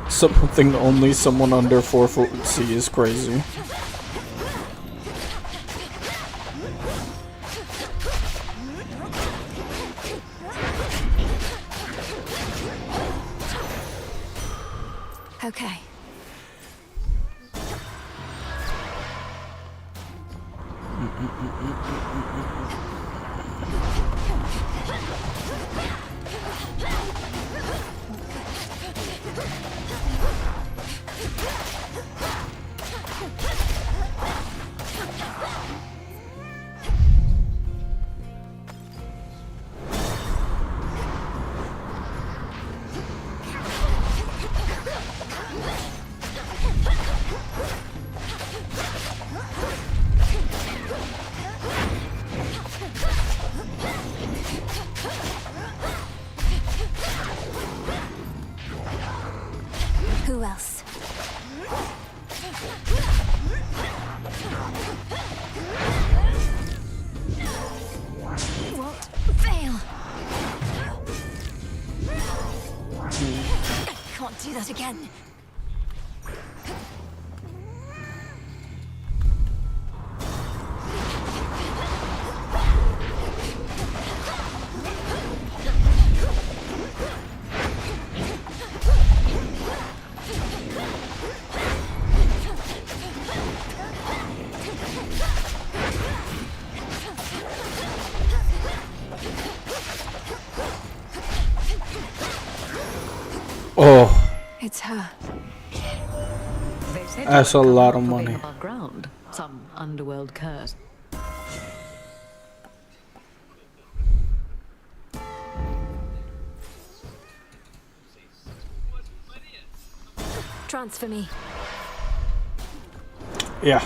Something only someone under 4 foot would see is crazy. Okay. Who else? Won't fail. Can't do that again. Oh, It's her. They said that's a you were lot of coming from money. being above ground. Some underworld curse. Transfer me. Yeah.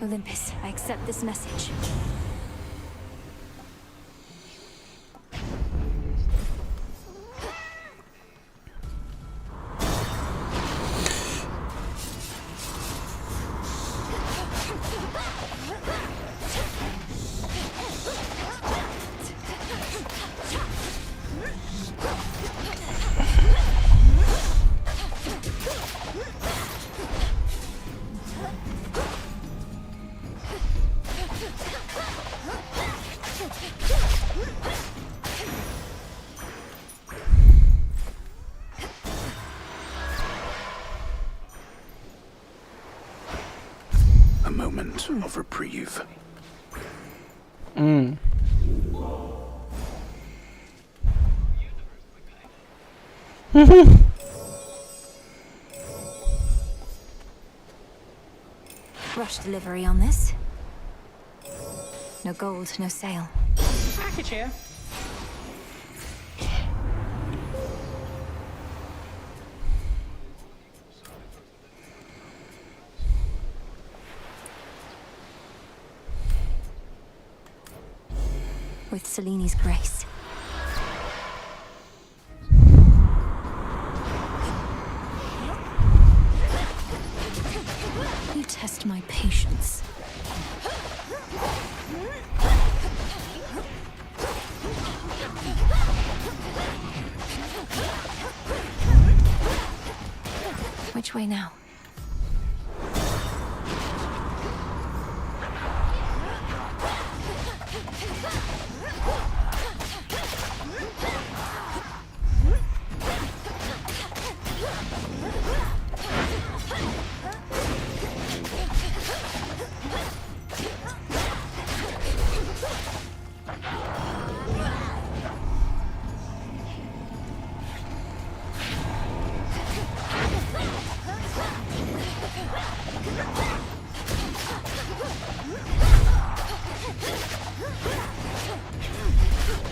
Olympus, I accept this message. A moment. of reprieve. Rush delivery on this. No gold, no sale. Package here. With Seleni's grace. You test my patience. Which way now?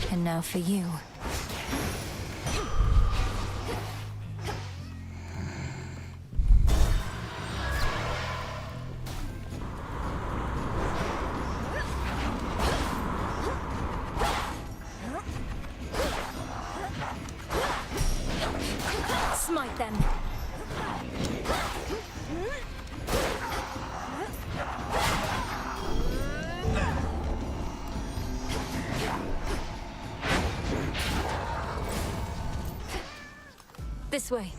And now for you. Smite them. This way.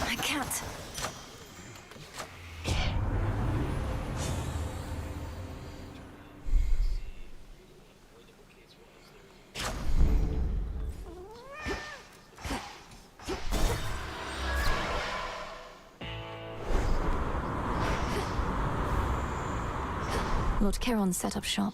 I can't. Lord Charon set up shop.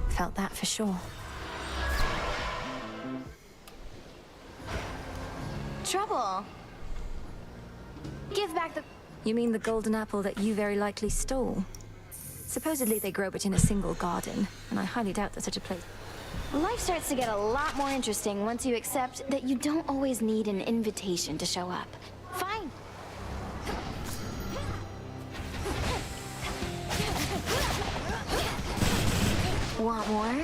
Felt that for sure. Trouble. Give back the... You mean the golden apple that you very likely stole? Supposedly they grow it in a single garden, and I highly doubt that such a place... Life starts to get a lot more interesting once you accept that you don't always need an invitation to show up. Fine. Want more?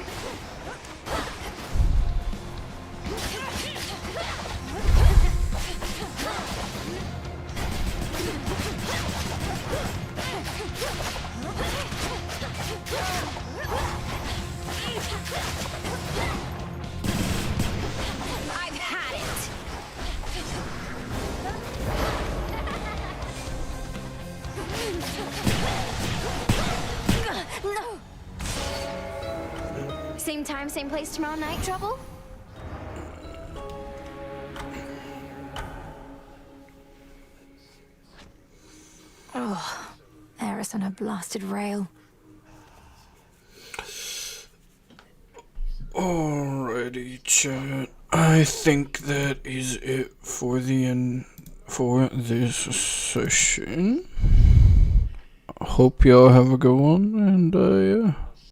I've had it. No. Same time, same place tomorrow night, Trouble? Oh, Eris on her blasted rail. Alrighty, chat. I think that is it for for this session. I hope y'all have a good one, and yeah.